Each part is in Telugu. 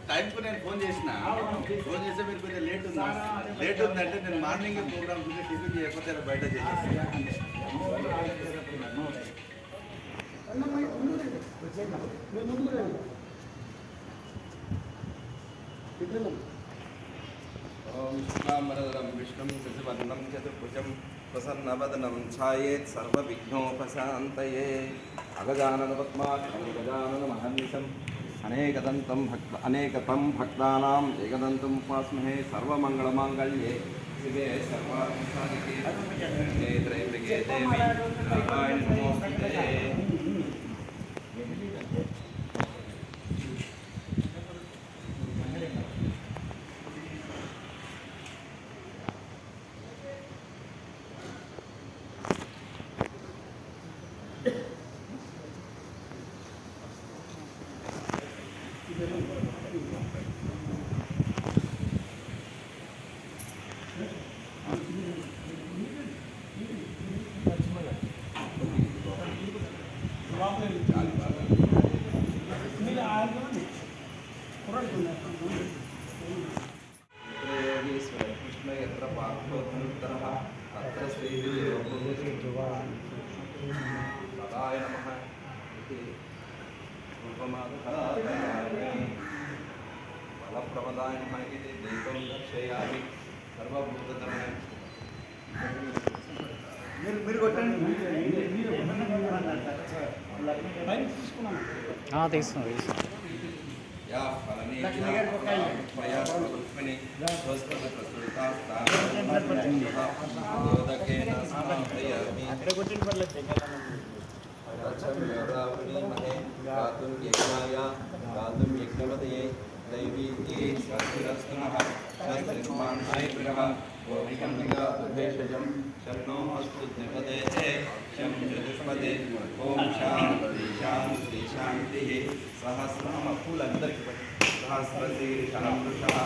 టైంకు నేను ఫోన్ చేసిన ఫోన్ చేస్తే మీరు కొంచెం లేట్ ఉందంటే నేను మార్నింగ్ ప్రోగ్రామ్ చూసి టిఫిన్ చేయకపోతే బయట చేసేసి ఓం శుక్లాంబరధరం విష్ణుం శశివర్ణం చతుర్భుజం ప్రసన్నవదనం ఛాయేత్ సర్వవిఘ్నోపశాంతయే అగజాననపద్మాక్షం గజాననమహర్నిశం అనేకతం భక్తానాం ఏకదంతం ఉపాస్మహే సర్వమంగళమాంగళ్యే శివే సర్వార్థసాధికే త్రయంబకే దేవి నారాయణి నమోస్తుతే. ఫలప్రదాయ నమః ఇది దీపం దర్శయామి సర్వభూతధర్మ మీరు కొట్టండి తీసుకున్నాను యా ఫలని ప్రయాస రుక్మిణి స్వస్తి ప్రస్తుతాస్తాదోదకేన సమర్పయామి అక్కడ కొట్టిన పర్లేదు गातुं यज्ञाय गातुं यज्ञपतये दैवीत्ये स्वस्तिरस्तुनः स्वस्तिर्मान्धैर्गः ओमिकम्बिकाभेषजं शन्नो अस्तु द्विपदे शं चतुष्पदे ॐ शान्ति शान्ति शान्तिः सहस्रनामफूलन्दरिकी सहस्रशीर्षं वृषः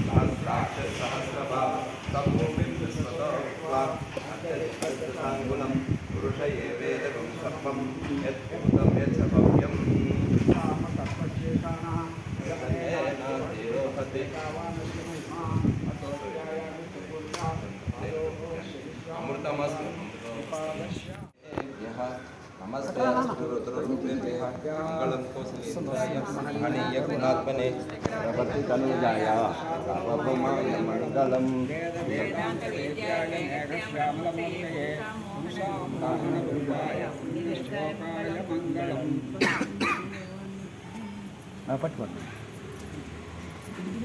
सहस्राक्ष सहस्रभाव तपोमिं स्वतः पुरुष ये वेदकं सर्वं यत्पूतं यच्च भव्यं अमृतमस्तु नमस्ते रुद्ररूपेभ्यः मङ्गलं कौसलेन्द्राय महनीय गुणात्मने प्रवर्तितनुजाय सर्वभौमाय मङ्गलम्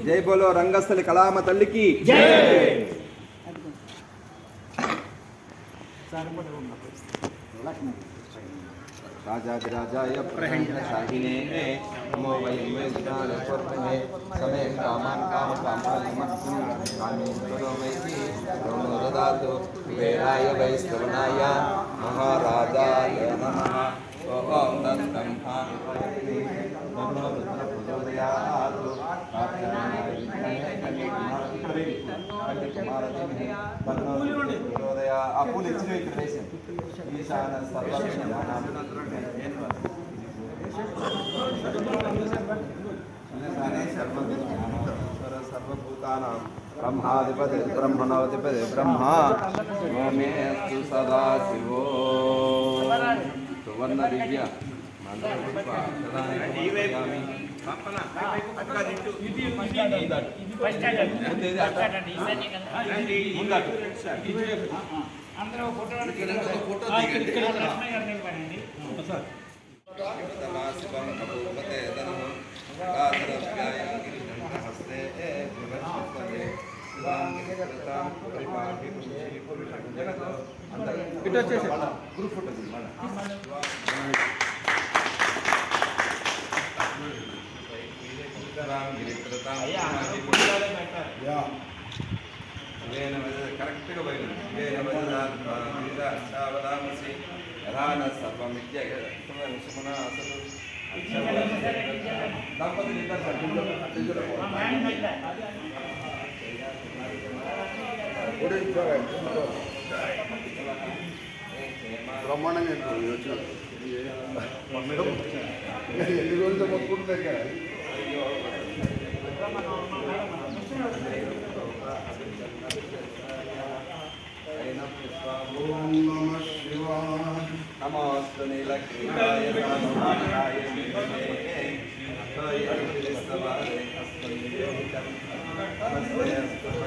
जय बोलो रंगस्थली कलाम तल्ली की जय. राजाधिराजाय प्रहंशाहिने नमो वयं वेदानस्वर्पणे समे कामान् कामेश्वरो वैति रोनो ददातु कुबेराय वैस्तवनाय महाराजाय नमः. ओम तत्ब्रह्मा नमो रुद्रप्रचोदयात् अपूल ईशान सर्वभूतानां ब्रह्माधिपति ब्रह्मणोधिपति ब्रह्मा ओमेस्तु सदा शिवो सुवर्ण दिव्य గ్రూప్ ఫోటో కరెక్ట్గా పోయింది యథాన సర్వం విద్య సుమన అసలు దంపతులు బ్రహ్మాండంగా ఎన్ని రోజులు మొత్తుకుంటున్నారు కదా ఓం నమః శివాయ. నమోస్తు నీలకంఠాయ రామాయ విద్మహే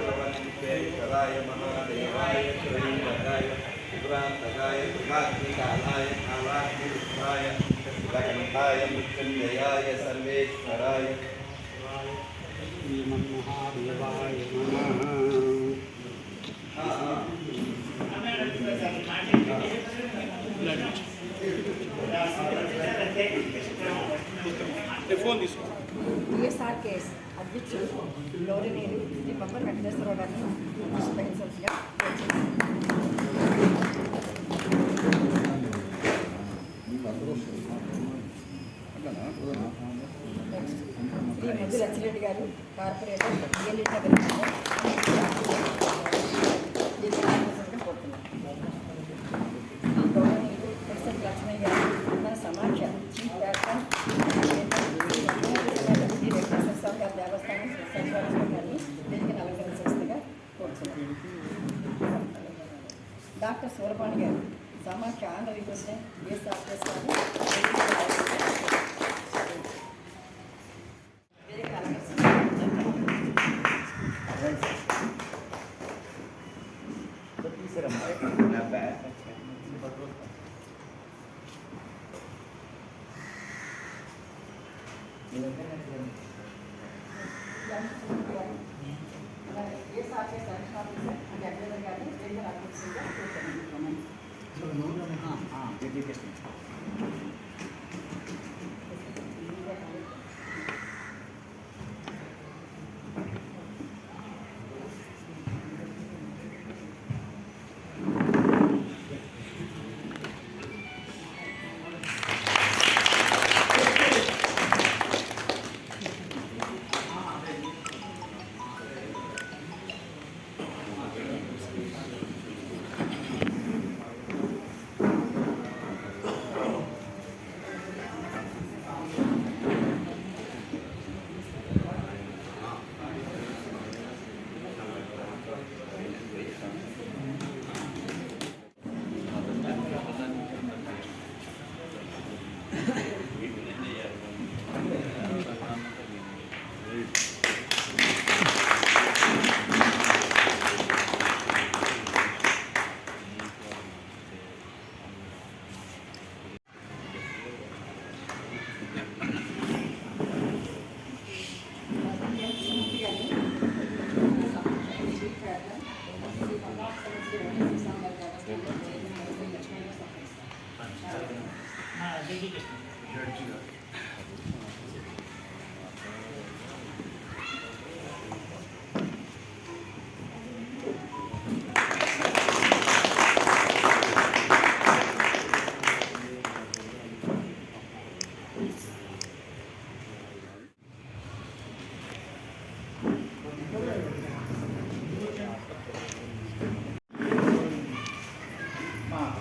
భగవంతేశ్వరాయ మహాదేవాయ శ్రీవరాయ విభ్రాంతకాయ విభాగ్నికాలాయ కాలాగ్నిరుద్రాయ నీలకంఠాయ మృత్యుంజయాయ సర్వేశ్వరాయ శ్రీమన్మహాదేవాయ నమః. టీఎస్ఆర్కేఎస్ అధ్యక్షులు గౌరవనీయులు శ్రీ బొబ్బర్ వెంకటేశ్వరరావు గారిని ప్రిన్సిపల్స్గా శ్రీ మధు లచ్చిరెడ్డి గారు కార్పొరేటర్ బిఎల్ఈ నగర్ గౌరవనీయులు ప్రొఫెసర్ లక్ష్మయ్య గారు మన సమాఖ్య చీఫ్ డాక్టర్ వెంకటేశ్వర గారి దేవస్థానం సచివాలయం గారిని వేదికను అలంకరించవలసిందిగా కోరుతున్నాను. డాక్టర్ సూరపాణి గారు సమాఖ్య ఆంధ్ర ప్రెసిడెంట్ టీఎస్ఆర్కేఎస్ గారిని వేదిక టీఎస్ఆర్కేఎస్ అడిషనల్ ఆఫీసర్ అంటే అడ్వైజర్ గారిని వేదిక అలంకరించవలసిందిగా కోరుతున్నాను.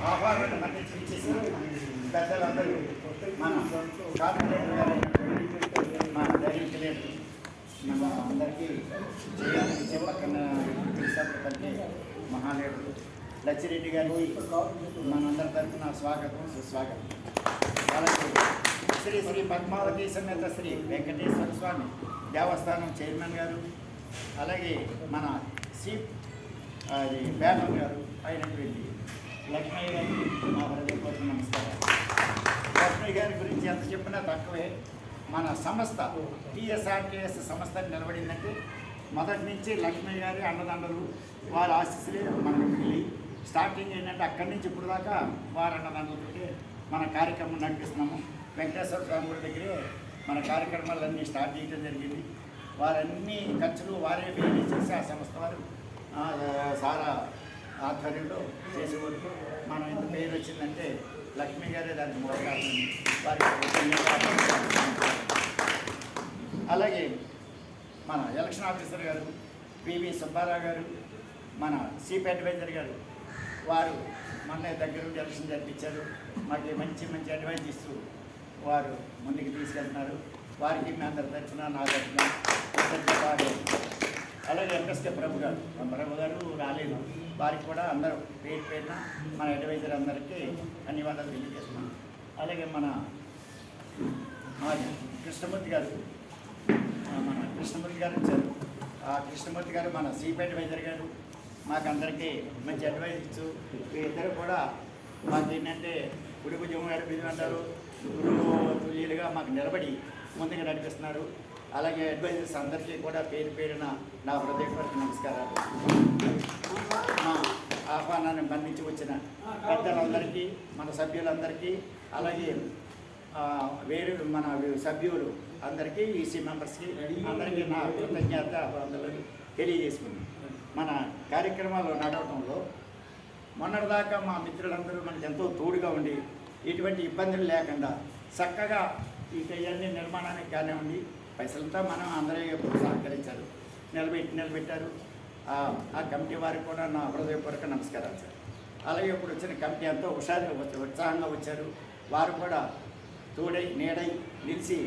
ఆహ్వానాన్ని మన్నించి ఇచ్చేసి పెద్దలందరూ మన కార్పొరేటర్ గారు మన ధరించలేదు మన అందరికీ చేయాలని చెప్పకన్న తెలిసినప్పటికీ మహాదేవుడు లచ్చిరెడ్డి గారికి మనందరి తరఫున స్వాగతం సుస్వాగతం. అలాగే శ్రీ శ్రీ పద్మావతి సమేత శ్రీ వెంకటేశ్వర స్వామి దేవస్థానం చైర్మన్ గారు, అలాగే మన చీఫ్ అది బ్యానర్ గారు అయినటువంటి లక్ష్మయ్య గారికి మా హృదయపూర్వక నమస్కారం. లక్ష్మయ్య గారి గురించి ఎంత చెప్పినా తక్కువే. మన సంస్థ టీఎస్ఆర్కేఎస్ సంస్థ నిలబడిందంటే మొదటి నుంచి లక్ష్మయ్య గారి అండదండలు వారి ఆశీస్సులే మనకు మిగిలి స్టార్టింగ్ ఏంటంటే అక్కడి నుంచి ఇప్పుడు దాకా వారి అండదండలతో మన కార్యక్రమం నడిపిస్తున్నాము. వెంకటేశ్వర స్వామి గుడి దగ్గరే మన కార్యక్రమాలన్నీ స్టార్ట్ చేయడం జరిగింది. వారన్నీ ఖర్చులు వారే పేరు చేసి ఆ సంస్థ వారు సారా ఆధ్వర్యంలో చేసేవారు. మనం ఎంత పేరు వచ్చిందంటే లక్ష్మీ గారే దానికి మూల కారణం. వారికి అలాగే మన ఎలక్షన్ ఆఫీసర్ గారు పివి సుబ్బారావు గారు, మన చీఫ్ అడ్వైజర్ గారు, వారు మొన్న దగ్గరుండి ఎలక్షన్ జరిపించారు. మాకు మంచి మంచి అడ్వైజ్ ఇస్తూ వారు ముందుకు తీసుకెళ్తున్నారు. వారికి మీ అందరి తరఫున నా తరఫున పెద్దపాడు, అలాగే ఎంఎస్కే ప్రభు గారు, ప్రభు గారు రాలేదు. వారికి కూడా అందరూ పేరు పేరున మన అడ్వైజర్ అందరికీ ధన్యవాదాలు తెలియజేస్తున్నాం. అలాగే మన కృష్ణమూర్తి గారు వచ్చారు. ఆ కృష్ణమూర్తి గారు మన చీఫ్ అడ్వైజర్ గారు మాకందరికీ మంచి అడ్వైజ్ ఇచ్చు. వీరిద్దరు కూడా మాకు ఏంటంటే గుడి భుజం గారు బిజీ అంటారు, గురువు తుల్యులుగా మాకు నిలబడి ముందుగా నడిపిస్తున్నారు. అలాగే అడ్వైజర్స్ అందరికీ కూడా పేరు పేరున నా హృదయపూర్వక నమస్కారాలు. మా ఆహ్వానాన్ని మన్నించి వచ్చిన పెద్దలందరికీ, మన సభ్యులందరికీ, అలాగే మన సభ్యులు అందరికీ, ఈసీ మెంబర్స్కి అందరికీ నా కృతజ్ఞత తెలియజేసుకున్నాను. మన కార్యక్రమాలు నడవడంలో మొన్నటిదాకా మా మిత్రులందరూ మనకు ఎంతో తోడుగా ఉండి ఎటువంటి ఇబ్బందులు లేకుండా చక్కగా ఇవన్నీ నిర్మాణానికి కానివ్వండి, పైసలతో మనం అందరూ ఎప్పుడు సహకరించారు, నిలబెట్టారు. ఆ కమిటీ వారికి కూడా నా హృదయపూర్వక నమస్కారాలు సార్. అలాగే ఇప్పుడు వచ్చిన కమిటీ ఎంతో ఉత్సాహంగా వచ్చారు. వారు కూడా తోడై నీడై నిలిచి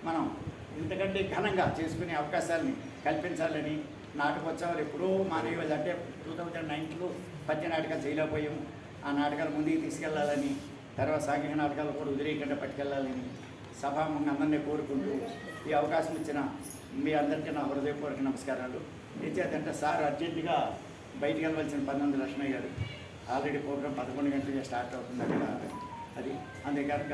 మనం ఇంతకంటే ఘనంగా చేసుకునే అవకాశాలని కల్పించాలని, నాటకోత్సవాలు ఎప్పుడూ మానేవాళ్ళు, అంటే 2019లో పద్య నాటకాలు చేయలేకపోయాము. ఆ నాటకాలు ముందుకు తీసుకెళ్లాలని, తర్వాత సాంఘిక నాటకాలు కూడా వదిలేయకుండా పట్టుకెళ్ళాలని సభాముఖంగా అందరినీ కోరుకుంటూ ఈ అవకాశం ఇచ్చిన మీ అందరికీ నా హృదయపూర్వక నమస్కారాలు. ఏం చేద్దంటే సార్ అర్జెంటుగా బయటికి వెళ్ళవలసిన 19 లక్ష్మయ్య గారు ఆల్రెడీ ప్రోగ్రాం 11 గంటలకే స్టార్ట్ అవుతుంది అక్కడ. అది అంతే కనుక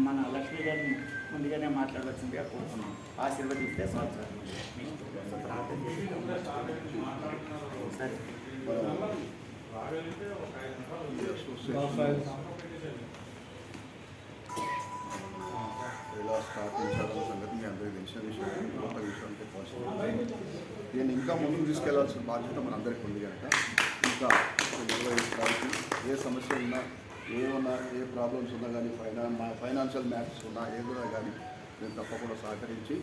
మన లక్ష్మీ గారిని ముందుగానే మాట్లాడవలసిందిగా కోరుకున్నాం. ఆశీర్వదిస్తే సంవత్సరం సరే. ఎలా స్థాపించాలన్న సంగతి మీ అందరికీ తెలిసిన విషయం, కొత్త విషయం అంటే పాసిబుల్. దీన్ని ఇంకా ముందుకు తీసుకెళ్లాల్సిన బాధ్యత మన అందరికీ ఉంది కనుక ఇంకా నిర్వహించడానికి ఏ సమస్య ఉన్నా, ఏ ప్రాబ్లమ్స్ ఉన్నా కానీ, ఫైనాన్షియల్ మ్యాటర్స్ ఉన్నా, ఏదైనా కానీ నేను తప్పకుండా సహకరించి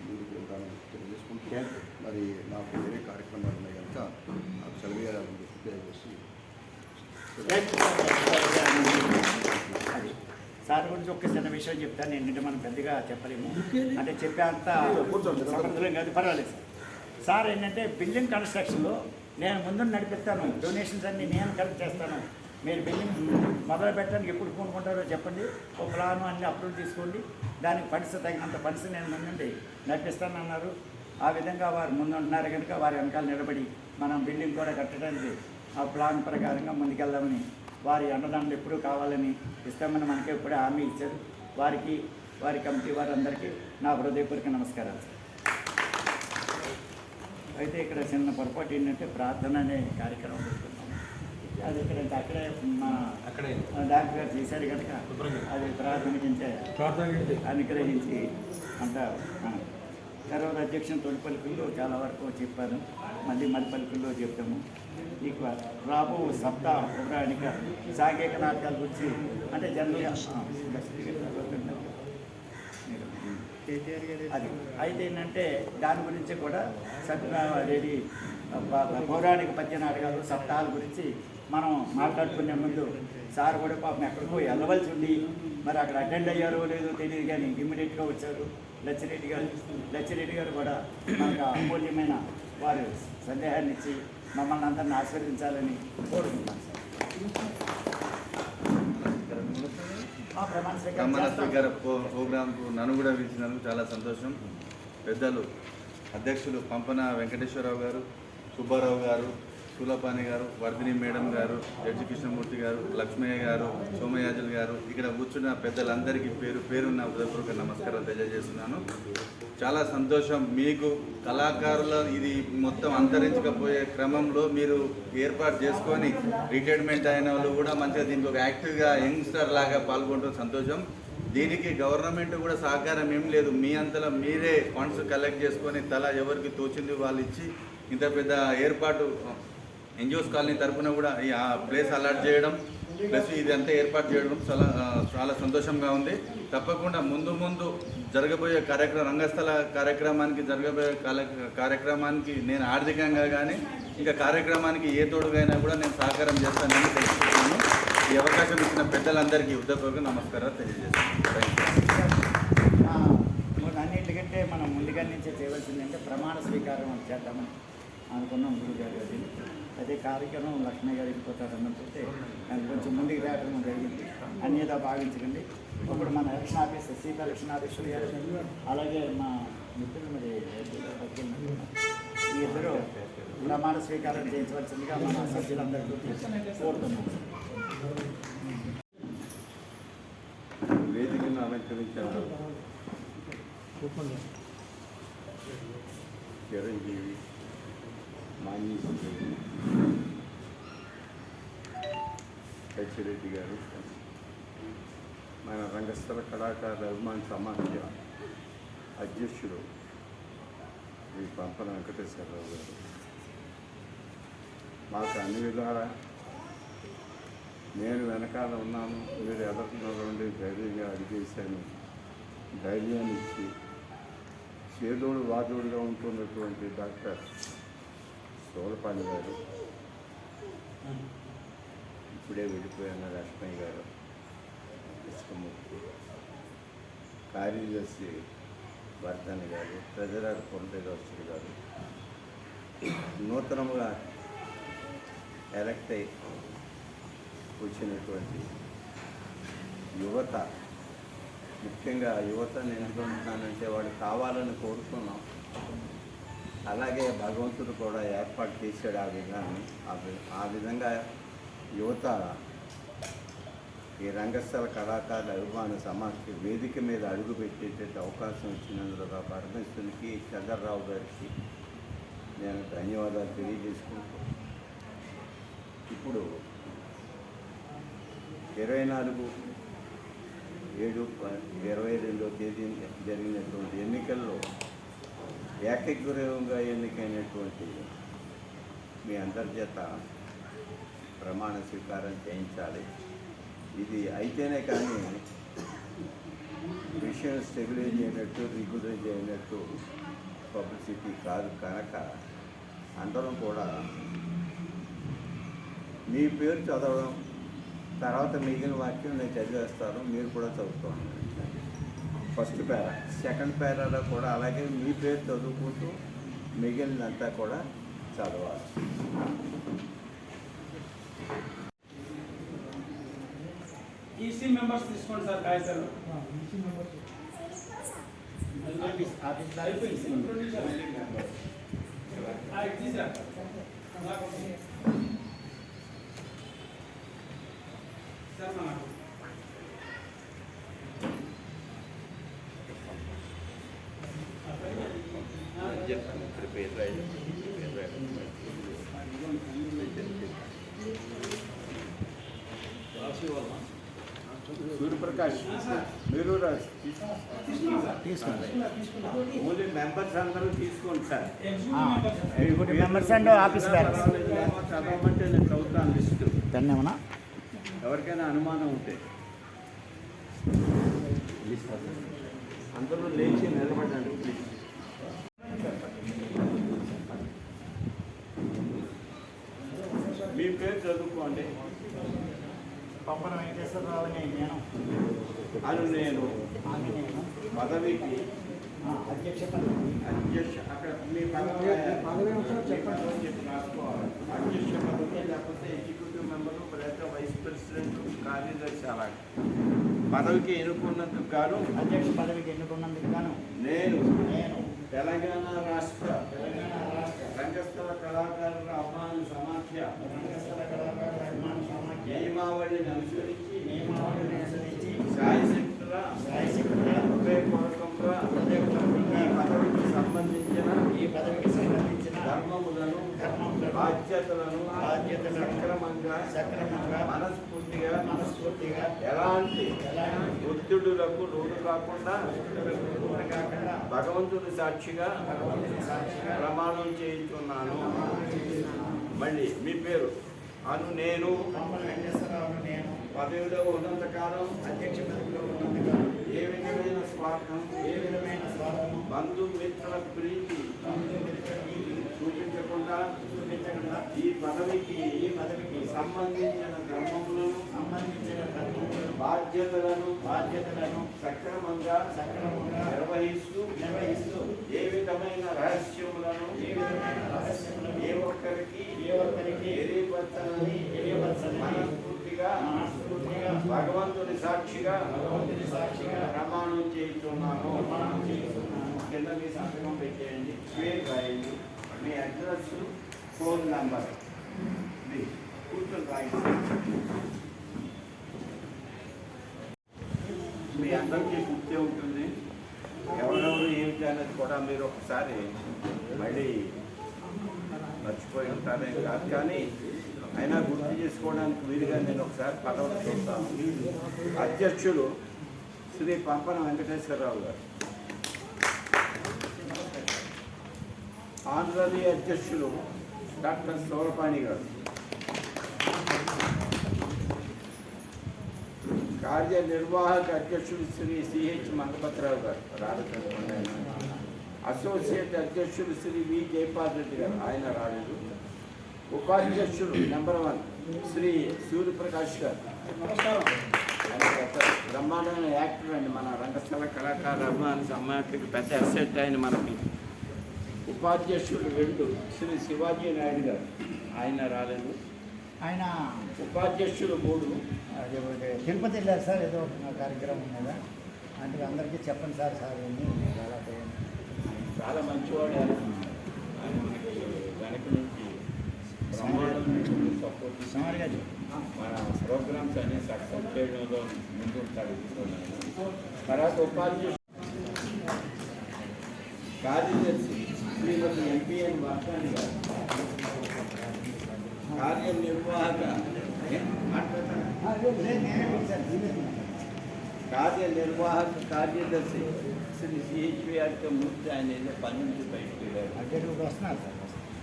ముందుకు వెళ్తాను తెలియజేసుకుంటే, మరి నాకు వేరే కార్యక్రమాలు ఉన్నాయి కనుక నాకు సెలవు చేసి సార్ గురించి ఒక చిన్న విషయం చెప్తాను. ఏంటంటే మనం పెద్దగా చెప్పలేము, అంటే చెప్పేంత సమర్థులం కాదు, పర్వాలేదు సార్. సార్ ఏంటంటే బిల్డింగ్ కన్స్ట్రక్షన్లో నేను ముందు నడిపిస్తాను, డొనేషన్స్ అన్నీ నేను కలెక్ట్ చేస్తాను, మీరు బిల్డింగ్ మొదలు పెట్టడానికి ఎప్పుడు కొనుక్కుంటారో చెప్పండి, ఒక ప్లాన్ అన్నీ అప్రూవ్ తీసుకోండి, దానికి ఫండ్స్ తగినంత ఫండ్స్ నేను ముందుండి నడిపిస్తానన్నారు. ఆ విధంగా వారు ముందుంటున్నారు కనుక వారి వెనకాల నిలబడి మనం బిల్డింగ్ కూడా కట్టడానికి ఆ ప్లాన్ ప్రకారంగా ముందుకెళ్దామని, వారి అండదండలు ఎప్పుడూ కావాలని ఇస్తామని మనకి ఎప్పుడే హామీ ఇచ్చారు. వారికి, వారి కమిటీ వారందరికీ నా హృదయపూర్వక నమస్కారాలు సార్. అయితే ఇక్కడ చిన్న పొరపాటు ఏంటంటే ప్రార్థన అనే కార్యక్రమం పెడుతున్నాము. అది ఇక్కడ అక్కడే మా డాక్టర్ గారు చేశారు కనుక అది ప్రార్థనకింటే అనుగ్రహించి అంటారు. తర్వాత అధ్యక్షుని తొలి పలుకుల్లో చాలా వరకు చెప్పాను, మళ్ళీ పలుకుల్లో చెప్తాము. ఇక రాబో సప్తా పౌరాణిక సాంఘిక నాటకాల గురించి అంటే జనరల్గా అది అయితే ఏంటంటే దాని గురించి కూడా సత్యనారాయణ పౌరాణిక పద్య నాటకాలు సప్తాహాల గురించి మనం మాట్లాడుకునే ముందు సార్ కూడా పాపం ఎక్కడికో వెళ్ళవలసి ఉంది, మరి అక్కడ అటెండ్ అయ్యారో లేదో తెలియదు కానీ ఇమ్మీడియట్గా వచ్చారు. లచ్చిరెడ్డి గారు కూడా మనకు అమూల్యమైన వారు సందేహాన్ని ఇచ్చి మమ్మల్ని అందరిని ఆశీర్వదించాలని కోరుకుంటున్నాను సార్. ప్రమాణ స్వీకార ప్రోగ్రాంకు నన్ను కూడా పిలిచినందుకు చాలా సంతోషం. పెద్దలు అధ్యక్షులు పంపన వెంకటేశ్వరరావు గారు, సుబ్బారావు గారు, సూలపాని గారు, వర్ధిని మేడం గారు, జడ్జి కృష్ణమూర్తి గారు, లక్ష్మయ్య గారు, సోమయాజులు గారు, ఇక్కడ కూర్చున్న పెద్దలందరికీ పేరున్న హృదయపూర్వక నమస్కారం తెలియజేస్తున్నాను. చాలా సంతోషం. మీకు కళాకారుల ఇది మొత్తం అంతరించకపోయే క్రమంలో మీరు ఏర్పాటు చేసుకొని రిటైర్మెంట్ అయిన వాళ్ళు కూడా మంచిగా దీనికి ఒక యాక్టివ్గా యంగ్స్టర్ లాగా పాల్గొంటున్న సంతోషం. దీనికి గవర్నమెంట్ కూడా సహకారం ఏం లేదు, మీ అంతలో మీరే ఫండ్స్ కలెక్ట్ చేసుకొని తలా ఎవరికి తోచింది వాళ్ళు ఇచ్చి ఇంత పెద్ద ఏర్పాటు ఎన్జిఓస్ కాలనీ తరఫున కూడా ఈ ప్లేస్ అలాట్ చేయడం ప్లస్ ఇది అంతా ఏర్పాటు చేయడం చాలా సంతోషంగా ఉంది. తప్పకుండా ముందు జరగబోయే రంగస్థల కార్యక్రమానికి నేను ఆర్థికంగా కానీ ఇంకా కార్యక్రమానికి ఏ తోడుగైనా కూడా నేను సహకారం చేస్తానని తెలుసుకుంటున్నాను. ఈ అవకాశం ఇచ్చిన పెద్దలందరికీ హృదయపూర్వక నమస్కారాలు తెలియజేస్తాను. అన్నింటికంటే మనం ముందుగా నుంచి నుంచి చేయవలసిందంటే ప్రమాణ స్వీకారం చేద్దామని అనుకున్నాం గురుగారు. అదే కార్యక్రమం లక్ష్మీ గారు వెళ్ళిపోతారన్నట్టు అది కొంచెం ముందుకు రావడం జరిగింది. అన్యదా భావించకండి. ఇప్పుడు మన election officer Sita election officer గారు అలాగే మా మిత్రులు మరి ఈ ఇద్దరు ప్రమాణ స్వీకారం చేయించవలసిందిగా మన సభ్యులందరికీ కోరుతున్నాం. వేదికను అలంకరించారు చిరంజీవి, మాన్యశ్రీ, హెచ్రెడ్డి గారు, మన రంగస్థల కళాకారుల అభిమాన సమాఖ్య అధ్యక్షుడు శ్రీ పంపన వెంకటేశ్వరరావు గారు, మాకు అన్ని విధాలా నేను వెనకాల ఉన్నాను, మీరు ఎదుర్కొన్న ఉండి ధైర్యంగా అడిగేశాను, ధైర్యాన్ని ఇచ్చి చేదోడు వాదోడుగా ఉంటున్నటువంటి డాక్టర్ సోలపాణి గారు, ఇప్పుడే వెళ్ళిపోయిన లక్ష్మయ్య గారు, కృష్ణమూర్తి, కార్యదర్శి వర్ధన్ గారు, ట్రెజరర్ కొండదర్శి గారు, నూతనంగా ఎలక్ట్ అయి వచ్చినటువంటి యువత, ముఖ్యంగా యువత నేను ఎందుకుంటున్నానంటే వాడు కావాలని కోరుతున్నాం. అలాగే భగవంతుడు కూడా ఏర్పాటు చేశాడు ఆ విధాన్ని. ఆ విధంగా యువత ఈ రంగస్థల కళాకారుల అభిమాన సమాఖ్య వేదిక మీద అడుగు పెట్టేటట్టు అవకాశం ఇచ్చినందుకు పరమేశ్వరునికి, చంద్రరావు గారికి నేను ధన్యవాదాలు తెలియజేసుకుంటూ ఇప్పుడు 24/7/22 తేదీ జరిగినటువంటి ఎన్నికల్లో ఏకగ్రీవంగా ఎన్నికైనటువంటి మీ అందరి చేత ప్రమాణ స్వీకారం చేయించాలి. ఇది అయితేనే కానీ విషయం స్టెబిలైజ్ అయినట్టు, రెగ్యులైజ్ అయినట్టు పబ్లిసిటీ కాదు. కనుక అందరం కూడా మీ పేరు చదవడం, తర్వాత మిగిలిన వాక్యం నేను చదివేస్తాను, మీరు కూడా చదువుతాను. ఫస్ట్ పేరా, సెకండ్ పేరాలో కూడా అలాగే మీ పేరు చదువుకుంటూ మిగిలినంతా కూడా చదవాలి. ఈసీ మెంబర్స్ తీసుకోండి సార్ కాగితాలు. సూర్యప్రకాష్ మీరు తీసుకోండి. ఓన్లీ మెంబర్స్ అందరూ తీసుకోండి సార్. మెంబర్స్ అండ్ ఆఫీస్ బ్యాలెన్స్ చదవమంటే నేను చదువుతాను లిస్టు. ధన్యవాదా. ఎవరికైనా అనుమానం ఉంటే అందరూ లేచి నిలబడండి ప్లీజ్. మీ పేరు చదువుకోండి. పంపన వెంకటేశ్వరరావు నేను నేను పదవికి అధ్యక్ష అక్కడ మీ పదవి చెప్పి రాసుకోవాలి. అధ్యక్ష పదవి లేకపోతే ఎగ్జిక్యూటివ్ మెంబరు, లేకపోతే వైస్ ప్రెసిడెంట్, కార్యదర్శి అలాగే పదవికి ఎన్నుకున్నందుకు గాను, అధ్యక్ష పదవికి ఎన్నుకున్నందుకు గాను నేను తెలంగాణ రాష్ట్ర రంగస్థల కళాకారుల అభిమాన సమాఖ్య నియమావళిని అనుసరించి శాయశక్తుల హృదయపూర్వకంగా ఈ పదవికి సంబంధించిన ధర్మములను బాధ్యతలను సక్రమంగా మనస్ఫూర్తిగా ఎలాంటి ఒత్తిడులకు లోను కాకుండా భగవంతుడి సాక్షిగా ప్రమాణం చేయించున్నాను. మళ్ళీ మీ పేరు నేను పదవిలో ఉన్నంతకాలం అధ్యక్ష పదవిలో ఉన్నంతకాలం ఏ విధమైన స్వార్థం బంధుమిత్రుల ప్రీతి చూపించకుండా ఈ పదవికి సంబంధించిన ధర్మములను బాధ్యతలను సక్రమంగా నిర్వహిస్తూ ఏ విధమైన విధమైన రహస్యములను ఏ ఒక్కరికి తెలియపరచనని మనస్ఫూర్తిగా భగవంతుని సాక్షిగా ప్రమాణం చేస్తున్నాను. కింద మీ సంతకం పెట్టేయండి, పేరు రాయండి, మీ అడ్రస్, ఫోన్ నంబర్ కూర్చొని రాయండి. మీ అందరికీ గుర్తే ఉంటుంది, ఎవరెవరు ఏమిటి అనేది కూడా మీరు ఒకసారి మళ్ళీ మర్చిపోయి ఉంటారేం కాదు, కానీ అయినా గుర్తు చేసుకోవడానికి వీలుగా నేను ఒకసారి పదవులు చూస్తాను. అధ్యక్షులు శ్రీ పంపన వెంకటేశ్వరరావు గారు, ఆంధ్రప్రదేశ్ అధ్యక్షులు డాక్టర్ సౌరపాణి గారు, కార్యనిర్వాహక అధ్యక్షులు శ్రీ సిహెచ్ మంగపతిరావు గారు రాలేదు, అసోసియేట్ అధ్యక్షులు శ్రీ వి జైపాల్ రెడ్డి గారు, ఆయన రాలేదు, ఉపాధ్యక్షులు నెంబర్ 1 శ్రీ సూర్యప్రకాష్ గారు, బ్రహ్మాండమైన యాక్టర్ అండి, మన రంగస్థల కళాకార అభిమాన సమాఖ్యకి పెద్ద అసెట్ ఆయన మనకి. ఉపాధ్యక్షులు 2 శ్రీ శివాజీ నాయుడు గారు, ఆయన రాలేదు. ఆయన ఉపాధ్యక్షులు 3 తిరుపతి వెళ్ళారు సార్, ఏదో ఒక కార్యక్రమం ఉన్నదా అంటే అందరికీ చెప్పండి సార్ చాలా మంచివాడు. ఆయన మనకి వెనక నుంచి సపోర్ట్ సుమారుగా మన ప్రోగ్రామ్స్ అన్ని సక్సెస్ చేయడంలో ముందుంటాడు. తర్వాత ఉపాధ్యక్షులు కార్యదర్శి శ్రీమతి ఎంపీఎన్ వర్షాని గారు, కార్యనిర్వాహక కార్యదర్శి శ్రీ సిహెచ్విఆర్కే మూర్తి, ఆయన ఏదో పని నుంచి బయటకు వెళ్ళారు. వస్తున్నారు సార్.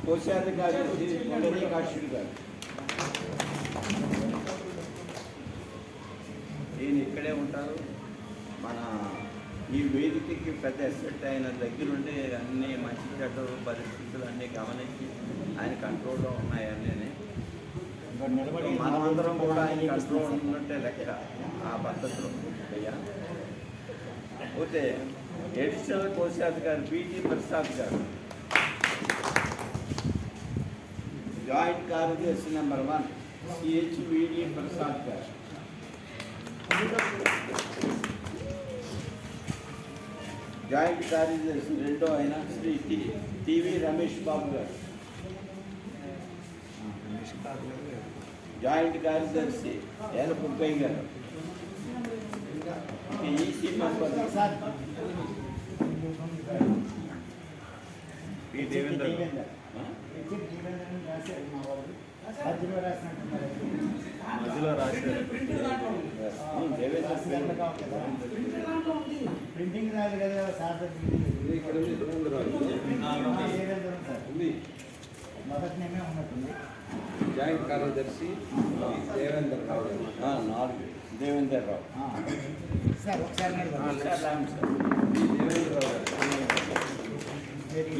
కోశాధికారి శ్రీ పుండరీకాక్షుడు గారు, ఈయన ఇక్కడే ఉంటారు. మన ఈ వేదికకి పెద్ద ఎస్పెక్ట్ ఆయన దగ్గరుండి అన్ని మంచి చెడ్డ పరిస్థితులు అన్నీ గమనించి ఆయన కంట్రోల్లో ఉన్నాయి అన్నీ. మనమందరం కూడా ఆయన కంట్రోల్ ఉన్నట్టే లెక్క ఆ పద్ధతిలో అయ్యా. పోతే ఎడిషనల్ కోశాధికారి పిటి ప్రసాద్ గారు, జాయింట్ కార్యదర్శి నెంబర్ 1 సిహెచ్విడి ప్రసాద్ గారు, జాయింట్ కార్యదర్శి 2 అయిన శ్రీ టివి రమేష్ బాబు గారు, జాయింట్ కార్యదర్శి ఎల పుక్కయ్య గారు, ఈసీ మెంబర్ పి దేవేంద్ర మధ్యలో రాశారు. ప్రింటింగ్ రాదు కదా సార్, మొదటి నేమే ఉన్నట్టుంది. జాయింట్ కార్యదర్శి దేవేంద్ర రావు, 4 దేవేందర్ రావు సార్. ఒకసారి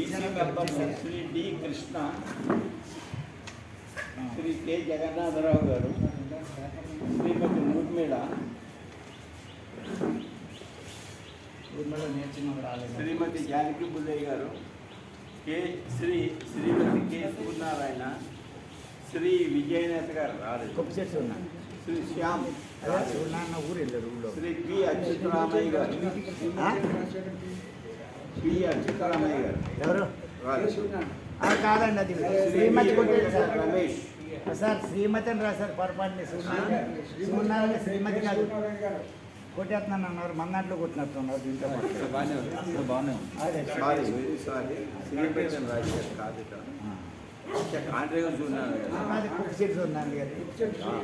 EC member Shri D Krishna, Shri K Jagannatharao గారు, శ్రీమతి ముర్మిళ, శ్రీమతి జానకి బుల్లయ్య గారు, శ్రీమతి కె సూర్యనారాయణ, శ్రీ విజయనేత గారు రాలేదు. కొప్పిచెట్టు ఉన్నాను. శ్రీ శ్యామ్, ఊరు వెళ్ళారు. ఊళ్ళో శ్రీ పి అచ్యుతరామయ్య గారు, పి అచ్యుతరామయ్య గారు ఎవరు రాలేదు. కాదండి, అది శ్రీమతి కొట్టేది సార్. రమేష్ సార్ శ్రీమతి అని రాశారు పొరపాటుని. సూర్యనారాయణ శ్రీమతి కాదు, కొట్టేస్తున్నాను అన్నారు. మన దాంట్లో కొట్టినట్టున్నారు. దీంతో బాగానే ఉంది. అదే సారీ, వెరీ సారీ. శ్రీమతి అని రాశారు కాదు, కాంట్రాక్ట్ చూడాలి కదా. అది కొప్పిచెట్టు ఉన్నాను కదా,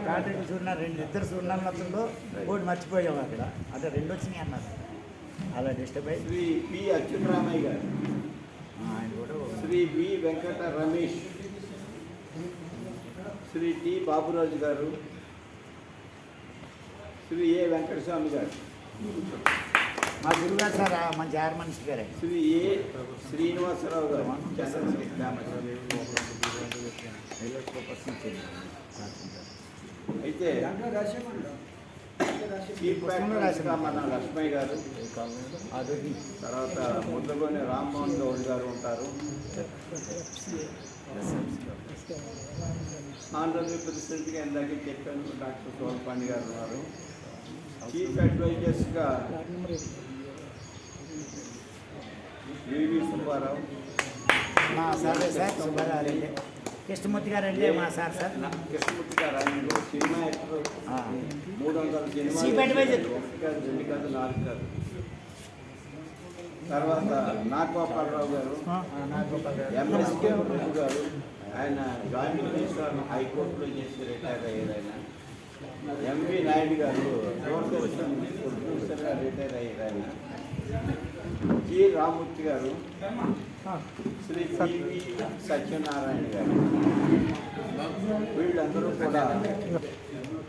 కాంట్రాక్ట్ చూడన్నారు. 2 సూర్యనారాయణలో ఒకటి మర్చిపోయాము అక్కడ, అంటే 2 వచ్చినాయి అన్నారు. అలా డిస్టర్బ్ అయ్యి శ్రీ పి అచ్యుతరామయ్య గారు, ఆయన కూడా శ్రీ వి వెంకట రమేష్, శ్రీ టి బాబురాజు గారు, శ్రీ ఏ వెంకటస్వామి గారు, మా గురుగారు సార్ మంచి 6 మనిషి గారే. శ్రీ ఏ శ్రీనివాసరావు గారు, అయితే చీఫ్ ఫ్యాక్టరీగా మన లక్ష్మయ్య గారు, తర్వాత ముద్దగోని రామ్మోహన్ గౌడ్ గారు ఉంటారు. ఆనరబుల్ ప్రెసిడెంట్గా ఇందాకే చెప్పాను డాక్టర్ సోల్పాండి గారు ఉన్నారు. చీఫ్ అడ్వైజర్స్గా వివి సుబ్బారావు, మా సార్ సుబ్బారావు రెడ్డి, కృష్ణమూర్తి గారు అండి మా సార్ కృష్ణమూర్తి గారు, ఆయన cinema actor, 300 chief cinema adviser. 1 కాదు 2 కాదు 4 కాదు. తర్వాత నాగోపాలరావు గారు, ఎంఎస్కే ప్రభు గారు, ఆయన జాయింట్ మినిస్టర్ హైకోర్టులో చేసి రిటైర్ అయ్యారు. ఆయన ఎంవి నాయుడు గారు దూరదర్శన్ ప్రొడ్యూసర్గా రిటైర్ అయ్యారు. ఆయన జి రామూర్తి గారు, శ్రీ పివి సత్యనారాయణ గారు, వీళ్ళందరూ కూడా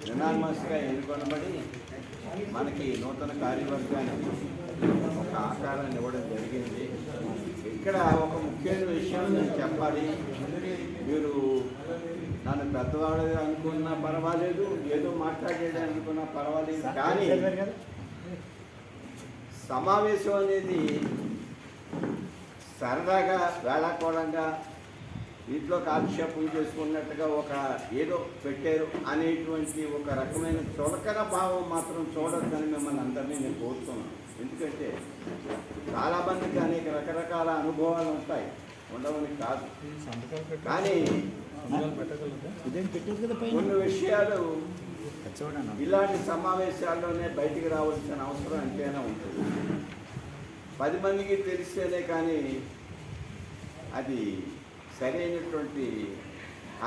యునానిమస్గా ఎన్నుకొనబడి మనకి నూతన కార్యవర్గానికి ఒక ఆకారాన్ని ఇవ్వడం జరిగింది. ఇక్కడ ఒక ముఖ్యమైన విషయం నేను చెప్పాలి. మీరు నన్ను పెద్దవాళ్ళు అనుకున్నా పర్వాలేదు, ఏదో మాట్లాడేది అనుకున్నా పర్వాలేదు, కానీ సమావేశం అనేది సరదాగా వేళాకోళంగా ఇంట్లో కాలక్షేపం చేసుకున్నట్టుగా ఒక ఏదో పెట్టారు అనేటువంటి ఒక రకమైన చులకన భావం మాత్రం చూడొద్దని మిమ్మల్ని అందరినీ నేను కోరుతున్నాను. ఎందుకంటే చాలామందికి అనేక రకరకాల అనుభవాలు ఉంటాయి, ఉండవని కాదు. కానీ కొన్ని విషయాలు ఇలాంటి సమావేశాల్లోనే బయటికి రావాల్సిన అవసరం ఎంతైనా ఉంటుంది. 10 మందికి తెలిస్తేనే కానీ అది సరైనటువంటి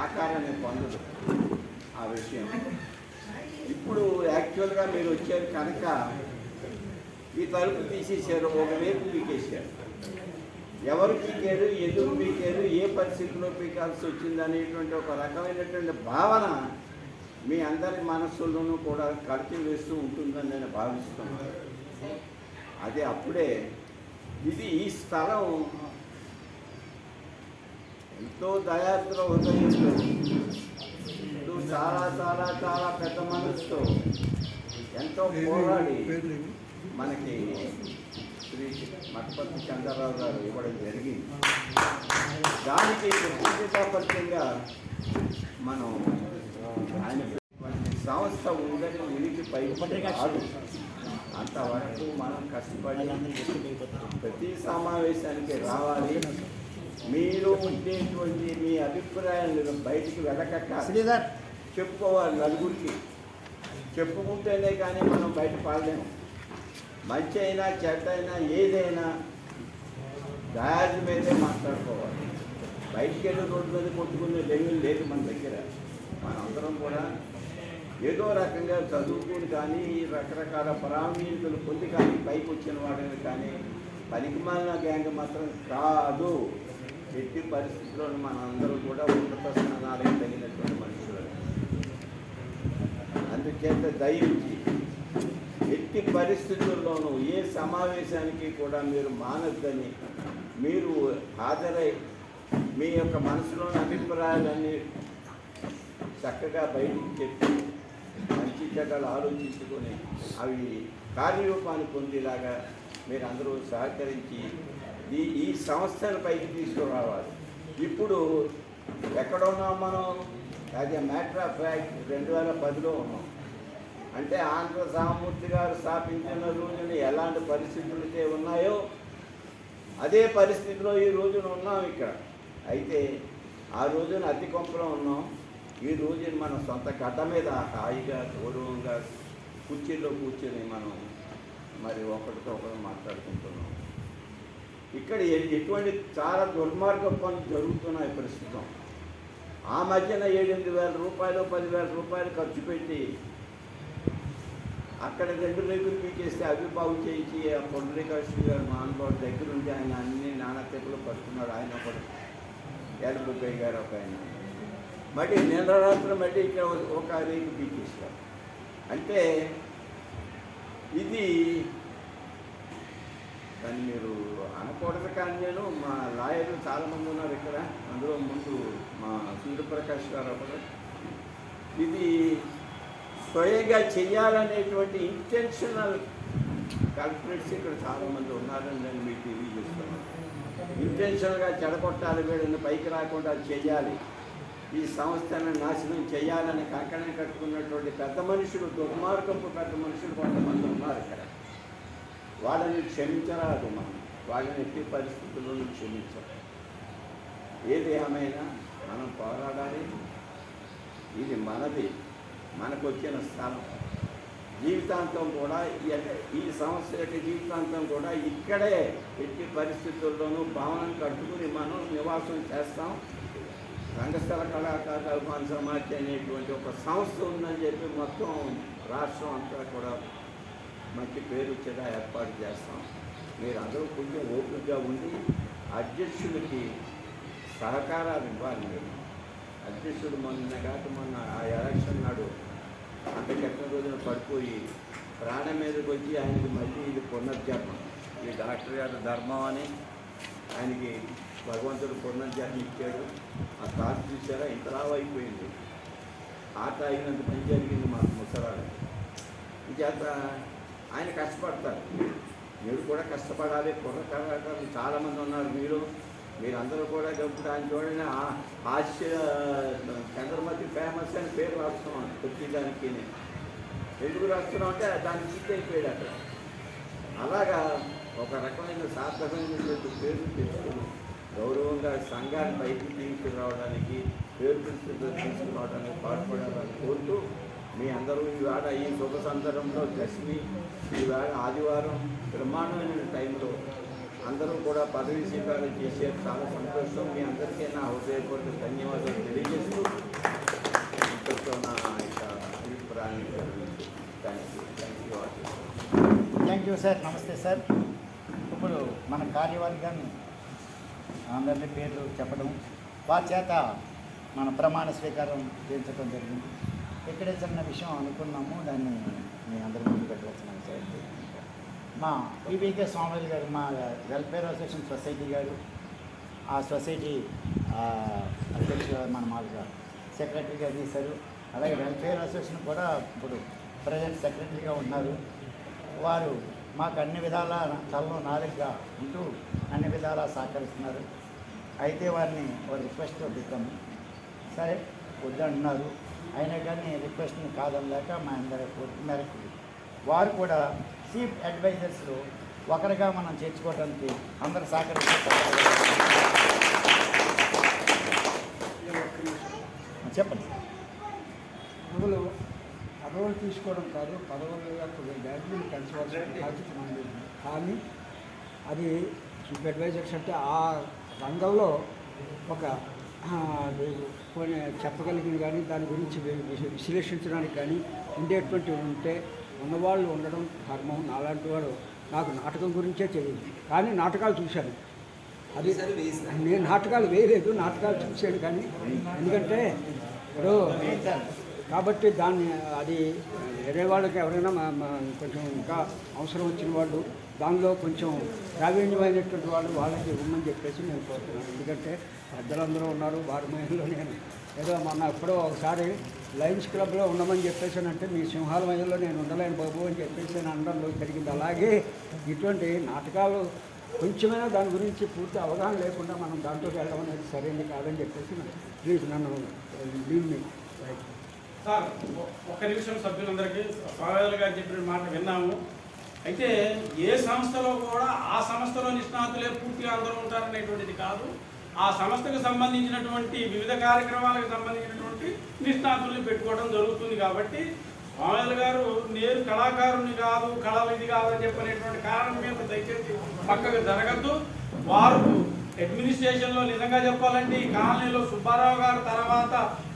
ఆకారాన్ని పొందదు ఆ విషయం. ఇప్పుడు యాక్చువల్గా మీరు వచ్చారు కనుక ఈ తలుపు తీసేశారు, ఒకవైపు పీకేశారు. ఎవరు పీకారు, ఎందుకు పీకారు, ఏ పరిస్థితిలో పీకాల్సి వచ్చింది అనేటువంటి ఒక రకమైనటువంటి భావన మీ అందరి మనస్సుల్లోనూ కూడా కడిచి వేస్తూ ఉంటుందని నేను భావిస్తున్నాను. అదే అప్పుడే ఇది ఈ స్థలం ఎంతో దయాత్ర హృదయంతో, ఎంతో చాలా చాలా చాలా పెద్ద మనసుతో ఎంతో పోరాడి మనకి శ్రీ మఠపతి చంద్రరావు గారు ఇవ్వడం జరిగింది. దానికి కృతజ్ఞతాపరితంగా మనం ఆయన సంస్థ ఉందని ఉనికి పైకి కాదు, అంతవరకు మనం కష్టపడి ప్రతి సమావేశానికి రావాలి. మీరు ఉండేటువంటి మీ అభిప్రాయాలను బయటికి వెళ్ళక చెప్పుకోవాలి. నలుగురికి చెప్పుకుంటేనే కానీ మనం బయట పడలేము. మంచి అయినా చెడ్డ అయినా ఏదైనా దారి మీదే మాట్లాడుకోవాలి. బయటికి వెళ్ళి రోడ్డు మీద కొట్టుకునే లెవెల్ లేదు మన దగ్గర. మనందరం కూడా ఏదో రకంగా చదువుకుని కానీ రకరకాల ప్రావీణ్యతలు పొంది కానీ పైకి వచ్చిన వాడిని కానీ పనికిమాలిన గ్యాంగ్ మాత్రం కాదు. ఎట్టి పరిస్థితుల్లో మనందరూ కూడా ఉన్నత స్థానాలకు తగినటువంటి మనుషులు. అందుచేత దయించి ఎట్టి పరిస్థితుల్లోనూ ఏ సమావేశానికి కూడా మీరు మానద్దని, మీరు హాజరై మీ యొక్క మనసులోని అభిప్రాయాలన్నీ చక్కగా బయటికి చెప్పి మంచి చెడ్డలు ఆలోచించుకొని అవి కార్యరూపాన్ని పొందేలాగా మీరు అందరూ సహకరించి ఈ సంస్థను పైకి తీసుకురావాలి. ఇప్పుడు ఎక్కడ ఉన్నాం మనం? As a matter of fact 2010లో ఉన్నాం. అంటే ఆంధ్ర సామూర్తి గారు స్థాపించిన రోజున ఎలాంటి పరిస్థితులు అయితే ఉన్నాయో అదే పరిస్థితిలో ఈ రోజున ఉన్నాం ఇక్కడ. అయితే ఆ రోజున అతి కొంపలో ఉన్నాం. ఈ రోజున మన సొంత గడ్డ మీద హాయిగా గౌరవంగా కుర్చీలో కూర్చొని మనం మరి ఒకరితో ఒకరు మాట్లాడుకుంటున్నాం. ఇక్కడ ఎటువంటి చాలా దుర్మార్గ పనులు జరుగుతున్నాయి ప్రస్తుతం. ఆ మధ్యన 7-8 రూపాయలు 10,000 రూపాయలు ఖర్చు పెట్టి అక్కడ 2 రేగులు పీకేస్తే అవి బాగు చేయించి ఆ పొండరీకాశ్వరి గారు మహానుభావుడి దగ్గర ఉండి ఆయన అన్ని నానా తెప్పులు పడుతున్నాడు. ఆయన ఒకడు ఏడుబుగ్గయ్య గారు ఒక ఆయన మళ్ళీ నిన్న రాత్రి మళ్ళీ ఇక్కడ ఒక రేగు పీకేస్తారు. అంటే ఇది దాన్ని మీరు అనకూడదు. కానీ నేను మా లాయర్లు చాలామంది ఉన్నారు ఇక్కడ. అందులో ముందు మా సూర్యప్రకాష్ గారు ఒకరు. ఇది స్వయంగా చెయ్యాలనేటువంటి ఇంటెన్షనల్ కల్ప్రిట్స్ ఇక్కడ చాలామంది ఉన్నారని నేను మీకు తెలియజేస్తున్నాను. ఇంటెన్షనల్గా చెడగొట్టాలి, వీళ్ళని పైకి రాకుండా చేయాలి, ఈ సంస్థను నాశనం చేయాలని కంకణం కట్టుకున్నటువంటి పెద్ద మనుషులు, దుర్మార్గపు పెద్ద మనుషులు కొంతమంది ఉన్నారు ఇక్కడ. వాళ్ళని క్షమించరాదు, వాళ్ళని ఎట్టి పరిస్థితుల్లోనూ క్షమించాలి. ఏది ఏమైనా మనం పోరాడాలి. ఇది మనది, మనకు వచ్చిన స్థానం. జీవితాంతం కూడా ఈ సంస్థ యొక్క జీవితాంతం కూడా ఇక్కడే ఎట్టి పరిస్థితుల్లోనూ భవనం కట్టుకుని మనం నివాసం చేస్తాం. రంగస్థల కళాకారుల అభిమాన సమాఖ్య అనేటువంటి ఒక సంస్థ ఉందని చెప్పి మొత్తం రాష్ట్రం అంతా కూడా మంచి పేరు వచ్చేలా ఏర్పాటు చేస్తాం. మీరు అందరూ కొంచెం ఓపికగా ఉండి అధ్యక్షుడికి సహకారాలు ఇవ్వాలి. మీరు అధ్యక్షుడు మొన్న ఆ ఎలక్షన్ నాడు అంత కెట్టిన రోజున పడిపోయి ప్రాణం మీదకి వచ్చి ఆయనకి మళ్ళీ ఇది పునర్జన్మ, ఈ డాక్టర్ గారు ధర్మం అని ఆయనకి భగవంతుడు పునర్జన్మ ఇచ్చాడు. ఆ తాత చూసారా ఇంతలా అయిపోయింది. ఆట అయినంత పని జరిగింది మాకు ముసలాడు. ఈ చేత ఆయన కష్టపడతారు, మీరు కూడా కష్టపడాలి. కుర్రకారులు చాలామంది ఉన్నారు. మీరందరూ కూడా ఇప్పుడు ఆయన చూడండి, హాస్య చంద్రమతి ఫేమస్ అని పేరు రాస్తున్నాం. ప్రతిదానికి ఎందుకు రాస్తున్నాం అంటే దానికి చిట్ అయిపోయాడు అక్కడ. అలాగా ఒక రకమైన సార్థకమైనటువంటి పేరు తెచ్చుకుని గౌరవంగా సంఘాన్ని పైకి తీసుకురావడానికి, పేరు తీసుకురావడానికి పాటుపడాలని కోరుతూ మీ అందరూ ఈవేళ ఈ శుభ సందర్భంలో దశమి, ఈవేళ ఆదివారం బ్రహ్మాండమైన టైంలో అందరూ కూడా పదవి స్వీకారం చేసే చాలా సంతోషం. మీ అందరికీ నా హృదయపూర్వక ధన్యవాదాలు తెలియజేస్తూ ఇంతతో నా యొక్క అభిప్రాయాన్ని థ్యాంక్ యూ సార్. నమస్తే సార్. ఇప్పుడు మన కార్యవర్గాన్ని అందరి పేర్లు చెప్పడం, వారి చేత మన ప్రమాణ స్వీకారం చేయించడం జరిగింది. ఎక్కడే చిన్న విషయం అనుకున్నాము, దాన్ని మీ అందరి ముందు పెట్టవచ్చున్నాను సార్. మా పీవీకే స్వామి గారు, మా వెల్ఫేర్ అసోసియేషన్ సొసైటీ గారు, ఆ సొసైటీ అధ్యక్షుడు మన మామూలుగా సెక్రటరీ గారు చేశారు. అలాగే వెల్ఫేర్ అసోసియేషన్ కూడా ఇప్పుడు ప్రజెంట్ సెక్రటరీగా ఉన్నారు. వారు మాకు అన్ని విధాలా తలలో నాలుగుగా ఉంటూ అన్ని విధాలా సహకరిస్తున్నారు. అయితే వారిని ఒక రిక్వెస్ట్ పెట్టాము, సరే వద్దంటున్నారు. అయినా కానీ రిక్వెస్ట్ని కాదనలేక మా అందరి కోరిక మేరకు వారు కూడా చీఫ్ అడ్వైజర్స్లో ఒకరిగా మనం చేర్చుకోవడానికి అందరూ సహకరిస్తారు. చెప్పండి. పదవులు తీసుకోవడం కాదు, పదవులు బ్యాడ్మింటన్ పెంచవలసిన బాధ్యత మనది. కానీ అది చీఫ్ అడ్వైజర్స్ అంటే ఆ రంగంలో ఒక కొన్ని చెప్పగలిగిన కానీ దాని గురించి విశ్లేషించడానికి కానీ ఉండేటువంటివి ఉంటే ఉన్నవాళ్ళు ఉండడం ధర్మం. నాలాంటి వాడు నాకు నాటకం గురించే తెలియదు, కానీ నాటకాలు చూశాను. అది నేను నాటకాలు వేయలేదు, నాటకాలు చూశాను. కానీ ఎందుకంటే ఇప్పుడు కాబట్టి దాన్ని అది వేరే వాళ్ళకి ఎవరైనా కొంచెం ఇంకా అవసరం వచ్చిన వాళ్ళు, దానిలో కొంచెం ప్రావీణ్యమైనటువంటి వాళ్ళు వాళ్ళకి ఇవ్వమని చెప్పేసి నేను కోరుతున్నాను. ఎందుకంటే పెద్దలందరూ ఉన్నారు. వారి మహిళలో నేను ఏదో మొన్న ఎప్పుడో ఒకసారి లయన్స్ క్లబ్లో ఉండమని చెప్పేసానంటే మీ సింహాల మహిళలో నేను ఉండలేను బాబు అని చెప్పేసి అనడంలో జరిగింది. అలాగే ఇటువంటి నాటకాలు కొంచెమైనా దాని గురించి పూర్తి అవగాహన లేకుండా మనం దాంట్లోకి వెళ్ళడం అనేది సరైనది కాదని చెప్పేసి ప్లీజ్ నన్ను దీన్ని సార్ ఒక్క నిమిషం. సభ్యులందరికీ స్వామివారి గారు చెప్పిన మాట విన్నాము. అయితే ఏ సంస్థలో కూడా ఆ సంస్థలో నిష్ణాతులే పూర్తిగా అందరూ ఉంటారనేటువంటిది కాదు. ఆ సంస్థకు సంబంధించినటువంటి వివిధ కార్యక్రమాలకు సంబంధించినటువంటి నిష్ణాతుల్ని పెట్టుకోవడం జరుగుతుంది. కాబట్టి స్వామివారి గారు నేను కళాకారుని కాదు, కళలు ఇది కాదని చెప్పనేటువంటి కారణం మీద దయచేసి పక్కకు జరగద్దు. వారు అడ్మినిస్ట్రేషన్లో నిజంగా చెప్పాలంటే ఈ కాలనీలో సుబ్బారావు గారు తర్వాత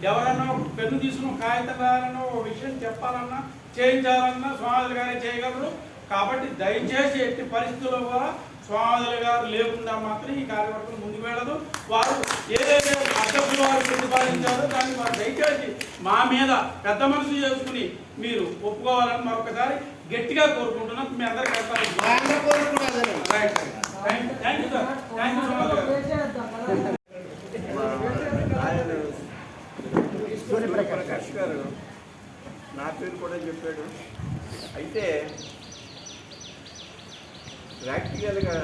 ఎవరన్నా పెన్ను తీసుకుని కాగితం రాయాలన్నా ఒక విషయం చెప్పాలన్నా చేయించాలన్నా స్వామివారి గారే చేయగలరు. కాబట్టి దయచేసి ఎట్టి పరిస్థితుల్లో కూడా స్వామివారి గారు లేకుండా మాత్రం ఈ కార్యవర్గం ముందుకు వెళ్ళదు. వారు ఏదైతే అధ్యక్షులు వారు ప్రతిపాదించారో దాన్ని వారు దయచేసి మా మీద పెద్ద మనసు చేసుకుని మీరు ఒప్పుకోవాలని మరొకసారి గట్టిగా కోరుకుంటున్నాం. మీ అందరికీ thank you sir. Thank you so much. ఆయన సూర్యప్రకాష్ గారు నా పేరు కూడా కూడా చెప్పాడు. అయితే ప్రాక్టికల్గా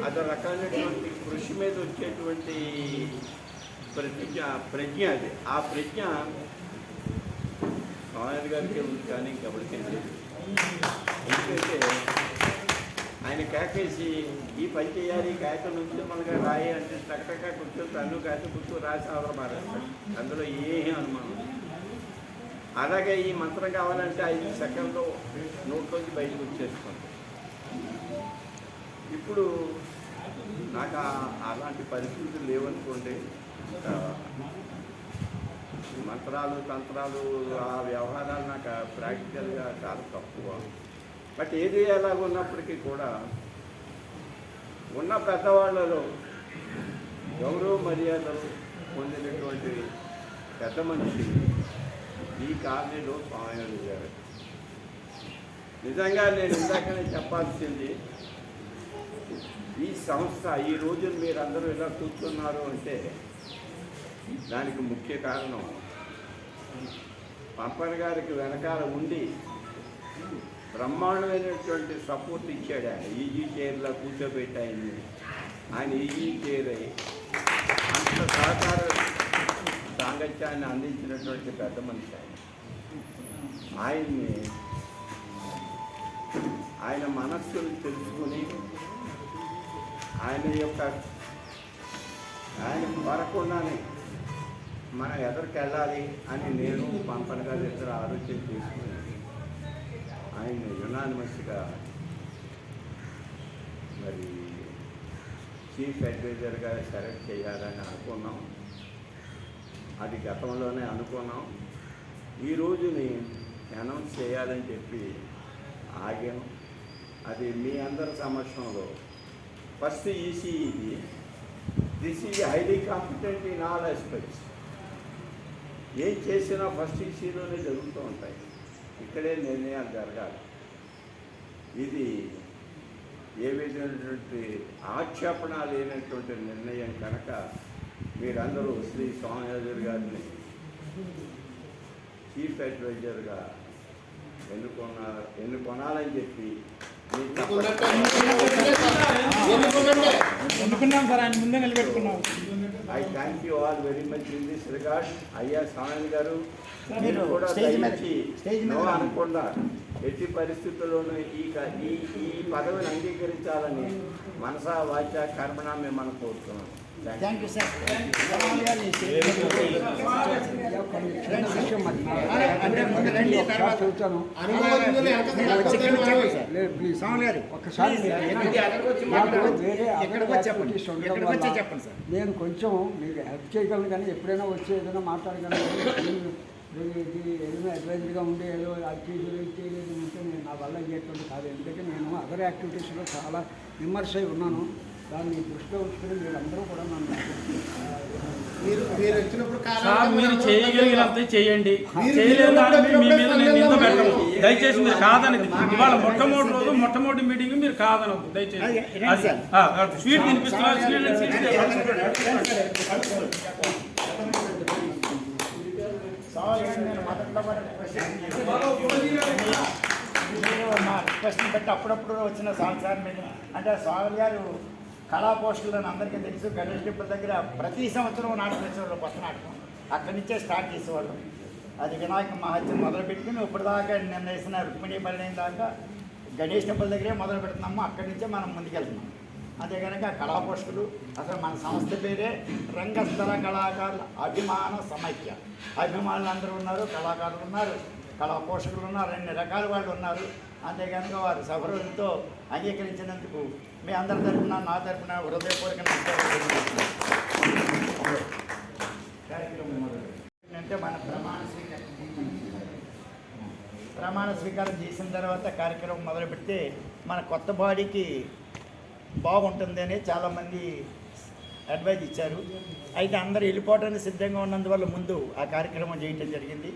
అదో రకమైనటువంటి కృషి మీద వచ్చేటువంటి ప్రజ్ఞ అది. ఆ ప్రజ్ఞ స్వామి గారికి ఉంది, కానీ ఇంకెవరికి లేదు. ఎందుకంటే ఆయన కేకేసి ఈ పని చేయాలి, కాగితం నుంచి మనగా రాయి అంటే టక్కటక్క కూర్చొని తన్ను కాగితం కూర్చొని రాసి ఆవర మారేస్తాడు. అందులో ఏమీ అనుమానం. అలాగే ఈ మంత్రం కావాలంటే 5 సెకండ్లో నోట్లోంచి బయటకు వచ్చేసుకోండి. ఇప్పుడు నాకు అలాంటి పరిస్థితులు లేవనుకోండి. మంత్రాలు తంత్రాలు ఆ వ్యవహారాలు నాకు ప్రాక్టికల్గా చాలా తక్కువ. బట్ ఏది ఎలాగ ఉన్నప్పటికీ కూడా ఉన్న పెద్దవాళ్ళలో గౌరవ మర్యాదలు పొందినటువంటి పెద్ద మనిషి ఈ కాలనీలో స్వామి గారు. నిజంగా నేను ఇందాకనే చెప్పాల్సింది, ఈ సంస్థ ఈ రోజున మీరందరూ ఇలా కూర్చున్నారు అంటే దానికి ముఖ్య కారణం పంపన్ గారికి వెనకాల ఉండి బ్రహ్మాండమైనటువంటి సపోర్ట్ ఇచ్చాడు. ఆయన ఈజీ చైర్లో కూర్చోబెట్టి ఆయన ఈజీ చైర్ అయ్యి అంత సహకార సాంగత్యాన్ని అందించినటువంటి పెద్ద మనిషి ఆయన్ని ఆయన మనస్సును తెలుసుకుని ఆయన కోరకుండానే మనం ఎదరికి వెళ్ళాలి అని నేను పంపన్ గారి ఇద్దరు ఆలోచన చేసుకుని ఆయన యునానిమస్గా మరి చీఫ్ అడ్వైజర్గా సెలెక్ట్ చేయాలని అనుకున్నాం. అది గతంలోనే అనుకున్నాం. ఈ రోజుని అనౌన్స్ చేయాలని చెప్పి ఆగాం. అది మీ అందరి సమక్షంలో ఫస్ట్ ఈసీ ఇది. This is highly competent in all aspects. ఏం చేసినా ఫస్ట్ ఈసీలోనే జరుగుతూ ఉంటాయి. ఇక్కడే నిర్ణయాలు జరగాలి. ఇది ఏ విధమైనటువంటి ఆక్షేపణ లేనటువంటి నిర్ణయం కనుక మీరందరూ శ్రీ స్వామినాథన్ గారిని చీఫ్ అడ్వైజర్గా ఎన్నుకొనాలని చెప్పి ఎన్నుకున్నాం సార్, ఆయన ముందే నిలబెట్టుకున్నాం. I thank you all very much in this regard. అయ్యా స్వామి గారు మీరు కూడా అనకుండా ఎట్టి పరిస్థితుల్లోనూ ఈ పదవిని అంగీకరించాలని మనసా వాచ కర్మణ మిమ్మల్ని కోరుతున్నాను. Thank you sir. నేను కొంచెం మీకు హెల్ప్ చేయగలను, కానీ ఎప్పుడైనా వచ్చి ఏదైనా మాట్లాడగలను. ఇది ఏదైనా అడ్వైజర్గా ఉండే ఏదో యాక్టివిటీలు చేయలేదు ఉంటే నేను నా వల్ల అయ్యేటువంటి కాదు. ఎందుకంటే నేను అదర్ యాక్టివిటీస్లో చాలా విమర్శ అయి ఉన్నాను. దాన్ని దృష్టిలో ఉంచుకుని మీరందరూ కూడా నన్ను మీరు చేయగలిగినంత చేయండి. చేయలేదు దాన్ని మీ మీద నేను నింద పెట్టను. దయచేసి మీరు కాదనది. ఇవాళ మొట్టమొదటి మీటింగ్ మీరు కాదనద్దు దయచేసి. స్వీట్ తినిపిస్తున్నారు. మా రిక్వెస్ట్ని బట్టి అప్పుడప్పుడు వచ్చిన సార్ మీరు అంటే స్వామి గారు కళా పోస్టులను అందరికీ తెలుసు. గణేష్ టెంపుల్ దగ్గర ప్రతి సంవత్సరం నాటకం వేసేవాళ్ళు, కొత్త నాటకం అక్కడి నుంచే స్టార్ట్ చేసేవాళ్ళు. అది వినాయక మహత్యం మొదలు పెట్టుకుని ఇప్పటిదాకా నిన్న వేసిన రుక్మిణీ పరిణయం దాకా గణేష్ టెంపుల్ దగ్గరే మొదలు పెడుతున్నాము. అక్కడి నుంచే మనం ముందుకెళ్తున్నాం. అంతే కనుక కళా పోస్టులు అసలు మన సంస్థ పేరే రంగస్థల కళాకారుల అభిమాన సమైక్య. అభిమానులు అందరూ ఉన్నారు, కళాకారులు ఉన్నారు, కళా పోషకులు ఉన్నారు, అన్ని రకాల వాళ్ళు ఉన్నారు. అంతే కనుక వారు సభ్యులతో అంగీకరించినందుకు మీ అందరి తరఫున నా తరఫున హృదయపూర్వక కార్యక్రమం అంటే మన ప్రమాణ స్వీకారం చేసిన తర్వాత కార్యక్రమం మొదలు పెడితే మన కొత్త బాడీకి బాగుంటుంది అని చాలామంది అడ్వైజ్ ఇచ్చారు. అయితే అందరూ వెళ్ళిపోవడానికి సిద్ధంగా ఉన్నందువల్ల ముందు ఆ కార్యక్రమం చేయటం జరిగింది.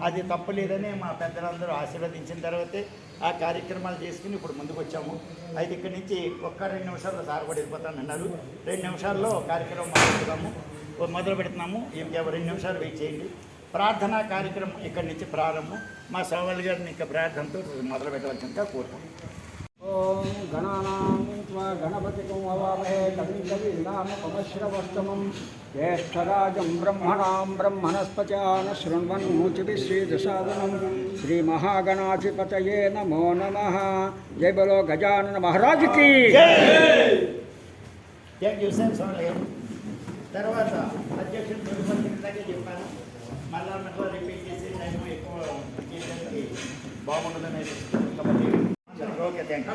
అది తప్పలేదని మా పెద్దలందరూ ఆశీర్వదించిన తర్వాతే ఆ కార్యక్రమాలు చేసుకుని ఇప్పుడు ముందుకు వచ్చాము. అయితే ఇక్కడి నుంచి 2 నిమిషాల్లో సార్ కూడా వెళ్ళిపోతానన్నారు. 2 నిమిషాల్లో కార్యక్రమం మొదలు పెడుతున్నాము. ఇంకేమో 2 నిమిషాలు వెయిట్ చేయండి. ప్రార్థనా కార్యక్రమం ఇక్కడి నుంచి ప్రారంభం. మా సోమవారి గారిని ఇక ప్రార్థనతో మొదలు పెట్టవలసిందిగా కోరుతాం. ఓం గణానాం త్వా గణపతికం అవామహే కవిం కవీనామపమశ్రవస్తమం జ్యేష్ఠరాజం బ్రహ్మణాం బ్రహ్మణస్పత్యాన శృణ్వన్నోతిభిः శ్రీదశాదనం శ్రీమహాగణాధిపతయే నమో నమః. జై బలో గజానన మహారాజ్ కి. థ్యాంక్ యూ సార్ సోమవారి గారు. తర్వాత అధ్యక్షుడు తిరుపతిలాగే చెప్పాను, మళ్ళా మళ్ళీ రిపీట్ చేసి టైం ఎక్కువ చేయడానికి బాగుండదని కాబట్టి ఓకే థ్యాంక్ యూ.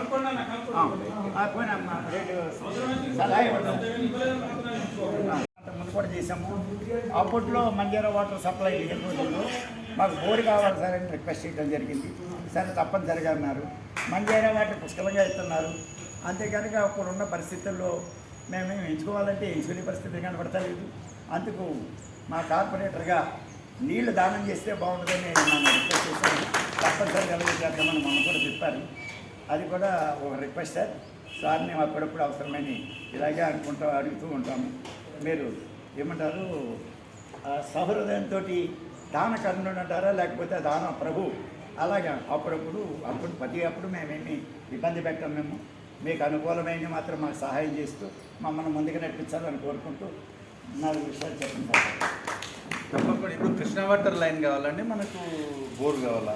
సలహా ముందు కూడా చేసాము. అప్పట్లో మంజీరా వాటర్ సప్లై లేని రోజుల్లో మాకు బోర్ కావాలి సార్ అని రిక్వెస్ట్ చేయడం జరిగింది. సరే తప్పనిసరిగా అన్నారు. మంజీరా వాటర్ పుష్కలంగా ఇస్తున్నారు. అంతేకాక అప్పుడున్న పరిస్థితుల్లో మేమేమి ఎంచుకోవాలంటే ఎంచుకునే పరిస్థితి కనబడతలేదు. అందుకు మా కార్పొరేటర్గా నీళ్లు దానం చేస్తే బాగుంటుందని నన్ను రిక్వెస్ట్ చేశాను. తప్పనిసరిగా చేద్దామని మొన్న కూడా చెప్పారు. అది కూడా ఒక రిక్వెస్ట్ సార్. సార్ మేము అప్పుడప్పుడు అవసరమని ఇలాగే అడుగుతూ ఉంటాము. మీరు ఏమంటారు, సహృదయంతో దాన కర్ణుడు అంటారా, లేకపోతే దాన ప్రభు, అలాగా అప్పుడు ప్రతి మేమేమి ఇబ్బంది పెట్టాం. మేము మీకు అనుకూలమైన మాత్రం మాకు సహాయం చేస్తూ మమ్మల్ని ముందుకు నడిపించాలని కోరుకుంటూ 4 విషయాలు చెప్పండి. తప్పకుండా ఇప్పుడు కృష్ణా వాటర్ లైన్ కావాలండి, మనకు బోర్ కావాలా?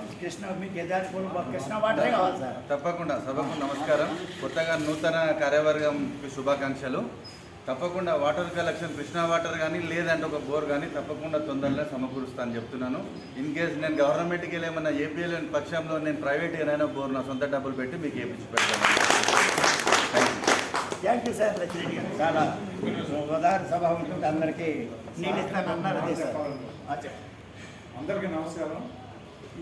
మీకు ఎదారి కృష్ణా వాటరే కావాలి సార్. తప్పకుండా. సభకు నమస్కారం. కొత్తగా నూతన కార్యవర్గంకి శుభాకాంక్షలు. తప్పకుండా వాటర్ కలెక్షన్ కృష్ణా వాటర్ కానీ లేదంటే ఒక బోర్ కానీ తప్పకుండా తొందరలో సమకూరుస్తా అని చెప్తున్నాను. ఇన్ కేస్ నేను గవర్నమెంట్కి వెళ్ళి ఏమన్నా ఏపీఎల్ పక్షంలో నేను ప్రైవేట్గానైనా బోర్ నా సొంత డబ్బులు పెట్టి మీకు ఏపించి పెడతాను. Thank you sir. లక్ష్మీ గారు చాలా ఉదార సభ ఉంటుంది. అందరికీ నేను ఇస్తానన్నారు. అదే సార్. అందరికీ నమస్కారం.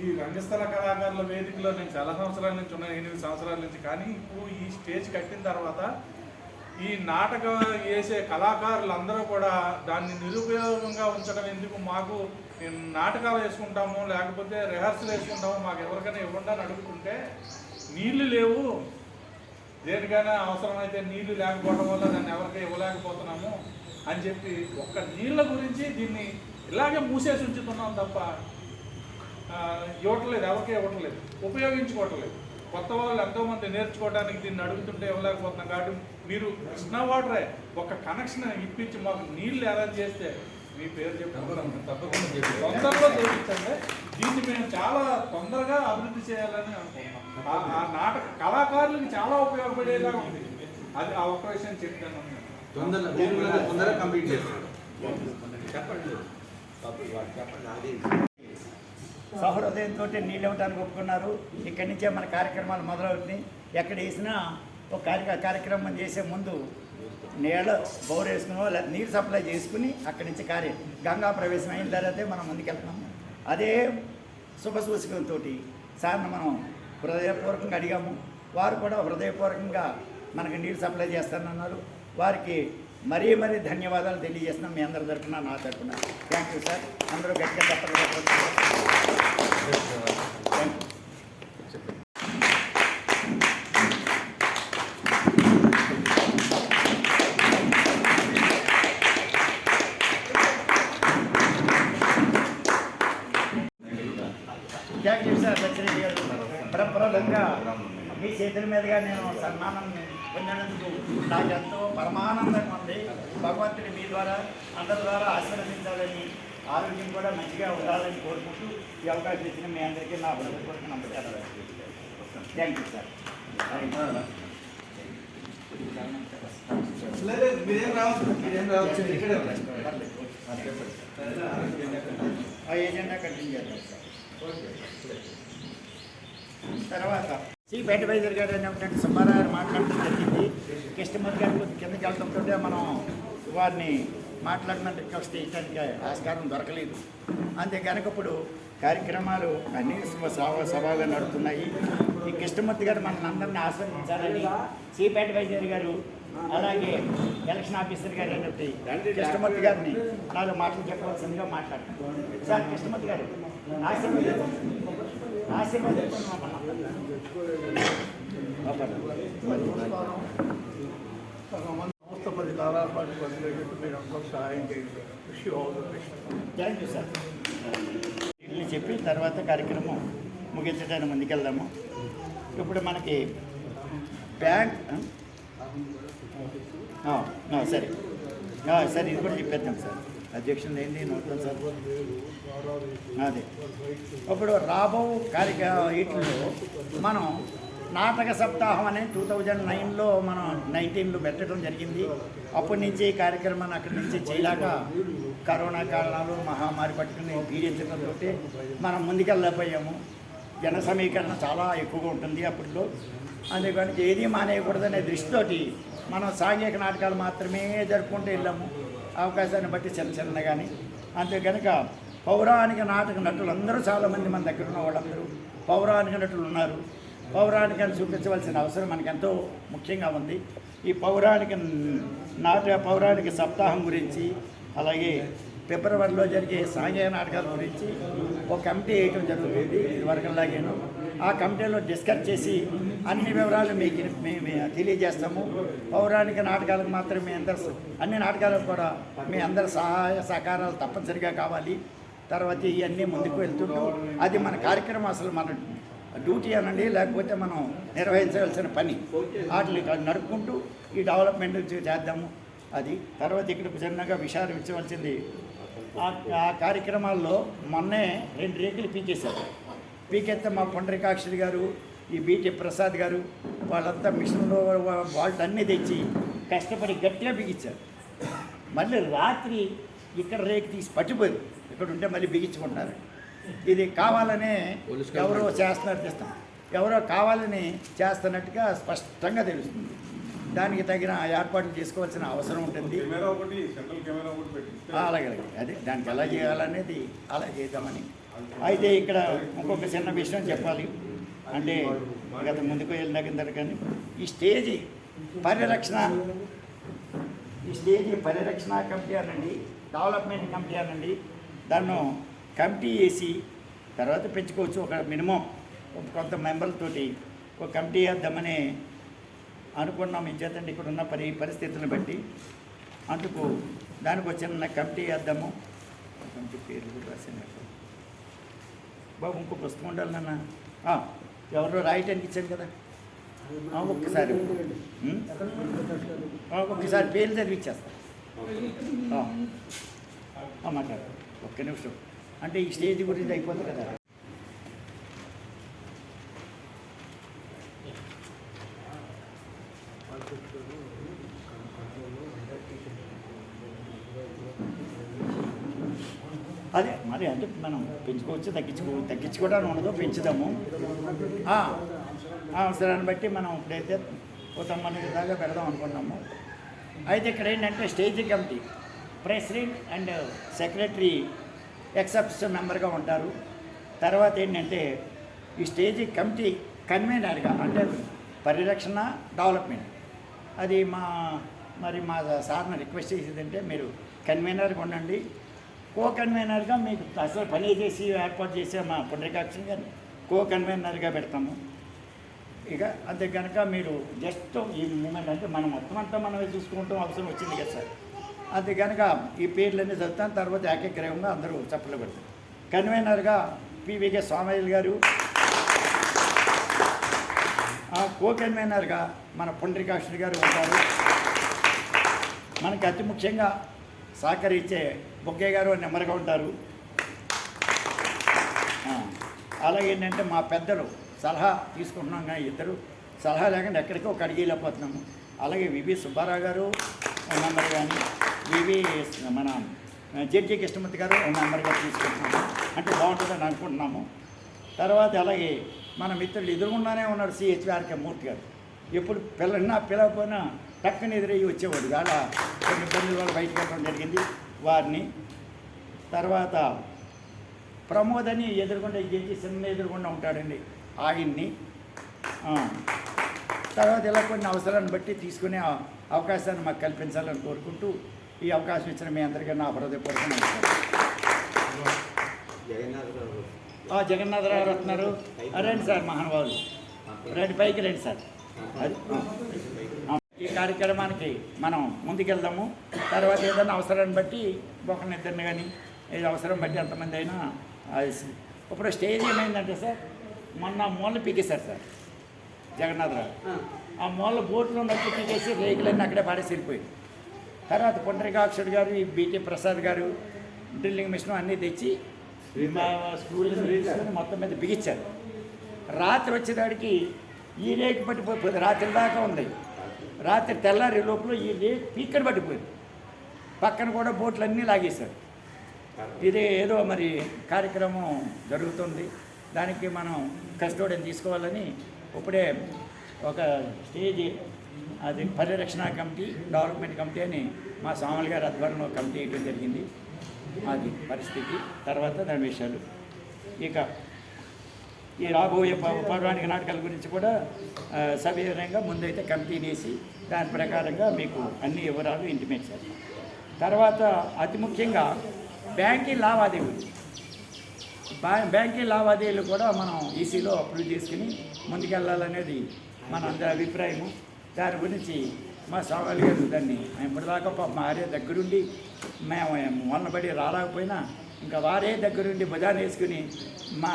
ఈ రంగస్థల కళాకారుల వేదికలో నేను చాలా సంవత్సరాల నుంచి ఉన్నాను, 8 సంవత్సరాల నుంచి. కానీ ఇప్పుడు ఈ స్టేజ్ కట్టిన తర్వాత ఈ నాటకం వేసే కళాకారులందరూ కూడా దాన్ని నిరుపయోగంగా ఉంచడం ఎందుకు, మాకు నాటకాలు వేసుకుంటాము లేకపోతే రిహార్సల్ వేసుకుంటాము, మాకు ఎవరికైనా ఇవ్వండి అని అడుగుతుంటే నీళ్లు లేవు, దేనికైనా అవసరమైతే నీళ్లు లేకపోవడం వల్ల దాన్ని ఎవరికి ఇవ్వలేకపోతున్నాము అని చెప్పి ఒక్క నీళ్ళ గురించి దీన్ని ఇలాగే మూసేసి ఉంచుతున్నాం తప్ప ఇవ్వట్లేదు, ఎవరికే ఇవ్వట్లేదు, ఉపయోగించుకోవట్లేదు. కొత్త వాళ్ళు ఎంతోమంది నేర్చుకోవడానికి దీన్ని అడుగుతుంటే ఇవ్వలేకపోతున్నాం. కాబట్టి మీరు కృష్ణా వాటరే ఒక కనెక్షన్ ఇప్పించి మాకు నీళ్ళు అరేంజ్ చేస్తే మీ పేరు చెప్పుకుంటాం తప్పకుండా తొందరగా చేయించండి. దీన్ని మేము చాలా తొందరగా అభివృద్ధి చేయాలని అనుకుంటున్నాం. ఆ నాటక కళాకారులకి చాలా ఉపయోగపడేలాగా ఉంది. అది ఆ ఒక్క విషయం చెప్తాను. తొందరగా కంప్లీట్ చేస్తాను. సహృదయంతో నీళ్ళు ఇవ్వడానికి ఒప్పుకున్నారు. ఇక్కడి నుంచే మన కార్యక్రమాలు మొదలవుతున్నాయి. ఎక్కడ వేసినా ఒక కార్యక్రమం చేసే ముందు నీళ్ళ బోర్ వేసుకుని లేదా నీరు సప్లై చేసుకుని అక్కడి నుంచి గంగా ప్రవేశం అయిన తర్వాతే మనం ముందుకెళ్తున్నాము. అదే శుభసూచకంతో సార్ని మనం హృదయపూర్వకంగా అడిగాము. వారు కూడా హృదయపూర్వకంగా మనకి నీరు సప్లై చేస్తానన్నారు. వారికి మరీ ధన్యవాదాలు తెలియజేస్తున్నాం మీ అందరి తరఫున, నా తరఫున. Thank you sir. అందరూ గట్టిగా చెప్పండి. Thank you sir. లక్ష్మీ గారు ప్రప్రదంగా మీ చేతుల మీదుగా నేను సన్మానం పొందినందుకు నాకు ఎంతో పరమానందంగా ఉంది. భగవంతుడి మీ ద్వారా అందరి ద్వారా ఆశీర్వదించాలని, ఆరోగ్యం కూడా మంచిగా ఉండాలని కోరుకుంటూ ఈ అవకాశం ఇచ్చిన మీ అందరికీ నా హృదయపూర్వక నమస్కారాలు. Thank you sir. ఆ ఏజెండా కంటిన్యూ చేద్దాం సార్. తర్వాత చీఫ్ అడ్వైజర్ గారు అయినటువంటి సుబ్బారావు గారు మాట్లాడటం జరిగింది. కృష్ణమూర్తి గారు కిందకి వెళ్ళడంతో మనం వారిని మాట్లాడడానికి రిక్వెస్ట్ చేయడానికి ఆస్కారం దొరకలేదు. అంతే కనుక ఇప్పుడు కార్యక్రమాలు అన్నీ సభగా నడుస్తున్నాయి. ఈ కృష్ణమూర్తి గారు మన అందరినీ ఆస్వాదించాలని చీఫ్ అడ్వైజర్ గారు అలాగే ఎలక్షన్ ఆఫీసర్ గారు అయినటువంటి కృష్ణమూర్తి గారిని 4 మాటలు చెప్పవలసిందిగా మాట్లాడతాను. సార్ కృష్ణమూర్తి గారు సంస్థ 10 కాలాల పాటు వదిలేటట్టు మీరు అందరూ సహాయం చేయండి. Thank you sir. వీటిని చెప్పి తర్వాత కార్యక్రమం ముగించడానికి ముందుకెళ్దాము. ఇప్పుడు మనకి బ్యాంక్ సరే సరే ఇది కూడా చెప్పేద్దాం సార్. అధ్యక్షులు ఏంటి నోట్లో సార్ అదే. ఇప్పుడు రాబో వీటిలో మనం నాటక సప్తాహం అనేది 2009లో మనం 19లో పెట్టడం జరిగింది. అప్పటి నుంచి ఈ కార్యక్రమాన్ని అక్కడి నుంచి చేయలేక కరోనా కారణాలు మహామారి పట్టుకుని పీడించడంతో మనం ముందుకెళ్ళకపోయాము. జన సమీకరణ చాలా ఎక్కువగా ఉంటుంది అప్పట్లో. అందుకని ఏది మానేయకూడదనే దృష్టితోటి మనం సాంఘిక నాటకాలు మాత్రమే జరుపుకుంటూ వెళ్ళాము, అవకాశాన్ని బట్టి చిన్న చిన్న కానీ. అంతే కనుక పౌరాణిక నాటక నటులు అందరూ చాలామంది మన దగ్గర ఉన్న వాళ్ళందరూ పౌరాణిక నటులు ఉన్నారు. పౌరాణికాన్ని చూపించవలసిన అవసరం మనకెంతో ముఖ్యంగా ఉంది. ఈ పౌరాణిక సప్తాహం గురించి, అలాగే ఫిబ్రవరిలో జరిగే సాంఘిక నాటకాల గురించి ఒక కమిటీ వేయటం జరుగుతుంది ఇదివరకులాగాను. ఆ కమిటీలో డిస్కస్ చేసి అన్ని వివరాలు మీకు మేము తెలియజేస్తాము. పౌరాణిక నాటకాలకు మాత్రమే అన్ని నాటకాలకు కూడా మీ అందరి సహాయ సహకారాలు తప్పనిసరిగా కావాలి. తర్వాత ఇవన్నీ ముందుకు వెళ్తుంటూ అది మన కార్యక్రమం, అసలు మన డ్యూటీ అనండి, లేకపోతే మనం నిర్వహించవలసిన పని. వాటిని నడుపుకుంటూ ఈ డెవలప్మెంట్ చేద్దాము. అది తర్వాత ఇక్కడ చిన్నగా విషయాలు ఇచ్చవలసింది. ఆ కార్యక్రమాల్లో మొన్నే 2 రేకులు పీకేశారు. పీకెత్తే మా పుండరీకాక్షుడి గారు, ఈ బీటీ ప్రసాద్ గారు వాళ్ళంతా మిషన్లో వాళ్ళన్నీ తెచ్చి కష్టపడి గట్టిగా బిగించారు. మళ్ళీ రాత్రి ఇక్కడ రేకు తీసి పట్టిపోయి ఇక్కడ ఉంటే మళ్ళీ బిగించుకుంటున్నారు. ఇది కావాలనే ఎవరో చేస్తున్నారు తెస్తాం, ఎవరో కావాలని చేస్తున్నట్టుగా స్పష్టంగా తెలుస్తుంది. దానికి తగిన ఏర్పాట్లు చేసుకోవాల్సిన అవసరం ఉంటుంది. అలాగే అదే దానికి ఎలా చేయాలనేది అలా చేద్దామని. అయితే ఇక్కడ ఇంకొక చిన్న విషయం చెప్పాలి. అంటే గత ముందుకు వెళ్ళిన కానీ ఈ స్టేజీ పరిరక్షణ కమిటీ అనండి, డెవలప్మెంట్ కమిటీ అనండి, దాన్ని కమిటీ వేసి తర్వాత పెంచుకోవచ్చు. ఒక మినిమం కొంత మెంబర్లతోటి ఒక కమిటీ వేద్దామని అనుకున్నాం. ఇచ్చేతండి ఇక్కడ ఉన్న పరిస్థితులను బట్టి అందుకు దానికి వచ్చిన కమిటీ వేద్దాము. కమిటీ పేరు కూడా రాసినట్టు బాబు ఇంకో పుస్తకం ఉండాలి నాన్న. ఎవరో రాయటానికి ఇచ్చాను కదా, ఒక్కసారి పేర్లు చదివిచ్చేస్తా. మాట్లాడు ఒక్క నిమిషం. అంటే ఈ స్టేజ్ గురించి అయిపోతుంది కదా. అదే మరి అంటే మనం పెంచుకోవచ్చు, తగ్గించుకోవడానికి ఉండదు, పెంచుదాము. అవసరాన్ని బట్టి మనం ఇప్పుడైతే 9 దాకా పెడదాం అనుకున్నాము. అయితే ఇక్కడ ఏంటంటే stage committee president and secretary exception మెంబర్గా ఉంటారు. తర్వాత ఏంటంటే ఈ స్టేజ్ కమిటీ కన్వీనర్గా అంటే పరిరక్షణ డెవలప్మెంట్ అది మా సార్ని రిక్వెస్ట్ చేసేదంటే మీరు కన్వీనర్గా ఉండండి. కన్వీనర్గా మీకు అసలు పని చేసి ఏర్పాటు చేసే మా పుండరీకాక్షుని గారిని కన్వీనర్గా పెడతాము. ఇక అంతే కనుక మీరు జస్ట్ ఈ మూమెంట్ అంటే మనం మొత్తం అంతా మనమే చూసుకుంటాం అవసరం వచ్చింది కదా సార్. అంతే కనుక ఈ పేర్లన్నీ చదువుతాను. తర్వాత ఏకగ్రీవంగా అందరూ చప్పట్లు పెడతారు. కన్వీనర్గా పివికే స్వామయ్య గారు, కన్వీనర్గా మన పుండరీకాక్షుడి గారు ఉంటారు. మనకి అతి ముఖ్యంగా సహకరించే బొగ్గయ్య గారు నెంబర్గా ఉంటారు. అలాగే ఏంటంటే మా పెద్దలు సలహా తీసుకుంటున్నాం కానీ ఇద్దరు సలహా లేకుండా ఎక్కడికో ఒక అడిగేళ్ళిపోతున్నాము. అలాగే వివి సుబ్బారావు గారు నెంబర్ కానీ మన జడ్జి కృష్ణమూర్తి గారు నెంబర్గా తీసుకుంటున్నాము. అంటే బాగుంటుందని అనుకుంటున్నాము. తర్వాత అలాగే మన మిత్రులు ఎదురుగుండానే ఉన్నాడు సిహెచ్ఆర్కే మూర్తి గారు. ఎప్పుడు పిలవకపోయినా టక్కని ఎదురయ్యి వచ్చేవాడు. అలా కొన్ని ఇబ్బందుల వల్ల బయటకు వెళ్ళడం జరిగింది వారిని. తర్వాత ప్రమోద్ అని ఎదురుగుండా జడ్జి చిన్న ఎదురుగుండా ఉంటాడండి, ఆయన్ని. తర్వాత ఇలా కొన్ని అవసరాన్ని బట్టి తీసుకునే అవకాశాన్ని మాకు కల్పించాలని కోరుకుంటూ ఈ అవకాశం ఇచ్చిన మీ అందరికీ నా హృదయపూర్వక నమస్కారం. జగన్నాథరావు వస్తున్నారు. రండి సార్ మహానుభావులు, రండి పైకి రండి సార్. ఈ కార్యక్రమానికి మనం ముందుకెళ్దాము. తర్వాత ఏదైనా అవసరాన్ని బట్టి ఒకరినిద్దరిని కానీ ఇది అవసరం బట్టి ఎంతమంది అయినా ఇప్పుడు స్టేజ్ ఏమైందంటే సార్ మొన్న మూల పీకేశారు సార్ జగన్నాథరావు. ఆ మూల బోట్లో నచ్చి పీకేసి రేకులన్నీ అక్కడే పాడేసి వెళ్ళిపోయింది. తర్వాత పుండరీకాక్షుడు గారు, ఈ బీటీ ప్రసాద్ గారు డ్రిల్లింగ్ మిషన్ అన్నీ తెచ్చి మా స్కూల్ మొత్తం మీద బిగించారు. రాత్రి వచ్చేదాడికి ఈ రేకు పట్టిపోతుంది, రాత్రి దాకా ఉంది. రాత్రి తెల్లారి లోపల ఈ రేకు పీక్కడి పట్టిపోయింది. పక్కన కూడా బోట్లు అన్నీ లాగేశారు. ఇది ఏదో మరి కార్యక్రమం జరుగుతుంది, దానికి మనం కస్టోడియన్ తీసుకోవాలని ఇప్పుడే ఒక స్టేజ్ అది పరిరక్షణ కమిటీ, డెవలప్మెంట్ కమిటీ అని మా స్వాములు గారి ఆధ్వర్యంలో కమిటీ వేయడం జరిగింది. అది పరిస్థితి. తర్వాత దాని విషయాలు ఇక ఈ రాబోయే పౌరాణిక నాటకాల గురించి కూడా సవివరంగా ముందైతే కమిటీని వేసి దాని ప్రకారంగా మీకు అన్ని వివరాలు ఇంటిమేట్ చేస్తాం. తర్వాత అతి ముఖ్యంగా బ్యాంకింగ్ లావాదేవీలు కూడా మనం ఈసీలో అప్రూవ్ చేసుకుని ముందుకెళ్ళాలనేది మన అందరి అభిప్రాయము. దాని గురించి మా స్వామి గారు దాన్ని ఇప్పటిదాకా మా ఆరే దగ్గరుండి మేము మొన్నబడి రాలేకపోయినా ఇంకా వారే దగ్గరుండి భుజాన్ని వేసుకుని మా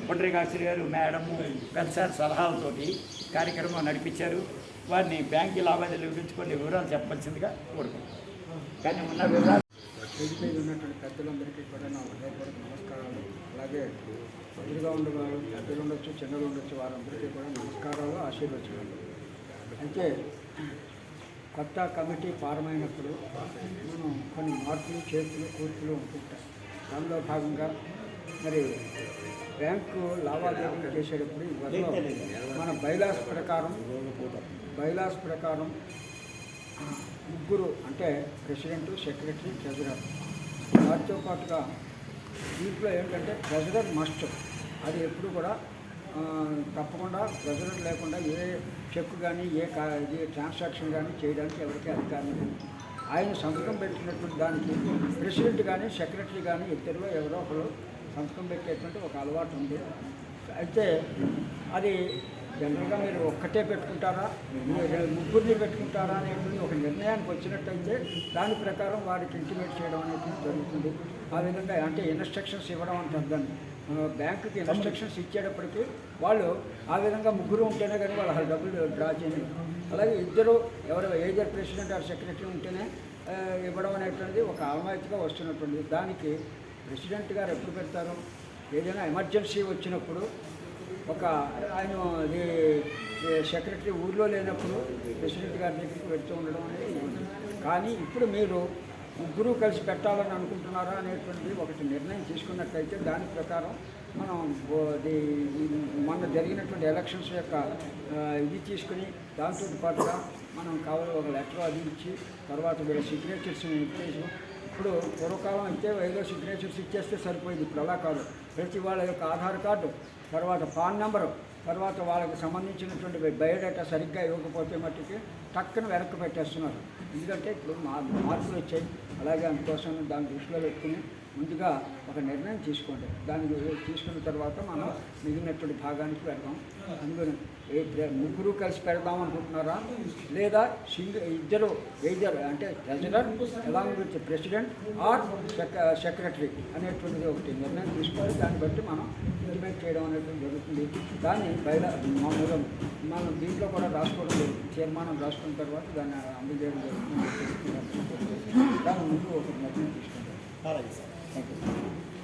పుండరీకాక్షుడు గారు, మేడము, పెద్దసారి సలహాలతోటి కార్యక్రమం నడిపించారు. వారిని బ్యాంకు లావాదేవీల గురించి కొన్ని వివరాలు చెప్పవలసిందిగా కోరుకుంటున్నాం. కానీ ఉన్న వివరాలు వేదిక మీద ఉన్నటువంటి పెద్దలందరికీ కూడా నా హృదయపూర్వక నమస్కారాలు. అలాగే ఎదురుగా ఉండేవారు, పెద్దలు ఉండొచ్చు, చిన్నలు ఉండొచ్చు, వారందరికీ కూడా నమస్కారాలు, ఆశీర్వచనాలు. అయితే కొత్త కమిటీ ఫారం అయినప్పుడు మనం కొన్ని మార్పులు, చేతులు, కూర్పులు ఉంటుంటాయి. దానిలో భాగంగా మరి బ్యాంకు లావాదేవీలు చేసేటప్పుడు ఇవన్నీ మన బైలాస్ ప్రకారం ముగ్గురు అంటే ప్రెసిడెంట్, సెక్రటరీ, ట్రెజరర్. వాటితో పాటుగా దీంట్లో ఏంటంటే ట్రెజరర్ మస్ట్, అది ఎప్పుడు కూడా తప్పకుండా ట్రెజరర్ లేకుండా ఏ చెక్ కానీ ఏ ట్రాన్సాక్షన్ కానీ చేయడానికి ఎవరికీ అధికారం లేదు. ఆయన సంతకం పెట్టినటువంటి దానికి ప్రెసిడెంట్ కానీ సెక్రటరీ కానీ ఇద్దరిలో ఎవరో ఒకరు సంతకం పెట్టేటువంటి ఒక అలవాటు ఉంది. అయితే అది జనరల్గా మీరు ఒక్కటే పెట్టుకుంటారా, ముగ్గురిని పెట్టుకుంటారా అనేటువంటి ఒక నిర్ణయానికి వచ్చినట్టయితే దాని ప్రకారం వారికి ఇంటిమేట్ చేయడం అనేది జరుగుతుంది. ఆ విధంగా అంటే ఇన్స్ట్రక్షన్స్ ఇవ్వడం అంటారు దాన్ని. బ్యాంకుకి ఇన్స్ట్రక్షన్స్ ఇచ్చేటప్పటికి వాళ్ళు ఆ విధంగా ముగ్గురు ఉంటేనే కానీ వాళ్ళ డబ్బులు డ్రా చేయలేదు. అలాగే ఇద్దరు ఎవరు ఏదర్ ప్రెసిడెంట్ ఆర్ సెక్రటరీ ఉంటేనే ఇవ్వడం అనేటువంటిది ఒక ఆనవాయితీగా వస్తున్నటువంటిది. దానికి ప్రెసిడెంట్ గారు ఎప్పుడు పెడతారు, ఏదైనా ఎమర్జెన్సీ వచ్చినప్పుడు ఒక ఆయన అది సెక్రటరీ ఊర్లో లేనప్పుడు ప్రెసిడెంట్ గారి దగ్గరికి పెడుతూ ఉండడం అనేది ఉంది. కానీ ఇప్పుడు మీరు ముగ్గురు కలిసి పెట్టాలని అనుకుంటున్నారా అనేటువంటి ఒకటి నిర్ణయం తీసుకున్నట్లయితే దాని ప్రకారం మనం మొన్న జరిగినటువంటి ఎలక్షన్స్ యొక్క ఇది తీసుకుని దాంతో పాటుగా మనం కావాలి ఒక లెటర్ అది ఇచ్చి తర్వాత వీళ్ళ సిగ్నేచర్స్ని ఇచ్చేసి, ఇప్పుడు పూర్వకాలం అయితే ఏదో సిగ్నేచర్స్ ఇచ్చేస్తే సరిపోయింది. ఇప్పుడు అలా కాదు. ప్రతి వాళ్ళ యొక్క ఆధార్ కార్డు, తర్వాత పాన్ నెంబరు, తర్వాత వాళ్ళకి సంబంధించినటువంటి బయోడేటా సరిగ్గా ఇవ్వకపోతే మట్టుకి టక్కున వెనక్కి పెట్టేస్తున్నారు. ఎందుకంటే ఇప్పుడు మార్పులు వచ్చాయి. అలాగే అందుకోసం దాన్ని దృష్టిలో పెట్టుకుని ముందుగా ఒక నిర్ణయం తీసుకోండి. దాన్ని తీసుకున్న తర్వాత మనం మిగిలినటువంటి భాగానికి పెడదాం. అందుకని ముగ్గురు కలిసి పెడదాం అనుకుంటున్నారా, లేదా ఇద్దరు అంటే treasurer along with president or secretary అనేటువంటిది ఒకటి నిర్ణయం తీసుకోవాలి. దాన్ని బట్టి మనం ఇంటిమేట్ చేయడం అనేటువంటి జరుగుతుంది. దాన్ని మామూలుగా మనం దీంట్లో కూడా రాసుకోవడం జరుగుతుంది. తీర్మానం రాసుకున్న తర్వాత దాన్ని అందజేయడం జరుగుతుంది. దాని ముందు ఒక నిర్ణయం తీసుకుంటాం. అలాగే సార్,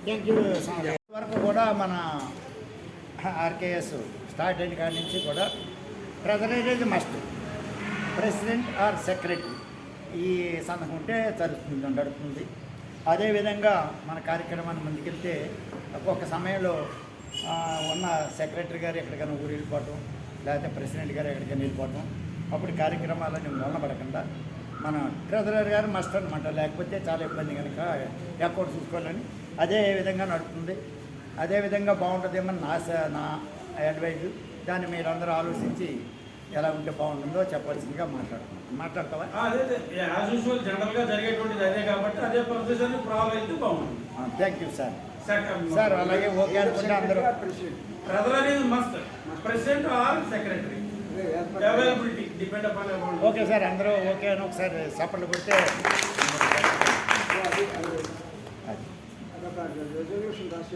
థ్యాంక్ యూ. వరకు కూడా మన ఆర్కేఎస్ స్టార్ట్ అయిన కాడి నుంచి కూడా ట్రెజరర్ అనేది మస్ట్, ప్రెసిడెంట్ ఆర్ సెక్రటరీ ఈ సందర్భం ఉంటే నడుస్తుంది. అదేవిధంగా మన కార్యక్రమాన్ని ముందుకెళ్తే ఒక్కొక్క సమయంలో ఉన్న సెక్రటరీ గారు ఎక్కడికైనా ఊరు వెళ్ళిపోవటం, లేకపోతే ప్రెసిడెంట్ గారు ఎక్కడికైనా వెళ్ళిపోవటం, అప్పుడు కార్యక్రమాలన్నీ మూలపడకుండా మన ట్రెజరర్ గారు మస్ట్ అనమాట. లేకపోతే చాలా ఇబ్బంది కనుక అకౌంట్ చూసుకోవాలని అదే విధంగా నడుస్తుంది. అదేవిధంగా బాగుంటుందేమో నా అడ్వైజు. దాన్ని మీరందరూ ఆలోచించి ఎలా ఉంటే బాగుంటుందో చెప్పాల్సిందిగా మాట్లాడతావా? అదే యాజ్ యూజువల్ జనరల్గా జరిగేటువంటిది అదే కాబట్టి అదే ప్రొసీజర్ని ఫాలో అయితే బాగుంటుంది. Thank you sir. సార్ అలాగే ఓకే అనుకుంటే అందరూ treasurer is must, president or secretary, availability depend upon amount. Okay sir, అందరూ ఓకే అని ఒకసారి సపోర్ట్ కొడితే అది అదొక రెజల్యూషన్ రాసి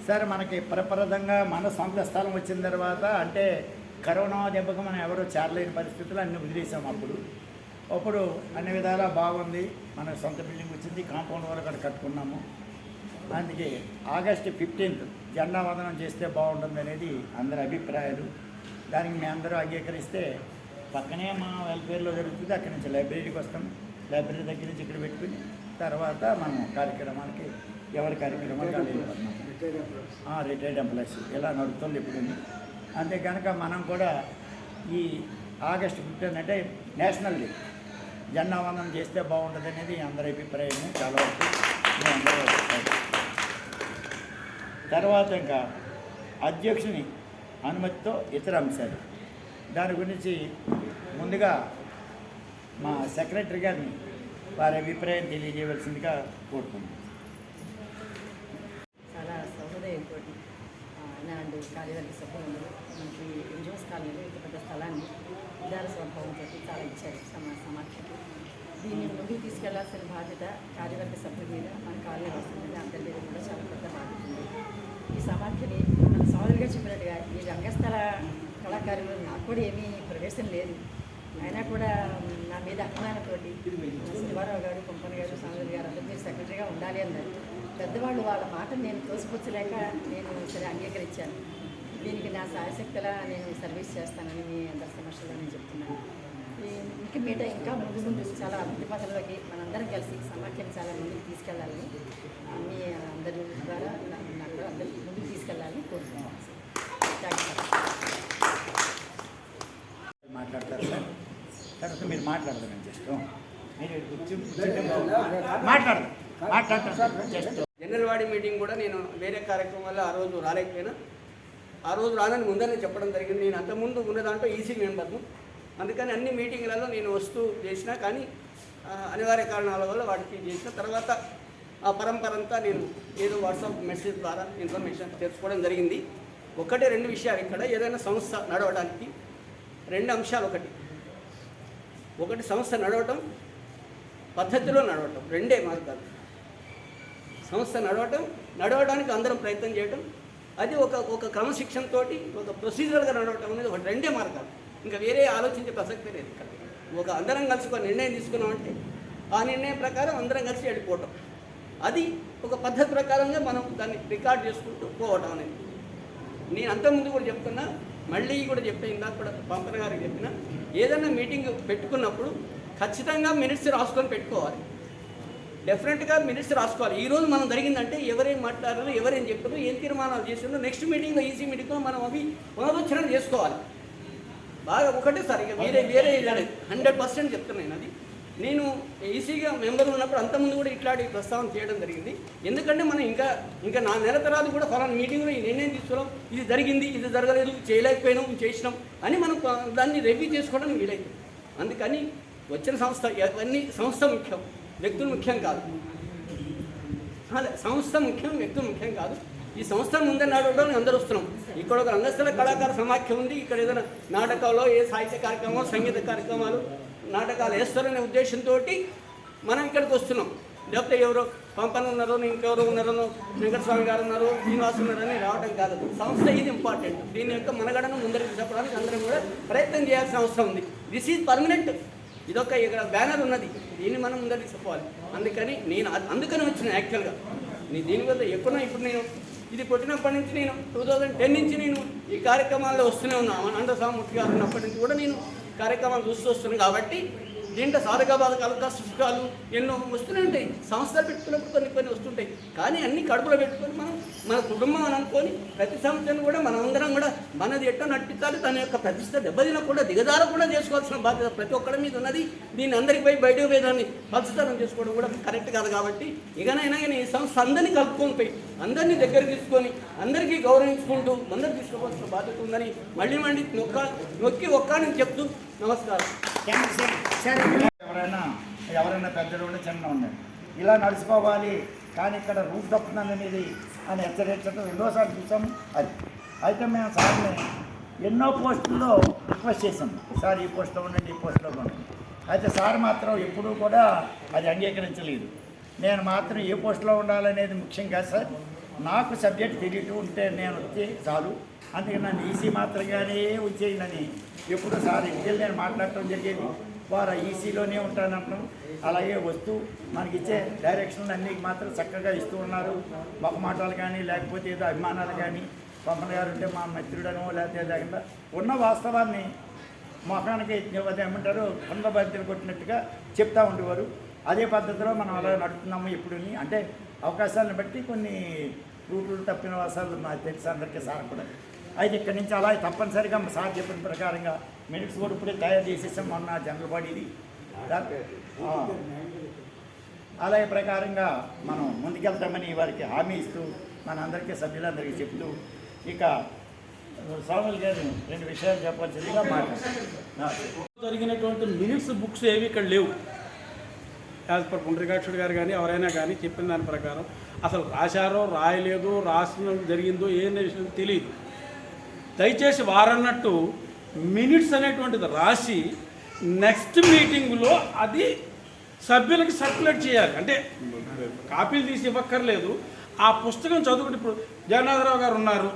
సార్ మనకి ప్రప్రదంగా మన సొంత స్థలం వచ్చిన తర్వాత అంటే కరోనా దెబ్బకు మనం ఎవరో చేరలేని పరిస్థితులు అన్నీ వదిలేసాం. అప్పుడు అన్ని విధాలా బాగుంది. మన సొంత బిల్డింగ్ వచ్చింది, కాంపౌండ్ వరకు అక్కడ కట్టుకున్నాము. అందుకే ఆగస్టు 15 జెండా వందనం చేస్తే బాగుంటుంది అనేది అందరి అభిప్రాయాలు. దానికి మేము అందరూ అంగీకరిస్తే పక్కనే మా వెల్ఫేర్లో జరుగుతుంది. అక్కడి నుంచి లైబ్రరీకి వస్తాం, లైబ్రరీ దగ్గర నుంచి ఇక్కడ పెట్టుకుని తర్వాత మనం కార్యక్రమానికి ఎవరి కార్యక్రమానికి వెళ్ళిపోతున్నాం. రిటైర్డ్ ఎంప్లాయీస్ ఇలా నడుస్తుంది ఇప్పుడు. అంతే కనుక మనం కూడా ఈ ఆగస్టు 15 అంటే నేషనల్ డే జెండా వందనం చేస్తే బాగుంటుంది అనేది అందరి అభిప్రాయం. చాలా వరకు అందరూ అభిప్రాయం. తర్వాత ఇంకా అధ్యక్షుని అనుమతితో ఇతర అంశాలు దాని గురించి ముందుగా మా సెక్రటరీ గారిని వారి అభిప్రాయం తెలియజేయవలసిందిగా కోరుతున్నాను. చాలా సహృదయంతో నాడు కార్యవర్గ సభ్యులు మనకి ఎన్జిఓస్ కాలనీలో ఇంత పెద్ద స్థలాన్ని ఉదార స్వభావంతో చాలా ఇచ్చారు సమాఖ్యకి. దీన్ని ముందుకు తీసుకెళ్లాల్సిన బాధ్యత కార్యవర్గ సభ్యుల మీద, మన కాలనీ వస్తుంది అందరి మీద కూడా చాలా పెద్ద బాధ్యత ఉంది. ఈ సమాఖ్యని మన సోదరుగా చెప్పినట్టుగా ఈ రంగస్థల కళాకారులు నాకు కూడా ఏమీ ప్రవేశం లేదు, అయినా కూడా నా మీద అభిమానంతోటి శివారావు గారు, కొంపన్ గారు, సాంగల్ గారు అందరూ మీరు సెక్రటరీగా ఉండాలి అన్నారు. పెద్దవాళ్ళు వాళ్ళ మాటను నేను తోసిపుచ్చలేక నేను సరే అంగీకరించాను. దీనికి నా సాయశక్తిలా నేను సర్వీస్ చేస్తానని మీ అందరి సమస్యలో నేను చెప్తున్నాను. ఇంకా ముందు చాలా అభివృద్ధి పథంలోకి మనందరం కలిసి సమాఖ్యను చాలా ముందుకు తీసుకెళ్లాలని మీ అందరి ద్వారా నాకు అందరి ముందుకు తీసుకెళ్లాలని కోరుతున్నాను. మాట్లాడతారు సార్, తర్వాత మీరు మాట్లాడతారు జస్ట్ మీరు మాట్లాడతారు sir. Just general body meeting కూడా నేను వేరే కార్యక్రమం వల్ల ఆ రోజు రాలేకపోయినా, ఆ రోజు రానని ముందరే చెప్పడం జరిగింది. నేను అంతకుముందు ఉన్న దాంట్లో ఈసీ మెంబర్ను, అందుకని అన్ని మీటింగ్లలో నేను వస్తూ చేసినా, కానీ అనివార్య కారణాల వల్ల వాటికి చేసిన తర్వాత ఆ పరంపర అంతా నేను ఏదో వాట్సాప్ మెసేజ్ ద్వారా ఇన్ఫర్మేషన్ తెలుసుకోవడం జరిగింది. ఒకటే 2 విషయాలు ఇక్కడ ఏదైనా సంస్థ నడవడానికి 2 అంశాలు. ఒకటి సంస్థ నడవటం, పద్ధతిలో నడవటం, 2 మార్గాలు. సంస్థ నడవడానికి అందరం ప్రయత్నం చేయటం, అది ఒక క్రమశిక్షణతో ఒక ప్రొసీజర్గా నడవటం అనేది ఒక 2 మార్గాలు. ఇంకా వేరే ఆలోచించే ప్రసక్తే లేదు ఇక్కడ. అందరం కలిసి ఒక నిర్ణయం తీసుకున్నామంటే ఆ నిర్ణయం ప్రకారం అందరం కలిసి వెళ్ళిపోవటం, అది ఒక పద్ధతి ప్రకారంగా మనం దాన్ని రికార్డ్ చేసుకుంటూ పోవటం అనేది. నేను అంతకుముందు కూడా చెప్తున్నా, మళ్ళీ కూడా చెప్పిన, ఇందాక కూడా పంపన గారికి చెప్పిన, ఏదైనా మీటింగ్ పెట్టుకున్నప్పుడు ఖచ్చితంగా మినిట్స్ రాసుకొని పెట్టుకోవాలి. డెఫినెట్గా మినిట్స్ రాసుకోవాలి. ఈరోజు మనం జరిగిందంటే ఎవరేం మాట్లాడారు, ఎవరేం చెప్పారు, ఏం తీర్మానాలు చేసిందో నెక్స్ట్ మీటింగ్లో ఈసీ మీటింగ్లో మనం అవి పునరుచ్చరణ చేసుకోవాలి. బాగా ఒకటేసారి ఇక వేరే 100% చెప్తున్నాను. అది నేను ఈసీగా మెంబర్ ఉన్నప్పుడు అంతకుముందు కూడా ఇట్లాంటి ప్రస్తావన చేయడం జరిగింది. ఎందుకంటే మనం ఇంకా నా నెల తర్వాత కూడా ఫలానా మీటింగ్లో ఈ నిర్ణయం తీసుకున్నాం, ఇది జరిగింది, ఇది జరగలేదు, చేయలేకపోయినాం, చేసినాం అని మనం దాన్ని రివ్యూ చేసుకోవడానికి వీలైంది. అందుకని వచ్చిన సంస్థ అవన్నీ సంస్థ ముఖ్యం, వ్యక్తులు ముఖ్యం కాదు. సంస్థ ముఖ్యం, వ్యక్తులు ముఖ్యం కాదు. ఈ సంస్థ ముందే నడవడానికి అందరూ వస్తున్నాం. ఇక్కడ ఒక రంగస్థల కళాకార సమాఖ్య ఉంది. ఇక్కడ ఏదైనా నాటకాలు, ఏ సాహిత్య కార్యక్రమాలు, సంగీత కార్యక్రమాలు, నాటకాలు వేస్తారనే ఉద్దేశంతో మనం ఇక్కడికి వస్తున్నాం. లేకపోతే ఎవరో పంపన ఉన్నారో, ఇంకెవరో ఉన్నారో, వెంకటస్వామి గారు ఉన్నారు, శ్రీనివాస్ ఉన్నారని రావడం కాదు. సంస్థ ఇది ఇంపార్టెంట్. దీని యొక్క మనగడను ముందరికి చెప్పడానికి అందరం కూడా ప్రయత్నం చేయాల్సిన అవసరం ఉంది. This is permanent. ఇదొక ఇక్కడ బ్యానర్ ఉన్నది, దీన్ని మనం ముందరికి చెప్పాలి. అందుకని వచ్చిన యాక్చువల్గా దీని వల్ల ఎక్కువ ఇప్పుడు నేను ఇది పుట్టినప్పటి నుంచి నేను 2010 నుంచి నేను ఈ కార్యక్రమాల్లో వస్తూనే ఉన్నాను. అనంతస్వామి గారు ఉన్నప్పటి నుంచి కూడా నేను కార్యక్రమాలు చూస్తూ వస్తున్నాను. కాబట్టి దీంట్లో సాధక బాధకాలు, కష్టాలు ఎన్నో వస్తూనే ఉంటాయి. సంస్థలు పెట్టుకున్నప్పుడు కొన్ని వస్తుంటాయి. కానీ అన్ని కడుపులో పెట్టుకొని మనం మన కుటుంబం అని అనుకొని ప్రతి సంస్థను కూడా మనమందరం కూడా మనది ఎట్టో నడిపించాలి. తన యొక్క ప్రతిష్ట దెబ్బతినకుండా దిగజారకుండా చేసుకోవాల్సిన బాధ్యత ప్రతి ఒక్కరి మీద ఉన్నది. దీన్ని అందరికి పోయి బయటకు పోయేదాన్ని పలచతనం చేసుకోవడం కూడా కరెక్ట్ కాదు. కాబట్టి ఇకనైనా కానీ ఈ సంస్థ అందరినీ కలుపుకొని పోయి అందరినీ దగ్గర తీసుకొని అందరికీ గౌరవించుకుంటూ ముందరు తీసుకోవాల్సిన బాధ్యత ఉందని మళ్ళీ నొక్కి ఒక్కడిని చెప్తూ నమస్కారం. ఎవరైనా పెద్దలు ఉండి చిన్న ఉండండి, ఇలా నడుచుకోవాలి. కానీ ఇక్కడ రూట్ తప్పుతుందనేది అని హెచ్చరించడం ఎన్నోసార్లు చూసాం. అది అయితే మేము సార్ని ఎన్నో పోస్టుల్లో రిక్వెస్ట్ చేసాం, సార్ ఈ పోస్ట్లో ఉండండి, ఈ పోస్ట్లో ఉండండి. అయితే సార్ మాత్రం ఎప్పుడూ కూడా అది అంగీకరించలేదు. నేను మాత్రం ఏ పోస్టులో ఉండాలనేది ముఖ్యం కాదు సార్, నాకు సబ్జెక్ట్ తెలియటం ఉంటే నేను వస్తే చాలు, అందుకని నన్ను ఈసీ మాత్రంగానే వచ్చేయండి ఎప్పుడు సార్ ఇంటికి నేను మాట్లాడటం జరిగేది. వారు ఈసీలోనే ఉంటానంటాం, అలాగే వస్తూ మనకిచ్చే డైరెక్షన్లు అన్నీ మాత్రం చక్కగా ఇస్తూ ఉన్నారు. ఒక మాటలు కానీ లేకపోతే ఏదో అభిమానాలు కానీ, పంపన గారు ఉంటే మా మిత్రుడనో లేకపోతే లేకుండా ఉన్న వాస్తవాన్ని మొఖానికి ఏమంటారు కొండబంతిని కొట్టినట్టుగా చెప్తూ ఉండేవారు. అదే పద్ధతిలో మనం అలా నడుపుతున్నాము ఇప్పుడు. అంటే అవకాశాలను బట్టి కొన్ని రూట్లు తప్పిన వాసాలు నాకు తెలుసు అందరికీ సార్ కూడా. అయితే ఇక్కడి నుంచి అలా తప్పనిసరిగా సార్ చెప్పిన ప్రకారంగా మినిట్స్ కూడా ఇప్పుడే తయారు చేసేసాం మొన్న జనరల్ బాడీది. అలాగే ప్రకారంగా మనం ముందుకెళ్తామని వారికి హామీ ఇస్తూ మనందరికీ సభ్యులందరికీ చెప్తూ ఇక స్వాములు గారు 2 విషయాలు చెప్పవలసిందిగా మాట్లాడుతున్నారు. జరిగినటువంటి మినిట్స్ బుక్స్ ఏవి ఇక్కడ లేవు. యాజ్ పర్ పుండ్రికాక్షుడు గారు కానీ ఎవరైనా కానీ చెప్పిన దాని ప్రకారం అసలు రాశారో రాయలేదో రాసిన జరిగిందో ఏ విషయం తెలియదు. దయచేసి వారన్నట్టు మినిట్స్ అనేటువంటిది రాసి నెక్స్ట్ మీటింగులో అది సభ్యులకి సర్క్యులేట్ చేయాలి. అంటే కాపీలు తీసి ఇవ్వక్కర్లేదు, ఆ పుస్తకం చదువుకుంటే ఇప్పుడు జగన్నాథరావు గారు ఉన్నారు,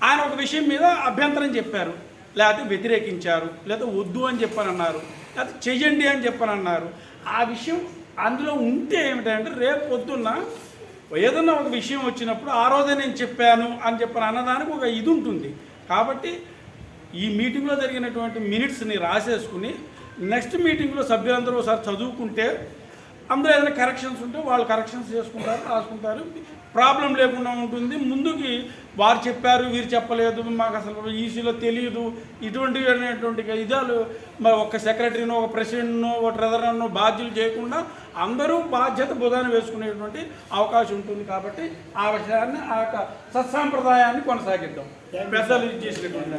ఆయన ఒక విషయం మీద అభ్యంతరం చెప్పారు, లేకపోతే వ్యతిరేకించారు, లేదా వద్దు అని చెప్పనన్నారు, లేకపోతే చెయ్యండి అని చెప్పనన్నారు. ఆ విషయం అందులో ఉంటే ఏమిటంటే రేపు పొద్దున్న ఏదన్నా ఒక విషయం వచ్చినప్పుడు ఆ రోజే నేను చెప్పాను అని చెప్పని అన్నదానికి ఒక ఇది ఉంటుంది. కాబట్టి ఈ మీటింగ్లో జరిగినటువంటి మినిట్స్ని రాసేసుకుని నెక్స్ట్ మీటింగ్లో సభ్యులందరూ ఒకసారి చదువుకుంటే అందులో ఏదైనా కరెక్షన్స్ ఉంటే వాళ్ళు కరెక్షన్స్ చేసుకుంటారు, రాసుకుంటారు, ప్రాబ్లం లేకుండా ఉంటుంది. ముందుకి వారు చెప్పారు వీరు చెప్పలేదు, మాకు అసలు ఈసీలో తెలియదు, ఇటువంటి అనేటువంటి ఇదాలు మరి ఒక సెక్రటరీనో ఒక ప్రెసిడెంట్నో ఒక ట్రెజరర్నో బాధ్యులు చేయకుండా అందరూ బాధ్యత బుధాన్ని వేసుకునేటువంటి అవకాశం ఉంటుంది. కాబట్టి ఆ విషయాన్ని ఆ యొక్క సత్సాంప్రదాయాన్ని కొనసాగిద్దాం. పెద్దలు చేసినటువంటి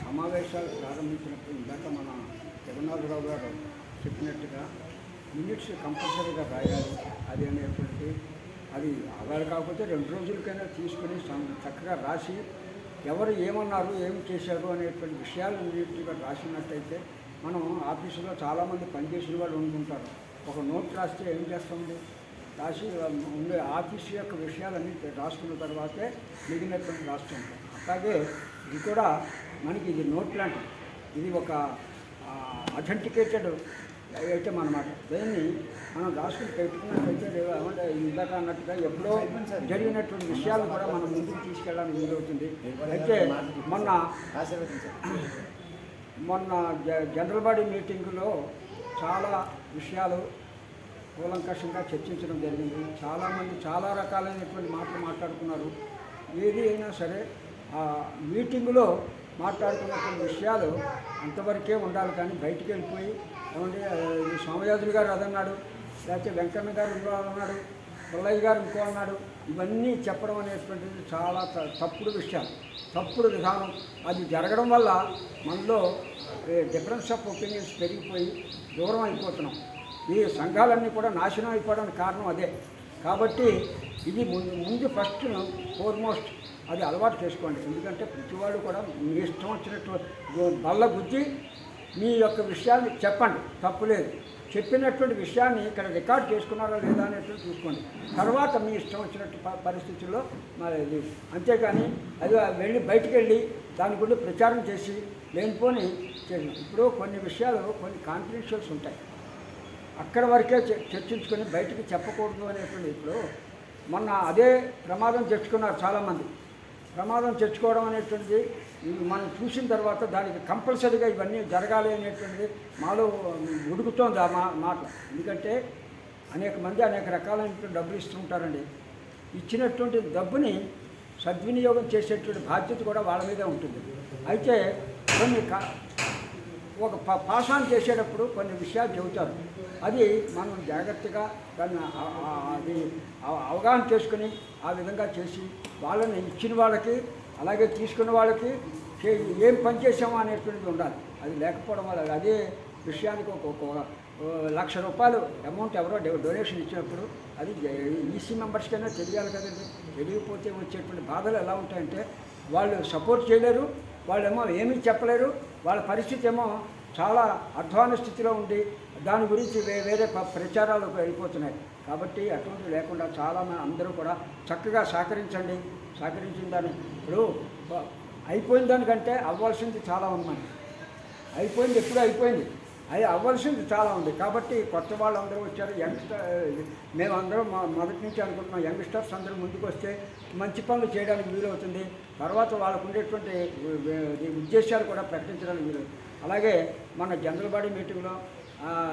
సమావేశాలు ప్రారంభించినప్పుడు ఇందాక మన జగన్నాథరావు గారు చెప్పినట్టుగా మినిట్స్ కంపల్సరీగా రాయాలి. అది అనేటువంటి అది ఆధార్ కాకపోతే 2 రోజులకైనా తీసుకుని చక్కగా రాసి ఎవరు ఏమన్నారు ఏమి చేశారు అనేటువంటి విషయాలు నీట్గా రాసినట్టయితే మనం ఆఫీసులో చాలామంది పనిచేసిన వాళ్ళు ఉంటుంటారు. ఒక నోట్ రాస్తే ఏం చేస్తామండి, రాసి ఉండే ఆఫీసు యొక్క విషయాలన్నీ రాసుకున్న తర్వాతే మిగిలినటువంటి రాస్తుంటాం. అలాగే ఇది కూడా మనకి ఇది నోట్ లాంటిది, ఇది ఒక అథెంటికేటెడ్ ఐటమ్ అన్నమాట. దాన్ని మనం రాసుకుని పెట్టుకున్నట్టయితే ఏమంటే ఇందాక అన్నట్టుగా ఎప్పుడో జరిగినటువంటి విషయాలు కూడా మనం ముందుకు తీసుకెళ్ళడానికి వీలవుతుంది. అయితే మొన్న జనరల్ బాడీ మీటింగులో చాలా విషయాలు కూలంకషంగా చర్చించడం జరిగింది. చాలామంది చాలా రకాలైనటువంటి మాటలు మాట్లాడుకున్నారు. ఏది అయినా సరే ఆ మీటింగులో మాట్లాడుకున్నటువంటి విషయాలు అంతవరకే ఉండాలి, కానీ బయటికి వెళ్ళిపోయి ఏమంటే సోమయాజులు గారు అదన్నాడు, లేకపోతే వెంకన్న గారు ఇంకో అన్నాడు, పుల్లయ్య గారు ఇంకో అన్నాడు, ఇవన్నీ చెప్పడం అనేటువంటిది చాలా తప్పుడు విషయాలు, తప్పుడు విధానం. అది జరగడం వల్ల మనలో డిఫరెన్స్ ఆఫ్ ఒపీనియన్స్ పెరిగిపోయి దూరం అయిపోతున్నాం. ఈ సంఘాలన్నీ కూడా నాశనం అయిపోవడానికి కారణం అదే. కాబట్టి ఇది ముందు ఫస్ట్ ఫోర్మోస్ట్ అది అలవాటు చేసుకోండి. ఎందుకంటే ప్రతివాడు కూడా మీ ఇష్టం వచ్చినట్టు బల్ల గుద్ది మీ యొక్క విషయాన్ని చెప్పండి, తప్పులేదు. చెప్పినటువంటి విషయాన్ని ఇక్కడ రికార్డ్ చేసుకున్నారా లేదా అనేటువంటి చూసుకోండి. తర్వాత మీ ఇష్టం వచ్చినట్టు పరిస్థితుల్లో మరి ఇది అంతేకాని అది వెళ్ళి బయటికి వెళ్ళి దాని గురించి ప్రచారం చేసి లేనిపోని చేసి ఇప్పుడు కొన్ని విషయాలు కొన్ని కాన్ఫిడెన్షియల్స్ ఉంటాయి, అక్కడ వరకే చర్చించుకొని బయటికి చెప్పకూడదు అనేటువంటి. ఇప్పుడు మొన్న అదే ప్రమాదం తెచ్చుకున్నారు చాలామంది. ప్రమాదం తెచ్చుకోవడం అనేటువంటిది మనం చూసిన తర్వాత దానికి కంపల్సరీగా ఇవన్నీ జరగాలి అనేటువంటిది మాలో ఉడుకుతోంది ఆ మాట. ఎందుకంటే అనేక మంది అనేక రకాలైనటువంటి డబ్బులు ఇస్తుంటారండి. ఇచ్చినటువంటి డబ్బుని సద్వినియోగం చేసేటువంటి బాధ్యత కూడా వాళ్ళ మీదే ఉంటుంది. అయితే కొన్ని ఒక పాసాన్ చేసేటప్పుడు కొన్ని విషయాలు చెబుతారు, అది మనం జాగ్రత్తగా దాన్ని అది అవగాహన చేసుకుని ఆ విధంగా చేసి వాళ్ళని ఇచ్చిన వాళ్ళకి అలాగే తీసుకున్న వాళ్ళకి ఏం పని చేసామో అనేటువంటిది ఉండాలి. అది లేకపోవడం వల్ల అదే విషయానికి ఒక ₹1,00,000 అమౌంట్ ఎవరో డొనేషన్ ఇచ్చినప్పుడు అది ఈసీ మెంబర్స్కైనా తెలియాలి కదండి. తెలియకపోతే వచ్చేటువంటి బాధలు ఎలా ఉంటాయంటే వాళ్ళు సపోర్ట్ చేయలేరు, వాళ్ళేమో ఏమీ చెప్పలేరు, వాళ్ళ పరిస్థితి ఏమో చాలా అధ్వాన స్థితిలో ఉంది. దాని గురించి వేరే ప్రచారాలకు వెళ్ళిపోతున్నాయి. కాబట్టి అటువంటి లేకుండా చాలా అందరూ కూడా చక్కగా సహకరించిన దాన్ని ఇప్పుడు అయిపోయిన దానికంటే అవ్వాల్సింది చాలా ఉందండి. అయిపోయింది, ఎప్పుడూ అయిపోయింది, అది అవ్వాల్సింది చాలా ఉంది. కాబట్టి కొత్త వాళ్ళందరూ వచ్చారు, మేమందరం మొదటి నుంచి అనుకుంటున్నాం యంగ్స్టర్స్ అందరూ ముందుకు వస్తే మంచి పనులు చేయడానికి వీలవుతుంది. తర్వాత వాళ్ళకు ఉండేటువంటి ఉద్దేశాలు కూడా ప్రకటించడానికి వీలవుతుంది. అలాగే మన జనరల్ బాడీ మీటింగ్లో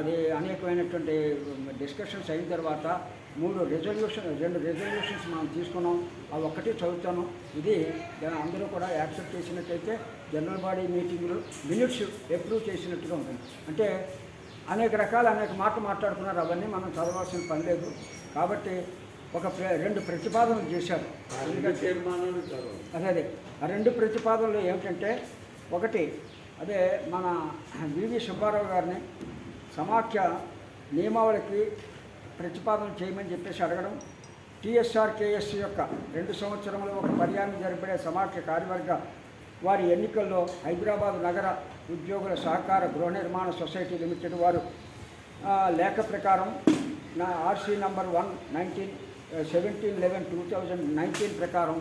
అది అనేకమైనటువంటి డిస్కషన్స్ అయిన తర్వాత 2 రెజల్యూషన్స్ మనం తీసుకున్నాం. అవి ఒక్కటి చదువుతాను. ఇది అందరూ కూడా యాక్సెప్ట్ చేసినట్టయితే జనరల్ బాడీ మీటింగ్లు మినిట్స్ అప్రూవ్ చేసినట్టుగా ఉంటుంది. అంటే అనేక మాటలు మాట్లాడుకున్నారు, అవన్నీ మనం చదవాల్సిన పని లేదు. కాబట్టి 2 ప్రతిపాదనలు చేశారు. అదే ఆ 2 ప్రతిపాదనలు ఏమిటంటే, ఒకటి అదే మన వివి సుబ్బారావు గారిని సమాఖ్య నియమావళికి ప్రతిపాదన చేయమని చెప్పేసి అడగడం, TSRKS యొక్క 2 సంవత్సరంలో ఒక పర్యాయం జరిపడే సమాఖ్య కార్యవర్గ వారి ఎన్నికల్లో హైదరాబాద్ నగర ఉద్యోగుల సహకార గృహ నిర్మాణ సొసైటీ లిమిటెడ్ వారు లేఖ ప్రకారం నా RC నంబర్ 17/11/2019 ప్రకారం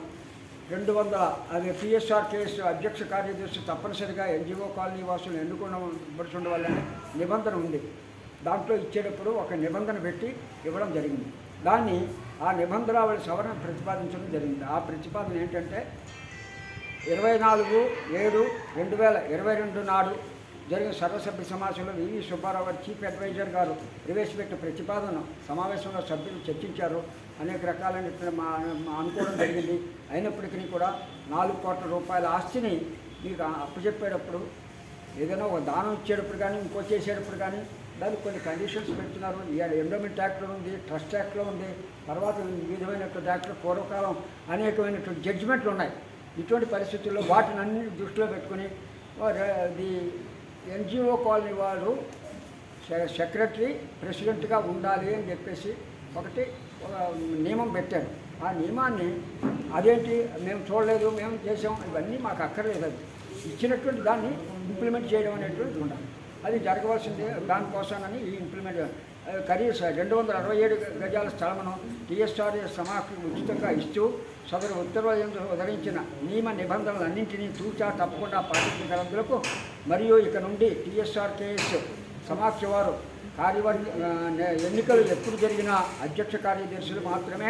200 అది TSRKS అధ్యక్ష కార్యదర్శి తప్పనిసరిగా NGO కాలనీ వాసులను ఎన్నుకోవడం వల్లనే నిబంధన ఉంది. దాంట్లో ఇచ్చేటప్పుడు ఒక నిబంధన పెట్టి ఇవ్వడం జరిగింది. ఆ నిబంధనావళి సవరణ ప్రతిపాదించడం జరిగింది. ఆ ప్రతిపాదన ఏంటంటే 24/7/2022 నాడు జరిగిన సర్వసభ్య సమావేశంలో వివి సుబ్బారావు గారు చీఫ్ అడ్వైజర్ గారు ప్రవేశపెట్టిన ప్రతిపాదన సమావేశంలో సభ్యులు చర్చించారు. అనేక రకాలైన అనుకోవడం జరిగింది. అయినప్పటికీ కూడా 4 కోట్ల రూపాయల ఆస్తిని మీకు అప్పచెప్పేటప్పుడు, ఏదైనా ఒక దానం ఇచ్చేటప్పుడు కానీ ఇంకో చేసేటప్పుడు కానీ దానికి కొన్ని కండిషన్స్ పెడుతున్నారు. ఎండోమెంట్ యాక్ట్లో ఉంది, ట్రస్ట్ యాక్ట్లో ఉంది, తర్వాత వివిధమైనటువంటి యాక్ట్లో పూర్వకాలం అనేకమైనటువంటి జడ్జిమెంట్లు ఉన్నాయి. ఇటువంటి పరిస్థితుల్లో వాటిని అన్ని దృష్టిలో పెట్టుకుని NGO కాలనీ వారు సెక్రటరీ ప్రెసిడెంట్గా ఉండాలి అని చెప్పేసి ఒక నియమం పెట్టారు. ఆ నియమాన్ని అదేంటి మేము చూడలేదు, మేము చేసాం, ఇవన్నీ మాకు అక్కర్లేదు. అది ఇచ్చినటువంటి దాన్ని ఇంప్లిమెంట్ చేయడం అనేటువంటిది ఉండాలి. అది జరగవలసిందే. దానికోసమని ఈ ఇంప్లిమెంట్ కనీస 267 గజాల స్థలమును TSRKS సమాఖ్యకు ఉచితంగా ఇస్తూ సదరు ఉత్తర్వులు ఉదరించిన నియమ నిబంధనలన్నింటినీ తూచా తప్పకుండా పాటించగలందులకు మరియు ఇక నుండి TSRKS సమాఖ్య వారు ఎన్నికలు ఎప్పుడు జరిగినా అధ్యక్ష కార్యదర్శులు మాత్రమే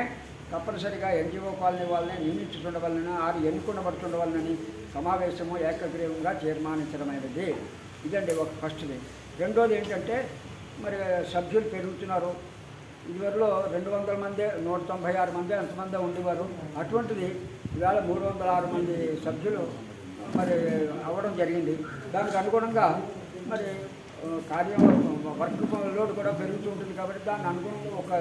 తప్పనిసరిగా NGO కాలనీ వాళ్ళని నియమించుతుండవలన ఎన్నుకునబడుతుండవలనని సమావేశము ఏకగ్రీవంగా తీర్మానించడమైనది. ఇదండి ఒక ఫస్ట్ది. రెండోది ఏంటంటే, మరి సభ్యులు పెరుగుతున్నారు. ఇదివరలో 200 మందే 196 మంది ఎంతమంది ఉండేవారు. అటువంటిది ఇవాళ 306 మంది సభ్యులు మరి అవ్వడం జరిగింది. దానికి అనుగుణంగా మరి వర్క్ లోడ్ కూడా పెరుగుతూ ఉంటుంది. కాబట్టి దాన్ని అనుగుణంగా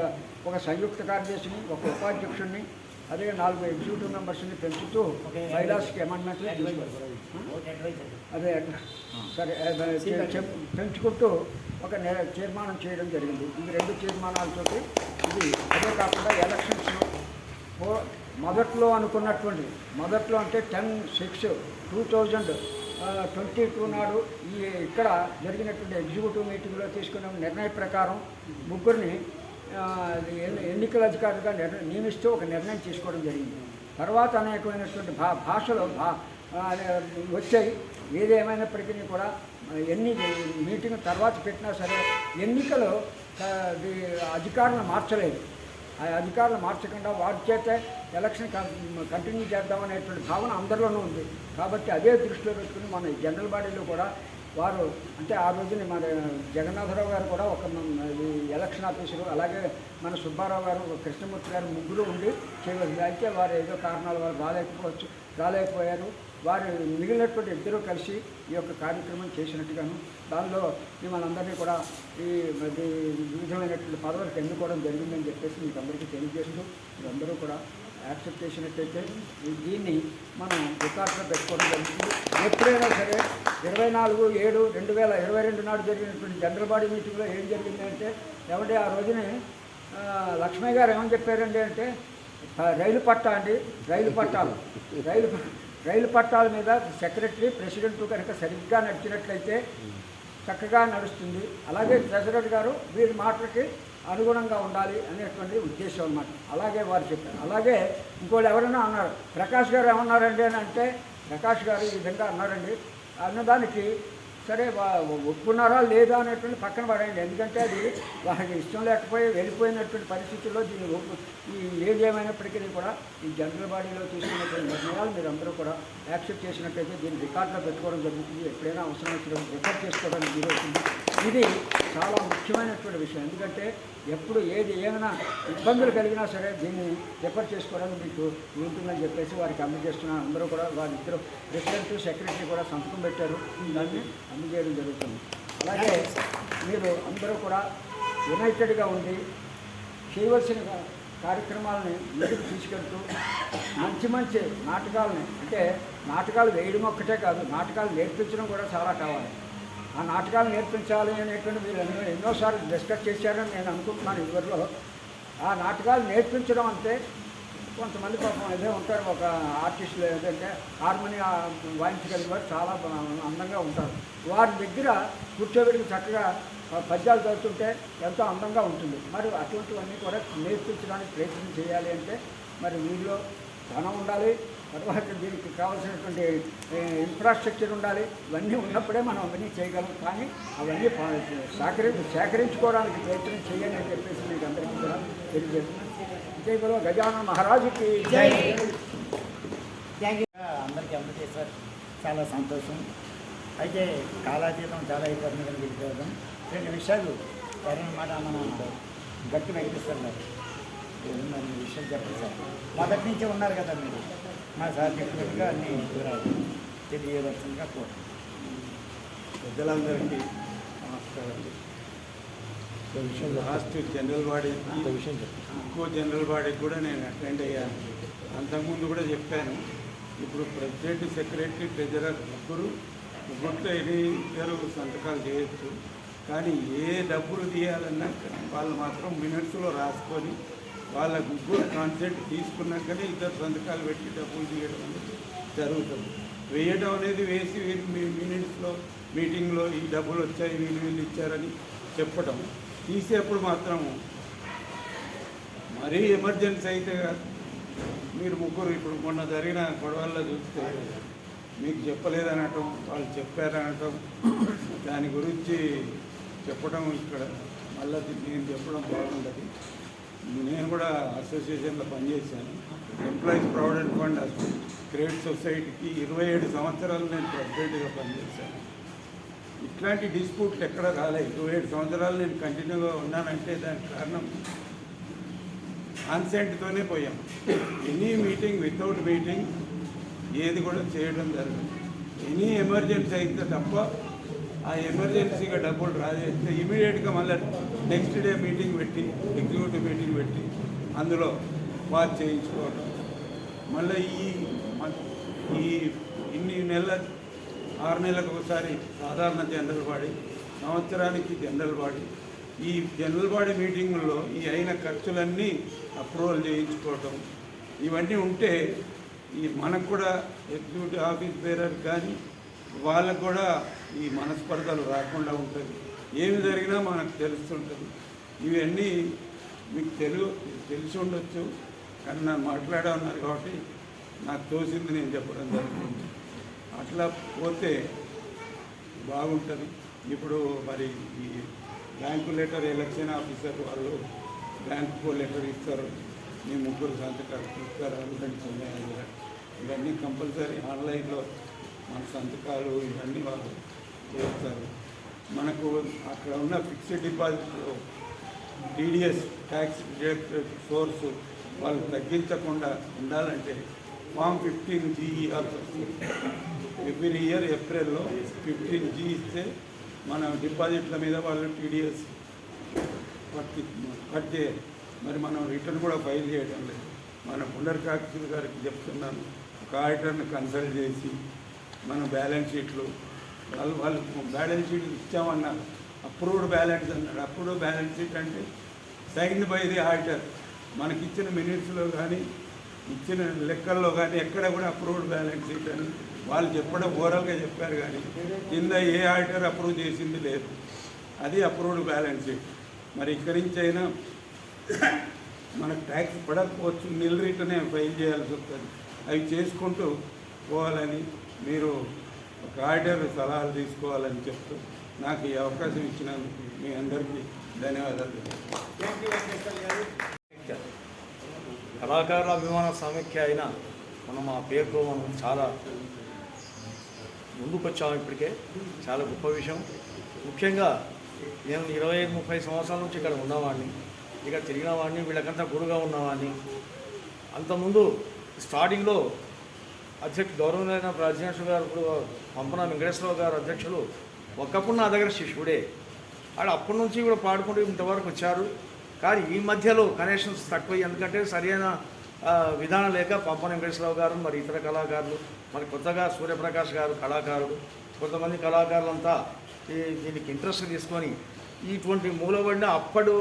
ఒక సంయుక్త కార్యదర్శిని, ఒక ఉపాధ్యక్షుడిని, అదే 4 ఎగ్జిక్యూటివ్ మెంబర్స్ని పెంచుతూ బైలాస్కి అమెండ్మెంట్లు అదే సరే పెంచుకుంటూ ఒక తీర్మానం చేయడం జరిగింది. ఇవి 2 తీర్మానాలతోటి ఇది. అదే కాకుండా ఎలక్షన్స్ మొదట్లో అనుకున్నటువంటి అంటే 10/6/2022 నాడు ఇక్కడ జరిగినటువంటి ఎగ్జిక్యూటివ్ మీటింగ్లో తీసుకున్న నిర్ణయం ప్రకారం 3 ఎన్నికల అధికారులుగా నియమిస్తూ ఒక నిర్ణయం తీసుకోవడం జరిగింది. తర్వాత అనేకమైనటువంటి భాషలు వచ్చాయి. ఏదేమైనప్పటికీ కూడా ఎన్ని మీటింగ్ తర్వాత పెట్టినా సరే ఎన్నికలు అధికారులను మార్చలేదు. ఆ అధికారులు మార్చకుండా వారి చేతే ఎలక్షన్ కంటిన్యూ చేద్దామనేటువంటి భావన అందరిలోనూ ఉంది. కాబట్టి అదే దృష్టిలో పెట్టుకుని మన జనరల్ బాడీలో కూడా వారు అంటే ఆ రోజున మన జగన్నాథరావు గారు కూడా ఒక ఎలక్షన్ ఆఫీసరు, అలాగే మన సుబ్బారావు గారు, కృష్ణమూర్తి గారు 3 ఉండి చేయవలసింది. అయితే వారు ఏదో కారణాల వల్ల రాలేకపోయారు. వారు మిగిలినటువంటి 2 కలిసి ఈ యొక్క కార్యక్రమం చేసినట్టుగాను దానిలో మిమ్మల్ని అందరినీ కూడా ఈ వివిధమైనటువంటి పదవులకు ఎన్నుకోవడం జరిగిందని చెప్పేసి మీకు అందరికీ తెలియజేస్తూ మీరందరూ కూడా యాక్సెప్ట్ చేసినట్టయితే దీన్ని మనం రికార్డులో పెట్టుకోవడం జరుగుతుంది. ఎప్పుడైనా సరే 24/7/2022 నాడు జరిగినటువంటి జనరల్ బాడీ మీటింగ్లో ఏం జరిగిందంటే, ఎవడే ఆ రోజునే లక్ష్మయ్య గారు ఏమని చెప్పారండి అంటే, రైలు పట్టాలు రైలు పట్టాల మీద సెక్రటరీ ప్రెసిడెంట్ కనుక సరిగ్గా నడిచినట్లయితే చక్కగా నడుస్తుంది. అలాగే ట్రెజరర్ గారు వీరి మాటలకి అనుగుణంగా ఉండాలి అనేటువంటి ఉద్దేశం అన్నమాట. అలాగే వారు చెప్పారు. అలాగే ఇంకోళ్ళు ఎవరైనా అన్నారు, ప్రకాష్ గారు ఏమన్నారండి అని అంటే, ప్రకాష్ గారు ఈ విధంగా అన్నారండి అన్నదానికి సరే ఒప్పుకున్నారా లేదా అనేటువంటి పక్కన పడండి. ఎందుకంటే అది వాళ్ళకి ఇష్టం లేకపోయి వెళ్ళిపోయినటువంటి పరిస్థితుల్లో దీన్ని ఈ ఏది ఏమైనప్పటికీ కూడా ఈ జనరల్ బాడీలో తీసుకున్నటువంటి నిర్ణయాలు మీరు అందరూ కూడా యాక్సెప్ట్ చేసినట్టయితే దీన్ని రికార్డులో పెట్టుకోవడం జరుగుతుంది. ఎప్పుడైనా అవసరం వచ్చినప్పుడు రికార్డ్ చేసుకోవడానికి వీలవుతుంది. ఇది చాలా ముఖ్యమైనటువంటి విషయం. ఎందుకంటే ఎప్పుడు ఏమైనా ఇబ్బందులు కలిగినా సరే దీన్ని రిఫర్ చేసుకోవడానికి మీకు ఉంటుందని చెప్పేసి వారికి అందజేస్తున్నాను. అందరూ కూడా వారిద్దరు ప్రెసిడెంట్ సెక్రటరీ కూడా సంతకం పెట్టారు, దాన్ని అందజేయడం జరుగుతుంది. అలాగే మీరు అందరూ కూడా యునైటెడ్గా ఉండి చేయవలసిన కార్యక్రమాలని ముందుకు తీసుకెళ్తూ మంచి నాటకాలని, అంటే నాటకాలు వేయడం ఒక్కటే కాదు, నాటకాలు నేర్పించడం కూడా చాలా కావాలి. ఆ నాటకాలు నేర్పించాలి అనేటువంటి మీరు ఎన్నోసార్లు డిస్కస్ చేశారని నేను అనుకుంటున్నాను. ఇదివరలో ఆ నాటకాలు నేర్పించడం అంటే కొంతమంది పాపం ఏదో ఉంటారు, ఒక ఆర్టిస్టులు ఏదంటే హార్మోని వాయించగలిగే వారు చాలా అందంగా ఉంటారు. వారి దగ్గర కూర్చోబెట్టి చక్కగా పద్యాలు చదువుతుంటే ఎంతో అందంగా ఉంటుంది. మరి అటువంటివన్నీ కూడా నేర్పించడానికి ప్రయత్నం చేయాలి అంటే మరి వీరిలో ధనం ఉండాలి, తర్వాత దీనికి కావాల్సినటువంటి ఇన్ఫ్రాస్ట్రక్చర్ ఉండాలి. ఇవన్నీ ఉన్నప్పుడే మనం అవన్నీ చేయగలం. కానీ అవన్నీ సేకరించుకోవడానికి ప్రయత్నం చేయాలి అని చెప్పేసి మీకు అందరికీ కూడా తెలియజేస్తున్నాను. జై బలో గజానన మహారాజుకి జై. అందరికీ అందజేశారు, చాలా సంతోషం. అయితే కాలాతీతం చాలా అయిపోతుంది కానీ తెలియజేద్దాం. 2 విషయాలు ఎవరన్నమాట మన గట్టి వెంకటేశ్వర గారు మరి ఈ విషయం చెప్పండి సార్. మొదటి నుంచే ఉన్నారు కదా మీరు, మా సార్ చెప్పినట్టుగా అన్ని వివరాలు తెలియవలసిందిగా కోరుతున్నాను. పెద్దలందరికీ నమస్కారం. లాస్ట్ జనరల్ బాడీకి ఇంకో జనరల్ బాడీకి కూడా నేను అటెండ్ అయ్యాను. అంతకుముందు కూడా చెప్పాను. ఇప్పుడు ప్రెసిడెంట్ సెక్రటరీ ట్రెజరర్ ముగ్గురు ఇద్దరు సంతకాలు చేయొచ్చు. కానీ ఏ డబ్బులు తీయాలన్నా వాళ్ళు మాత్రం మినిట్స్లో రాసుకొని వాళ్ళ ముగ్గురు కాన్సెంట్ తీసుకున్నాకనే ఇద్దరు సంతకాలు పెట్టి డబ్బులు తీయడం అనేది జరుగుతుంది. వేయడం అనేది వేసి మినిట్స్లో మీటింగ్లో ఈ డబ్బులు వచ్చాయి వీళ్ళు ఇచ్చారని చెప్పడం, తీసేప్పుడు మాత్రం మరీ ఎమర్జెన్సీ అయితే మీరు ముగ్గురు ఇప్పుడు మొన్న జరిగిన గొడవల్లో చూస్తే మీకు చెప్పలేదనటం, వాళ్ళు చెప్పారనటం, దాని గురించి చెప్పడం ఇక్కడ మళ్ళీ నేను చెప్పడం బాగుండదు. నేను కూడా అసోసియేషన్లో పనిచేశాను. ఎంప్లాయీస్ ప్రావిడెంట్ ఫండ్ క్రెడిట్ సొసైటీకి 27 సంవత్సరాలు నేను ప్రెసిడెంట్గా పనిచేశాను. ఇట్లాంటి డిస్ప్యూట్లు ఎక్కడ రాలేదు. 27 సంవత్సరాలు నేను కంటిన్యూగా ఉన్నానంటే దానికి కారణం కాన్సెంట్తోనే పోయాం. ఎనీ మీటింగ్ వితౌట్ మీటింగ్ ఏది కూడా చేయడం జరగదు. ఎనీ ఎమర్జెన్సీ అయితే తప్ప ఆ ఎమర్జెన్సీగా డబ్బులు రాజేస్తే ఇమీడియట్గా మళ్ళీ నెక్స్ట్ డే మీటింగ్ పెట్టి ఎగ్జిక్యూటివ్ మీటింగ్ పెట్టి అందులో పాస్ చేయించుకోవడం. మళ్ళీ ఈ ఇన్ని నెలల 6 నెలలకు ఒకసారి సాధారణ జనరల్ బాడీ, సంవత్సరానికి జనరల్ బాడీ. ఈ జనరల్ బాడీ మీటింగుల్లో ఈ అయిన ఖర్చులన్నీ అప్రూవల్ చేయించుకోవటం ఇవన్నీ ఉంటే మనకు కూడా ఎగ్జిక్యూటివ్ ఆఫీస్ బేరర్ కానీ వాళ్ళకు కూడా ఈ మనస్పర్ధలు రాకుండా ఉంటుంది. ఏమి జరిగినా మనకు తెలుస్తుంటుంది. ఇవన్నీ మీకు తెలిసి ఉండొచ్చు, కానీ నన్ను మాట్లాడన్నారు కాబట్టి నాకు తోసింది నేను చెప్పడం జరుగుతుంది. అట్లా పోతే బాగుంటుంది. ఇప్పుడు మరి ఈ బ్యాంకు లెటర్ ఎలక్షన్ ఆఫీసర్ వాళ్ళు బ్యాంకు లెటర్ ఇస్తారు, మీ ముగ్గురు సంతకాలు ఇస్తారు, ఇవన్నీ కంపల్సరీ ఆన్లైన్లో మన సంతకాలు ఇవన్నీ వాళ్ళు చేస్తారు. మనకు అక్కడ ఉన్న ఫిక్స్డ్ డిపాజిట్లో టీడీఎస్ ట్యాక్స్ సోర్సు వాళ్ళు తగ్గించకుండా ఉండాలంటే ఫామ్ 15G ఎవ్రీ ఇయర్ ఏప్రిల్లో 15G ఇస్తే మన డిపాజిట్ల మీద వాళ్ళు టీడీఎస్ కట్ చేయాలి. మరి మనం రిటర్న్ కూడా ఫైల్ చేయడం లేదు. మన పునర్కాక్షి గారికి చెప్తున్నాను, ఒక ఆడిటర్ని కన్సల్ట్ చేసి మన బ్యాలెన్స్ షీట్లు వాళ్ళు బ్యాలెన్స్ షీట్ ఇచ్చామన్నారు, అప్రూవ్డ్ బ్యాలెన్స్ అన్నాడు. అప్రూవ్డ్ బ్యాలెన్స్ షీట్ అంటే సైన్డ్ బై ది ఆడిటర్. మనకిచ్చిన మినిట్స్లో కానీ ఇచ్చిన లెక్కల్లో కానీ ఎక్కడ కూడా అప్రూవ్డ్ బ్యాలెన్స్ షీట్ అని వాళ్ళు చెప్పడం ఓవరాల్గా చెప్పారు, కానీ కింద ఏ ఆడిటర్ అప్రూవ్ చేసింది లేదు. అది అప్రూవ్డ్ బ్యాలెన్స్ షీట్. మరి ఇక్కడి నుంచి అయినా మనకు ట్యాక్స్ పడకపోవచ్చు, నిల్ రిటర్నే ఫైల్ చేయాల్సి వస్తుంది. అవి చేసుకుంటూ పోవాలని మీరు ఒక ఆడిటర్ సలహాలు తీసుకోవాలని చెప్తూ నాకు ఈ అవకాశం ఇచ్చినందుకు మీ అందరికీ ధన్యవాదాలు. కళాకారుల అభిమాన సమైక్య అయిన మనం ఆ పేరుతో మనం చాలా ముందుకొచ్చాము. ఇప్పటికే చాలా గొప్ప విషయం. ముఖ్యంగా నేను 25-30 సంవత్సరాల నుంచి ఇక్కడ ఉన్నవాడిని, ఇక్కడ తిరిగిన వాడిని, వీళ్ళకంతా గురుగా ఉన్నవాడిని. అంతకుముందు స్టార్టింగ్లో గౌరవమైన ప్రెసిడెంట్ గారు ఇప్పుడు పంపన వెంకటేశ్వరరావు గారు అధ్యక్షులు ఒకప్పుడు నా దగ్గర శిష్యుడే. ఆడ అప్పటి నుంచి కూడా పాడుకుంటూ ఇంతవరకు వచ్చారు. కానీ ఈ మధ్యలో కనెక్షన్స్ తక్కువ, ఎందుకంటే సరైన విధానం లేక పంపన వెంకటేశ్వరరావు గారు మరి ఇతర కళాకారులు, మరి కొత్తగా సూర్యప్రకాష్ గారు కళాకారుడు, కొంతమంది కళాకారులంతా దీనికి ఇంట్రెస్ట్ తీసుకొని ఇటువంటి మూలబడిన అప్పుడు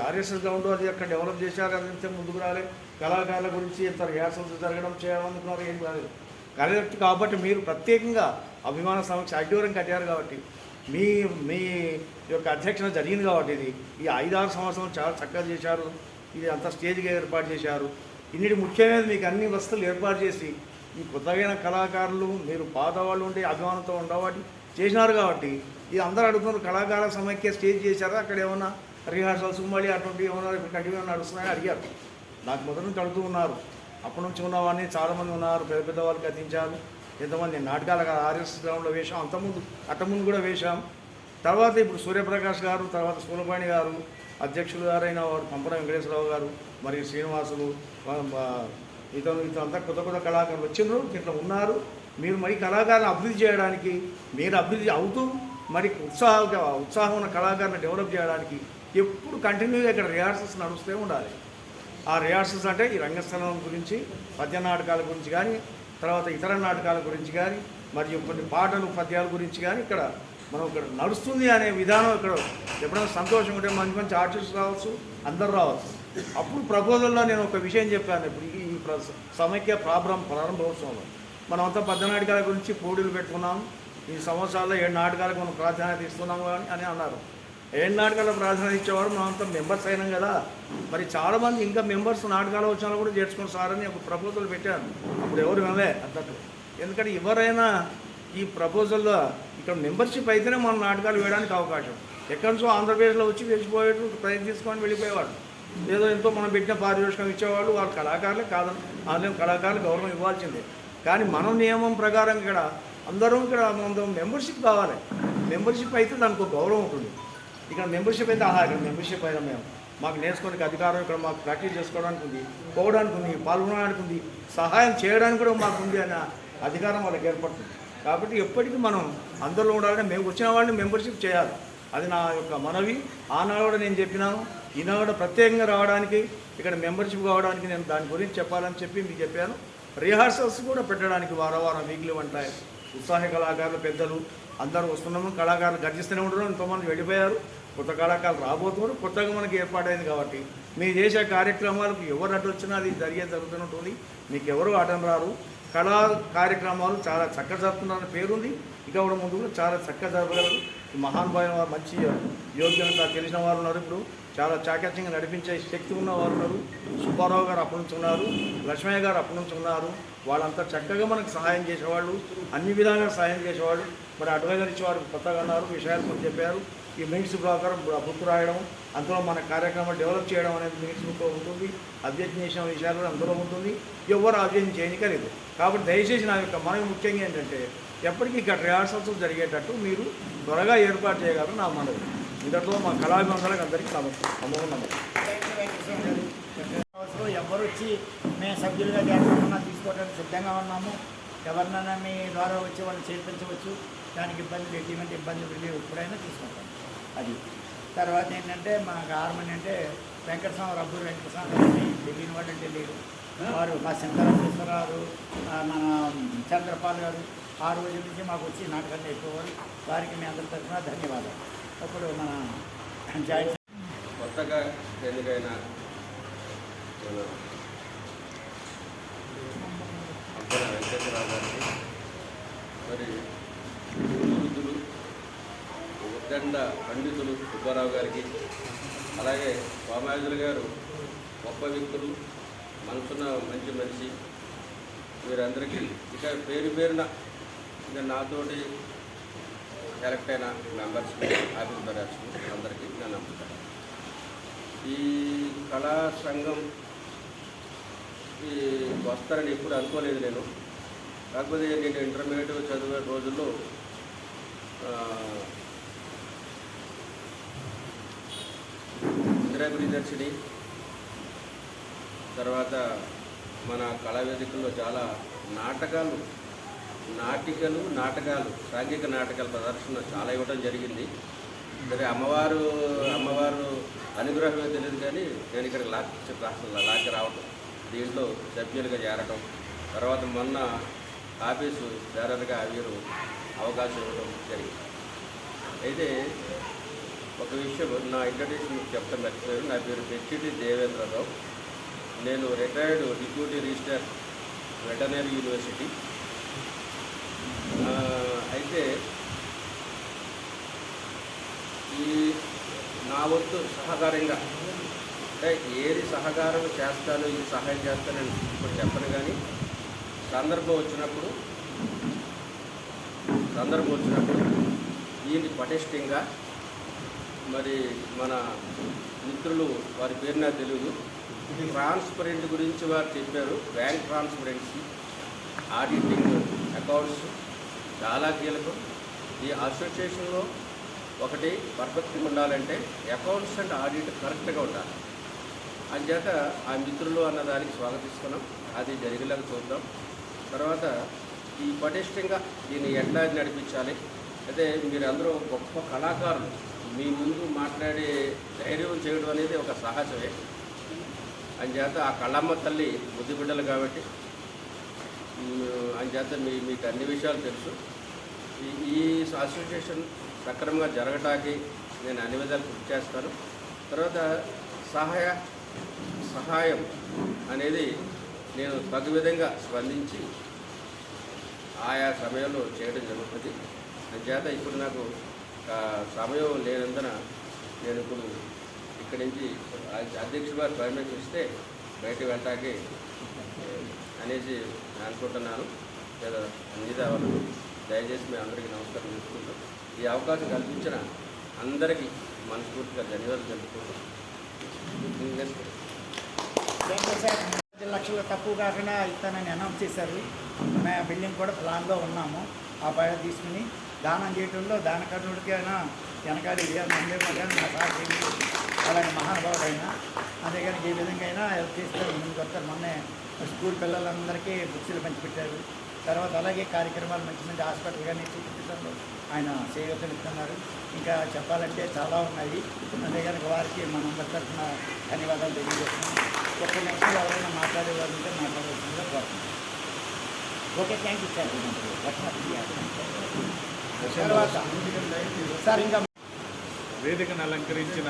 ఆర్ఎస్ఎస్ గ్రౌండ్ అది అక్కడ డెవలప్ చేశారు. అదంతా ముందుకు రాలే. కళాకారుల గురించి ఎంత రిహార్సల్స్ జరగడం చేయాలనుకున్నారు, ఏం కాలేదు. కరెక్ట్ కాబట్టి మీరు ప్రత్యేకంగా అభిమాన సమీక్ష అడ్డూరం కట్టారు కాబట్టి మీ యొక్క అధ్యక్షత జరిగింది కాబట్టి ఈ 5-6 సంవత్సరాలు చాలా చక్కగా చేశారు. ఇది అంతా స్టేజ్గా ఏర్పాటు చేశారు. ఇన్నిటి ముఖ్యమైనది మీకు అన్ని వస్తువులు ఏర్పాటు చేసి ఈ కొత్తగైన కళాకారులు మీరు పాత వాళ్ళు ఉండే అభిమానంతో ఉండవాటి చేసినారు కాబట్టి ఇది అందరూ అడుగుతున్నారు. కళాకారుల సమైక్య స్టేజ్ చేశారా, అక్కడ ఏమన్నా రిహార్సల్స్ మళ్ళీ అటువంటి ఏమన్నా కంటిన్యూ నడుస్తున్నాయని అడిగారు. నాకు మొదటి నుంచి అడుగుతూ ఉన్నారు. అప్పటి నుంచి ఉన్నవాడిని చాలామంది ఉన్నారు, పెద్ద పెద్ద వాళ్ళు కథించారు. ఎంతమంది నాటకాలు ఆర్ఎస్ఎస్ గ్రౌండ్లో వేశాం, అంతకుముందు కూడా వేశాం. తర్వాత ఇప్పుడు సూర్యప్రకాష్ గారు, తర్వాత సూలపాణి గారు, అధ్యక్షులు గారైన వారు పంపన వెంకటేశ్వరరావు గారు, మరి శ్రీనివాసులు, ఇతంతా కొత్త కొత్త కళాకారులు వచ్చినారు, ఇట్లా ఉన్నారు. మీరు మరి కళాకారులను అభివృద్ధి చేయడానికి, మీరు అభివృద్ధి అవుతూ మరి ఉత్సాహం ఉన్న కళాకారులను డెవలప్ చేయడానికి ఎప్పుడు కంటిన్యూగా ఇక్కడ రిహార్సల్స్ నడుస్తూ ఉండాలి. ఆ రిహార్సల్స్ అంటే ఈ రంగస్థలం గురించి, పద్య నాటకాల గురించి కానీ, తర్వాత ఇతర నాటకాల గురించి కానీ, మరియు కొన్ని పాటలు పద్యాల గురించి కానీ ఇక్కడ మనం ఇక్కడ నడుస్తుంది అనే విధానం ఇక్కడ ఎప్పుడైనా సంతోషం ఉంటే మంచి ఆర్టిస్ట్ రావచ్చు, అందరు రావచ్చు. అప్పుడు ప్రపోజల్లో నేను ఒక విషయం చెప్పాను. ఇప్పుడు ఈ సమైక్య ప్రారంభోత్సవంలో మనం అంతా పద్య నాటకాల గురించి పోటీలు పెట్టుకున్నాం. ఈ సంవత్సరాల్లో 7 నాటకాలకు మనం ప్రాధాన్యత ఇస్తున్నాము అని అన్నారు. 7 నాటకాల ప్రాధాన్యత ఇచ్చేవాడు మనం అంతా మెంబర్స్ అయినాం కదా. మరి చాలామంది ఇంకా మెంబర్స్ నాటకాలు వచ్చినా కూడా చేర్చుకుని సార్ అని ఒక ప్రపోజల్ పెట్టాను. అప్పుడు ఎవరు వినలే అన్నట్టు. ఎందుకంటే ఎవరైనా ఈ ప్రపోజల్లో ఇక్కడ మెంబర్షిప్ అయితేనే మన నాటకాలు వేయడానికి అవకాశం. ఎక్కడి నుంచో ఆంధ్రప్రదేశ్లో వచ్చి వెళ్ళిపోయేట్టు ప్రయత్నం తీసుకొని వెళ్ళిపోయేవాడు. ఏదో ఎంతో మనం పెట్టిన పారితోషికం ఇచ్చేవాళ్ళు. వాళ్ళ కళాకారులే కాదని ఆన్లైన్ కళాకారులు గౌరవం ఇవ్వాల్సిందే. కానీ మనం నియమం ప్రకారం ఇక్కడ అందరం ఇక్కడ మెంబర్షిప్ కావాలి. మెంబర్షిప్ అయితే దానికి ఒక గౌరవం ఉంటుంది. ఇక్కడ మెంబర్షిప్ అయితే ఇక్కడ మెంబర్షిప్ అయినా మేము మాకు నేర్చుకోవడానికి అధికారం, ఇక్కడ మాకు ప్రాక్టీస్ చేసుకోవడానికి ఉంది, పోవడానికి ఉంది, పాల్గొనడానికి ఉంది, సహాయం చేయడానికి కూడా మాకు ఉంది అనే అధికారం వాళ్ళకి ఏర్పడుతుంది. కాబట్టి ఎప్పటికీ మనం అందరిలో ఉండాలంటే మేము వచ్చిన వాళ్ళని మెంబర్షిప్ చేయాలి. అది నా యొక్క మనవి. ఆనాడు కూడా నేను చెప్పినాను, ఈనాడు కూడా ప్రత్యేకంగా రావడానికి, ఇక్కడ మెంబర్షిప్ కావడానికి నేను దాని గురించి చెప్పాలని చెప్పి మీకు చెప్పాను. రిహార్సల్స్ కూడా పెట్టడానికి వారం వీక్లీ ఉంటాయి. ఉత్సాహ కళాకారులు పెద్దలు అందరూ వస్తున్నాము. కళాకారులు గర్జిస్తూనే ఉంటారు. ఎంతోమంది వెళ్ళిపోయారు, కొత్త కళాకారులు రాబోతున్నారు. కొత్తగా మనకి ఏర్పాటైంది కాబట్టి మీరు చేసే కార్యక్రమాలకు ఎవరు అడ్డు వచ్చినా అది జరుగుతున్నట్టుంది. మీకు ఎవరు అడ్డం రారు. కళా కార్యక్రమాలు చాలా చక్కగా జరుపుతున్నారని పేరుంది. ఇక కూడా ముందు కూడా చాలా చక్కగా జరపగలరు. మహానుభావుల వారు, మంచి యోగ్యంగా తెలిసిన వారు ఉన్నారు. ఇప్పుడు చాలా చాకచక్యంగా నడిపించే శక్తి ఉన్న వారు ఉన్నారు. సుబ్బారావు గారు అప్పటి నుంచి ఉన్నారు, లక్ష్మయ్య గారు అప్పటి నుంచి ఉన్నారు. వాళ్ళంతా చక్కగా మనకు సహాయం చేసేవాళ్ళు, అన్ని విధాలుగా సహాయం చేసేవాళ్ళు. మరి అడ్వైజర్ ఇచ్చేవారు కొత్తగా ఉన్నారు, విషయాలు కొంచెం చెప్పారు. ఈ మినిట్స్ ప్రకారం బుక్ రాయడం, అందులో మన కార్యక్రమాలు డెవలప్ చేయడం అనేది మినిట్స్ బుక్లో ఉంటుంది. అధ్యయనం చేసిన విషయాలు అందులో ఉంటుంది. ఎవరు అధ్యయనం చేయనికలేదు. కాబట్టి దయచేసి నా యొక్క మనవి ముఖ్యంగా ఏంటంటే ఎప్పటికీ ఇక్కడ రిహార్సల్స్ జరిగేటట్టు మీరు త్వరగా ఏర్పాటు చేయగలరు నా మనవి. ఇంతలో మా కళాభిమానులకు అందరికీ నమస్కారం. ఎవరు వచ్చి మేము సభ్యులుగా చేస్తామన్నా తీసుకోవడానికి సిద్ధంగా ఉన్నాము. ఎవరినైనా మీ ద్వారా వచ్చి వాళ్ళు చేర్పించవచ్చు. దానికి ఎటువంటి ఇబ్బంది లేవు, ఎప్పుడైనా తీసుకుంటాం. అది తర్వాత ఏంటంటే మా గవర్నమెంట్ అంటే వెంకటస్వామి రబ్బూరు వెంకటస్వామి తెలియని వాళ్ళు తెలియదు. వారు మా శంకరేశ్వరరావు, మన చంద్రపాల్ గారు 6 రోజుల నుంచి మాకు వచ్చి నాటకాలు నేర్చుకోవాలి. వారికి మీ అందరి తరఫున ధన్యవాదాలు. అప్పుడు మన కొత్తగా ఎన్నికైన మన పంపన వెంకటేశ్వరరావు గారికి, మరి వృద్ధులు ఉద్దండ పండితులు సుబ్బారావు గారికి, అలాగే వామాయుధులు గారు గొప్ప వ్యక్తులు, మనసున్న మంచి మనిషి, వీరందరికీ ఇక పేరు పేరున ఇక నాతోటి సెలెక్ట్ అయిన మెంబర్స్, ఆఫీస్ బెరర్స్ అందరికీ నేను నమ్ముతాను. ఈ కళా సంఘం వస్తారని ఎప్పుడు అనుకోలేదు నేను. కాకపోతే నేను ఇంటర్మీడియట్ చదివే రోజుల్లో ఇందిరా ప్రియదర్శిని, తర్వాత మన కళావేదికల్లో చాలా నాటకాలు, సాంఘిక నాటకాల ప్రదర్శన చాలా ఇవ్వడం జరిగింది. సరే అమ్మవారు అనుగ్రహమే తెలియదు కానీ నేను ఇక్కడ లాక్కి రావటం, దీంట్లో సభ్యులుగా చేరటం, తర్వాత మొన్న ఆఫీసు బేరర్గా వీరు అవకాశం ఇవ్వడం జరిగింది. అయితే ఒక విషయం నా ఇంట్రడ్యూషన్ మీకు చెప్తాను మర్చిపోయారు. నా పేరు పెచ్చిటి దేవేంద్రరావు. నేను retired deputy registrar veterinary university. అయితే ఈ నా వంతు సహకారంగా అంటే ఏది సహకారం చేస్తాను, ఇది సహాయం చేస్తానని ఇప్పుడు చెప్పను, కానీ సందర్భం వచ్చినప్పుడు దీన్ని పటిష్టంగా మరి మన మిత్రులు వారి పేరు నాకు తెలియదు, ట్రాన్స్పరెంట్ గురించి వారు చెప్పారు. బ్యాంక్ ట్రాన్స్పరెన్సీ, ఆడిటింగ్, అకౌంట్స్ చాలా కీలకం. ఈ అసోసియేషన్లో ఒకటి పర్ఫెక్ట్గా ఉండాలంటే అకౌంట్స్ అండ్ ఆడిట్ కరెక్ట్గా ఉండాలి. అంచేత ఆ మిత్రులు అన్నదానికి స్వాగతిస్తున్నాం. అది జరిగేలాగా చూద్దాం. తర్వాత ఈ పటిష్టంగా దీన్ని ఎట్లా నడిపించాలి. అయితే మీరందరూ గొప్ప కళాకారులు, మీ ముందు మాట్లాడే ధైర్యం చేయడం అనేది ఒక సహజమే. అంచేత ఆ కళమ్మ తల్లి బుద్ధి బిడ్డలు కాబట్టి అంచేత మీకు అన్ని విషయాలు తెలుసు. ఈ అసోసియేషన్ సక్రమంగా జరగటానికి నేను అన్ని విధాలు కృషి చేస్తాను. తర్వాత సహాయం అనేది నేను తగు విధంగా స్పందించి ఆయా సమయంలో చేయడం జరుగుతుంది. అంచేత ఇప్పుడు నాకు సమయం లేనందున నేను ఇప్పుడు ఇక్కడి నుంచి అధ్యక్షుడు గారు పర్మిషన్ ఇస్తే బయటకు వెళ్ళటానికి అనేసి అనుకుంటున్నాను. లేదా అన్నిదా వాళ్ళు దయచేసి మేము అందరికీ నమస్కారం చేసుకుంటాం. ఈ అవకాశం కల్పించిన అందరికీ మనస్ఫూర్తిగా ధన్యవాదాలు తెలుపుకుంటాం. 10 లక్షలు తక్కువ కాకుండా ఇస్తానని అనౌన్స్ చేశారు. మేము బిల్డింగ్ కూడా ప్లాన్లో ఉన్నాము. ఆ పైన తీసుకుని దానం చేయడంలో దానకర్ణుడికి అయినా వెనకాడి అందరూ నా సాక్షి అలాగే మహానుభావుడైనా అంతేగాని ఏ విధంగా అయినా హెల్ప్ చేస్తారు. ముందుకు వస్తారు. మొన్నే స్కూల్ పిల్లలందరికీ బుక్స్లు పంచిపెట్టారు. తర్వాత అలాగే కార్యక్రమాలు మంచి మంచి హాస్పిటల్ కానీ చూపించడంలో ఆయన చేయగలుగుతున్నారు. ఇంకా చెప్పాలంటే చాలా ఉన్నాయి. అంతేగాని వారికి మనందరి తరఫున ధన్యవాదాలు తెలియజేస్తున్నాం. ఒక్క నిమిషం ఎవరైనా మాట్లాడేవారు ఉంటే మాట్లాడవలసిందిగా కోరుతున్నాం. Okay, thank you sir. తర్వాత సార్ ఇంకా వేదికను అలంకరించిన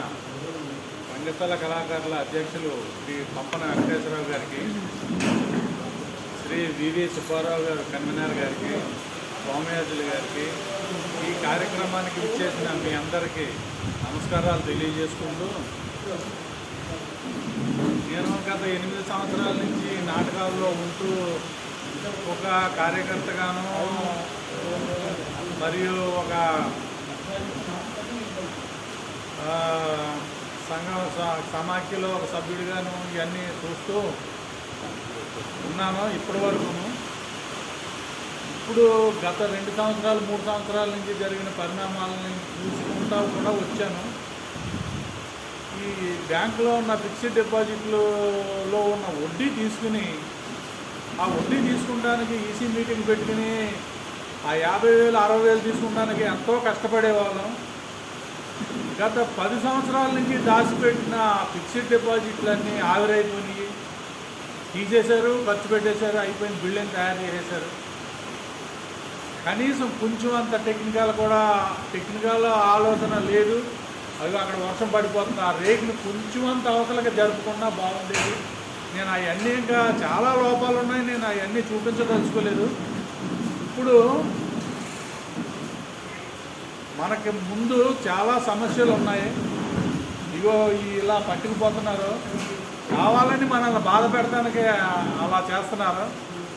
రంగస్థల కళాకారుల అధ్యక్షులు శ్రీ పంపన వెంకటేశ్వరరావు గారికి, శ్రీ వివి సుబ్బారావు గారు కన్వీనర్ గారికి, స్వామియాజులు గారికి, ఈ కార్యక్రమానికి విచ్చేసిన మీ అందరికీ నమస్కారాలు తెలియజేసుకుంటూ, నేను గత 8 సంవత్సరాల నుంచి నాటకాల్లో ఉంటూ ఒక కార్యకర్తగాను మరియు ఒక సమాఖ్యలో ఒక సభ్యుడిగాను ఇవన్నీ చూస్తూ ఉన్నాను ఇప్పటి వరకును. ఇప్పుడు గత 2 సంవత్సరాలు 3 సంవత్సరాల నుంచి జరిగిన పరిణామాలని చూసుకుంటూ కూడా వచ్చాను. ఈ బ్యాంకులో ఉన్న ఫిక్స్డ్ డిపాజిట్లలో ఉన్న వడ్డీ తీసుకుని ఆ వడ్డీ తీసుకుంటానికి ఈసీ మీటింగ్ పెట్టుకుని ఆ 50,000 60,000 తీసుకుంటానికి ఎంతో కష్టపడేవాళ్ళం. గత 10 సంవత్సరాల నుంచి దాచిపెట్టిన ఫిక్స్డ్ డిపాజిట్లన్నీ ఆవిరైపోయి తీసేశారు, ఖర్చు పెట్టేశారు, అయిపోయిన బిల్డింగ్ తయారు చేసేశారు. కనీసం కొంచెం అంత టెక్నికల్ ఆలోచన లేదు. అవి అక్కడ వర్షం పడిపోతుంది, ఆ రేకుని కొంచెం అంత అవతలకి జరుపుకున్నా బాగుండేది. నేను అవన్నీ ఇంకా చాలా లోపాలు ఉన్నాయి, నేను అవన్నీ చూపించదలుచుకోలేదు. ఇప్పుడు మనకి ముందు చాలా సమస్యలు ఉన్నాయి. ఇగో ఇలా పట్టుకుపోతున్నారు, కావాలని మనల్ని బాధ పెడతానికి అలా చేస్తున్నారు.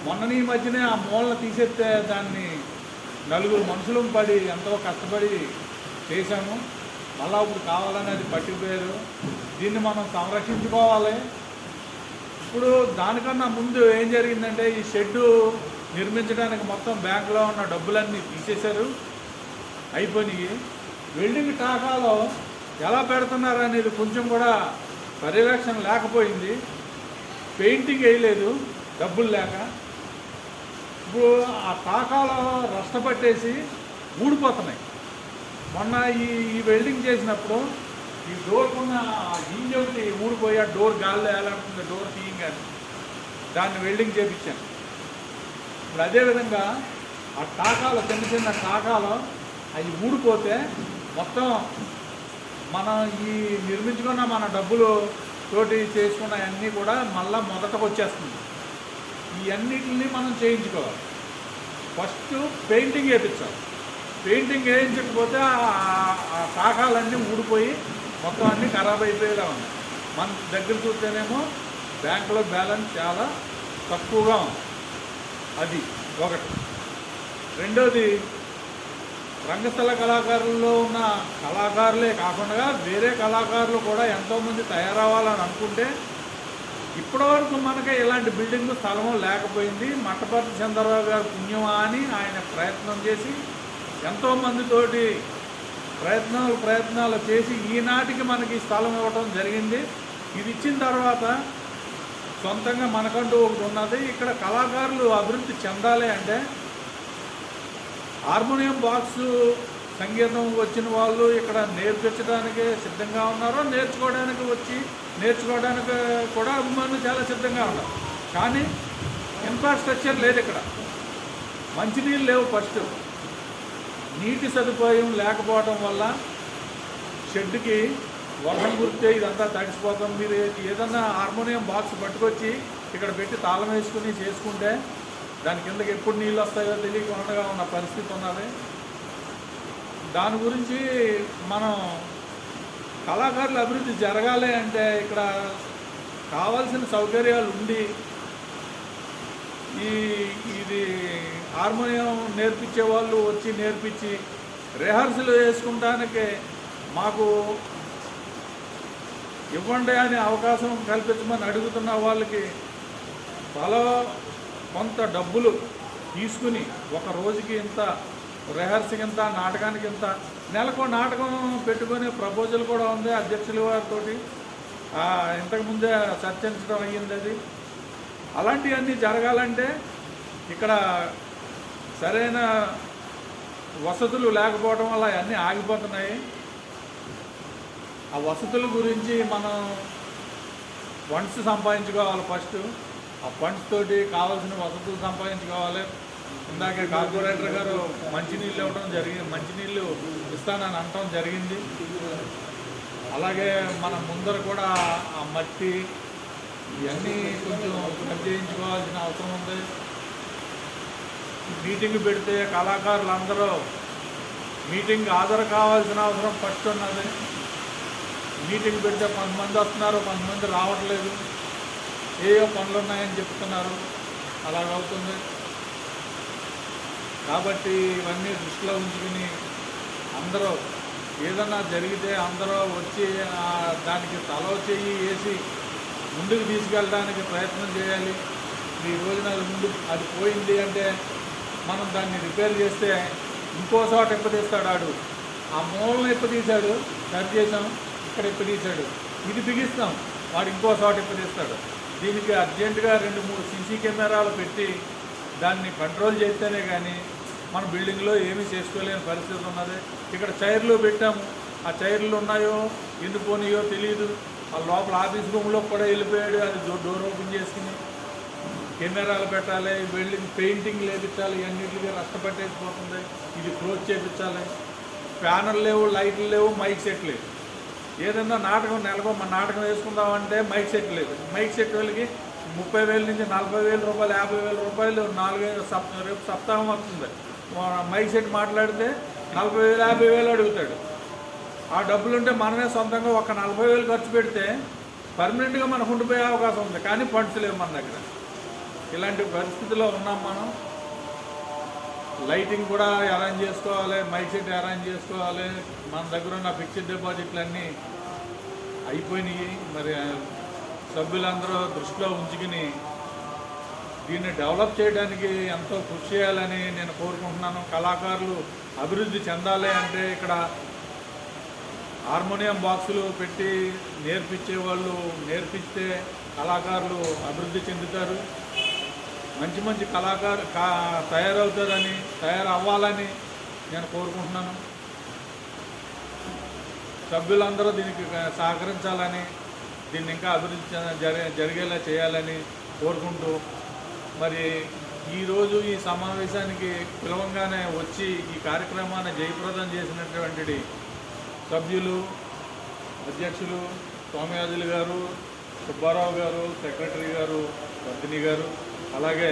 మొన్న ఈ మధ్యనే ఆ మూలను తీసేస్తే దాన్ని నలుగురు మనుషులు పడి ఎంతో కష్టపడి చేశాము. మళ్ళీ ఇప్పుడు కావాలని అది పట్టుకుపోయారు. దీన్ని మనం సంరక్షించుకోవాలి. ఇప్పుడు దానికన్నా ముందు ఏం జరిగిందంటే ఈ షెడ్డు నిర్మించడానికి మొత్తం బ్యాంకులో ఉన్న డబ్బులన్నీ తీసేశారు, అయిపోయినాయి. వెల్డింగ్ టాకాలో ఎలా పెడుతున్నారు అనేది కొంచెం కూడా పర్యవేక్షణ లేకపోయింది. పెయింటింగ్ వేయలేదు డబ్బులు లేక. ఇప్పుడు ఆ టాకాలో రష్టపట్టేసి ఊడిపోతున్నాయి. మొన్న ఈ వెల్డింగ్ చేసినప్పుడు ఈ డోర్కున్న హింజ్ ఒకటి ఊడిపోయి ఆ డోర్ గాల్లో వేలాడుతుంది, డోర్ తీయింగ్ అని దాన్ని వెల్డింగ్ చేయించాను. ఇప్పుడు అదేవిధంగా ఆ టాకాలో చిన్న చిన్న టాకాలో అవి ఊడిపోతే మొత్తం మనం ఈ నిర్మించుకున్న మన డబ్బులు తోటి చేసుకున్న అన్నీ కూడా మళ్ళీ మొదటకు వచ్చేస్తుంది. ఈ అన్నిటిని మనం చేయించుకోవాలి. ఫస్ట్ పెయింటింగ్ వేయించాలి. పెయింటింగ్ వేయించకపోతే ఆ టాకాలన్నీ ఊడిపోయి మొత్తం అన్నీ ఖరాబ్ అయిపోయేలా ఉన్నాయి. మన దగ్గర చూస్తేనేమో బ్యాంకులో బ్యాలెన్స్ చాలా తక్కువగా ఉంది. అది ఒకటి. రెండోది, రంగస్థల కళాకారుల్లో ఉన్న కళాకారులే కాకుండా వేరే కళాకారులు కూడా ఎంతోమంది తయారవ్వాలని అనుకుంటే ఇప్పటివరకు మనకి ఇలాంటి బిల్డింగ్ స్థలము లేకపోయింది. మట్టపర్తి చంద్రబాబు గారు పుణ్యమా అని ఆయన ప్రయత్నం చేసి ఎంతోమందితోటి ప్రయత్నాలు చేసి ఈనాటికి మనకి స్థలం ఇవ్వటం జరిగింది. ఇది ఇచ్చిన తర్వాత సొంతంగా మనకంటూ ఒకటి ఉన్నది. ఇక్కడ కళాకారులు అభివృద్ధి చెందాలి అంటే హార్మోనియం బాక్సు సంగీతం వచ్చిన వాళ్ళు ఇక్కడ నేర్పించడానికి సిద్ధంగా ఉన్నారు, నేర్చుకోవడానికి కూడా అభిమానులు చాలా సిద్ధంగా ఉన్నారు. కానీ ఇన్ఫ్రాస్ట్రక్చర్ లేదు. ఇక్కడ మంచినీళ్ళు లేవు. ఫస్ట్ నీటి సదుపాయం లేకపోవడం వల్ల షెడ్డుకి వర్షం కురిస్తే ఇదంతా తడిసిపోతాం. మీరు ఏదన్నా హార్మోనియం బాక్స్ పట్టుకొచ్చి ఇక్కడ పెట్టి తాళం వేసుకుని చేసుకుంటే దాని కిందకి ఎప్పుడు నీళ్ళు వస్తాయో తెలియకుండా ఉన్న పరిస్థితి ఉన్నది. దాని గురించి మనం కళాకారుల అభివృద్ధి జరగాలి అంటే ఇక్కడ కావాల్సిన సౌకర్యాలు ఉండి ఇది హార్మోనియం నేర్పించే వాళ్ళు వచ్చి నేర్పించి రిహార్సల్ వేసుకుంటానికి మాకు ఇవ్వండి అనే అవకాశం కల్పించమని అడుగుతున్న వాళ్ళకి కొంత డబ్బులు తీసుకుని ఒక రోజుకి ఇంత, రిహార్సల్కి ఇంత, నాటకానికి ఇంత, నెలకు నాటకం పెట్టుకునే ప్రపోజల్ కూడా ఉంది అధ్యక్షుల వారితో. ఇంతకుముందే చర్చించడం అయ్యింది. అది అలాంటివన్నీ జరగాలంటే ఇక్కడ సరైన వసతులు లేకపోవడం వల్ల అవన్నీ ఆగిపోతున్నాయి. ఆ వసతుల గురించి మనం ఫండ్స్ సంపాదించుకోవాలి. ఫస్ట్ ఆ ఫండ్స్ తోటి కావాల్సిన వసతులు సంపాదించుకోవాలి. ఇందాకే కార్పొరేటర్ గారు మంచినీళ్ళు ఇవ్వడం జరిగింది, మంచినీళ్ళు ఇస్తానని అనటం జరిగింది. అలాగే మన ముందర కూడా ఆ మట్టి ఇవన్నీ కొంచెం సరి చేయించుకోవాల్సిన అవసరం ఉంది. మీటింగ్ పెడితే కళాకారులందరూ మీటింగ్ హాజరు కావాల్సిన అవసరం ఫస్ట్ ఉన్నది. మీటింగ్ పెడితే కొంతమంది వస్తున్నారు, కొంతమంది రావట్లేదు, ఏవో పనులు ఉన్నాయని చెప్తున్నారు, అలాగవుతుంది. కాబట్టి ఇవన్నీ దృష్టిలో ఉంచుకుని అందరూ ఏదన్నా జరిగితే అందరూ వచ్చి దానికి తలో చెయ్యి వేసి ముందుకు తీసుకెళ్ళడానికి ప్రయత్నం చేయాలి. ఈ రోజున అది పోయింది అంటే మనం దాన్ని రిపేర్ చేస్తే ఇంకో చోట ఎప్పదీస్తాడు. ఆడు ఆ మూలను ఎప్పదీశాడు, సరి చేసాం, ఇక్కడ ఎప్పదీశాడు, ఇది బిగిస్తాం, వాడు ఇంకో చోట ఎప్పదీస్తాడు. దీనికి అర్జెంటుగా 2-3 సీసీ కెమెరాలు పెట్టి దాన్ని కంట్రోల్ చేస్తేనే కానీ మన బిల్డింగ్లో ఏమీ చేసుకోలేని పరిస్థితి ఉన్నది. ఇక్కడ చైర్లు పెట్టాము, ఆ చైర్లు ఉన్నాయో ఎందుకు పోనీయో తెలియదు. ఆ లోపల ఆఫీస్ రూమ్లో కూడా వెళ్ళిపోయాడు. అది డోర్ ఓపెన్ చేసుకుని కెమెరాలు పెట్టాలి, బిల్డింగ్ పెయింటింగ్ లేపించాలి, అన్నింటికి నష్టపట్టేసిపోతుంది. ఇది క్లోజ్ చేయించాలి. ఫ్యాన్లు లేవు, లైట్లు లేవు, మైక్ సెట్ లేదు. ఏదన్నా నాటకం నెలకో మన నాటకం వేసుకుందామంటే మైక్ సెట్ లేదు. మైక్ సెట్ వాళ్ళకి 30,000 నుంచి 40,000 రూపాయలు, 50,000 రూపాయలు 4 రేపు సప్తాహం వస్తుంది. మైక్ సెట్ మాట్లాడితే 40,000, 50,000 అడుగుతాడు. ఆ డబ్బులుంటే మనమే సొంతంగా ఒక 40,000 ఖర్చు పెడితే పర్మనెంట్గా మనకు ఉండిపోయే అవకాశం ఉంది. కానీ ఫండ్స్ లేవు మన దగ్గర. ఇలాంటి పరిస్థితిలో ఉన్నాం మనం. లైటింగ్ కూడా అరేంజ్ చేసుకోవాలి, మైక్ సెట్ అరేంజ్ చేసుకోవాలి. మన దగ్గర ఉన్న ఫిక్స్డ్ డిపాజిట్లన్నీ అయిపోయినాయి. మరి సభ్యులందరూ దృష్టిలో ఉంచుకుని దీన్ని డెవలప్ చేయడానికి ఎంతో కృషి చేయాలని నేను కోరుకుంటున్నాను. కళాకారులు అభివృద్ధి చెందాలి అంటే ఇక్కడ హార్మోనియం బాక్సులు పెట్టి నేర్పించేవాళ్ళు నేర్పిస్తే కళాకారులు అభివృద్ధి చెందుతారు. మంచి మంచి కళాకారు తయారవ్వాలని నేను కోరుకుంటున్నాను. సభ్యులందరూ దీనికి సహకరించాలని, దీన్ని ఇంకా అభివృద్ధి జరిగేలా చేయాలని కోరుకుంటూ, మరి ఈరోజు ఈ సమావేశానికి పిలవంగానే వచ్చి ఈ కార్యక్రమాన్ని జయప్రదం చేసినటువంటి సభ్యులు, అధ్యక్షులు సోమయాజులు గారు, సుబ్బారావు గారు, సెక్రటరీ గారు వర్ధిని గారు, అలాగే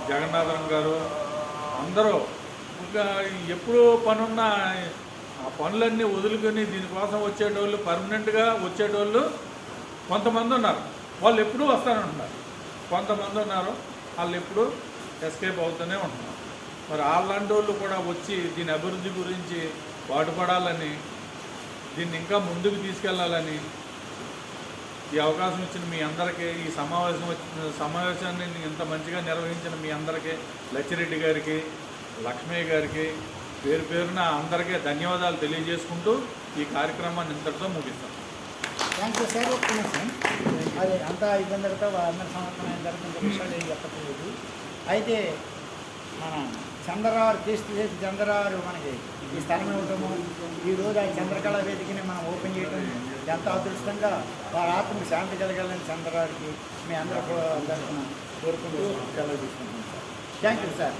జగన్నాథం గారు, అందరూ ఇంకా ఎప్పుడూ పనున్న ఆ పనులన్నీ వదులుకొని దీనికోసం వచ్చేటోళ్ళు, పర్మనెంట్గా వచ్చేటోళ్ళు కొంతమంది ఉన్నారు. వాళ్ళు ఎప్పుడూ వస్తానంటున్నారు. కొంతమంది ఉన్నారు వాళ్ళు ఎప్పుడూ ఎస్కేప్ అవుతూనే ఉంటున్నారు. మరి అలాంటి వాళ్ళు కూడా వచ్చి దీని అభివృద్ధి గురించి పాటుపడాలని, దీన్ని ఇంకా ముందుకు తీసుకెళ్లాలని ఈ అవకాశం ఇచ్చిన మీ అందరికీ, ఈ సమావేశాన్ని ఇంత మంచిగా నిర్వహించిన మీ అందరికీ, లచ్చిరెడ్డి గారికి, లక్ష్మయ్య గారికి పేరు పేరున అందరికీ ధన్యవాదాలు తెలియజేసుకుంటూ ఈ కార్యక్రమాన్ని ఇంతటితో ముగిస్తాం. Thank you sir. ఒక్క నిమిషం. అది అంతా అయిపోయిన తర్వాత అందరి సమర్పణ అయిన తర్వాత ఇంకొక విషయాలు ఏం చెప్పట్లేదు. అయితే మన చంద్రరావు చేసి చంద్రరావు మనకి ఈ స్థలం ఇవ్వటము, ఈరోజు ఆ చంద్రకళ వేదికని మనం ఓపెన్ చేయడం ఎంతో అదృష్టంగా వారి ఆత్మకు శాంతి కలగాలని చంద్రరావుకి మీ అందరూ తరఫున కోరుకుంటూ సెలవు తీసుకుంటున్నాం సార్. Thank you sir.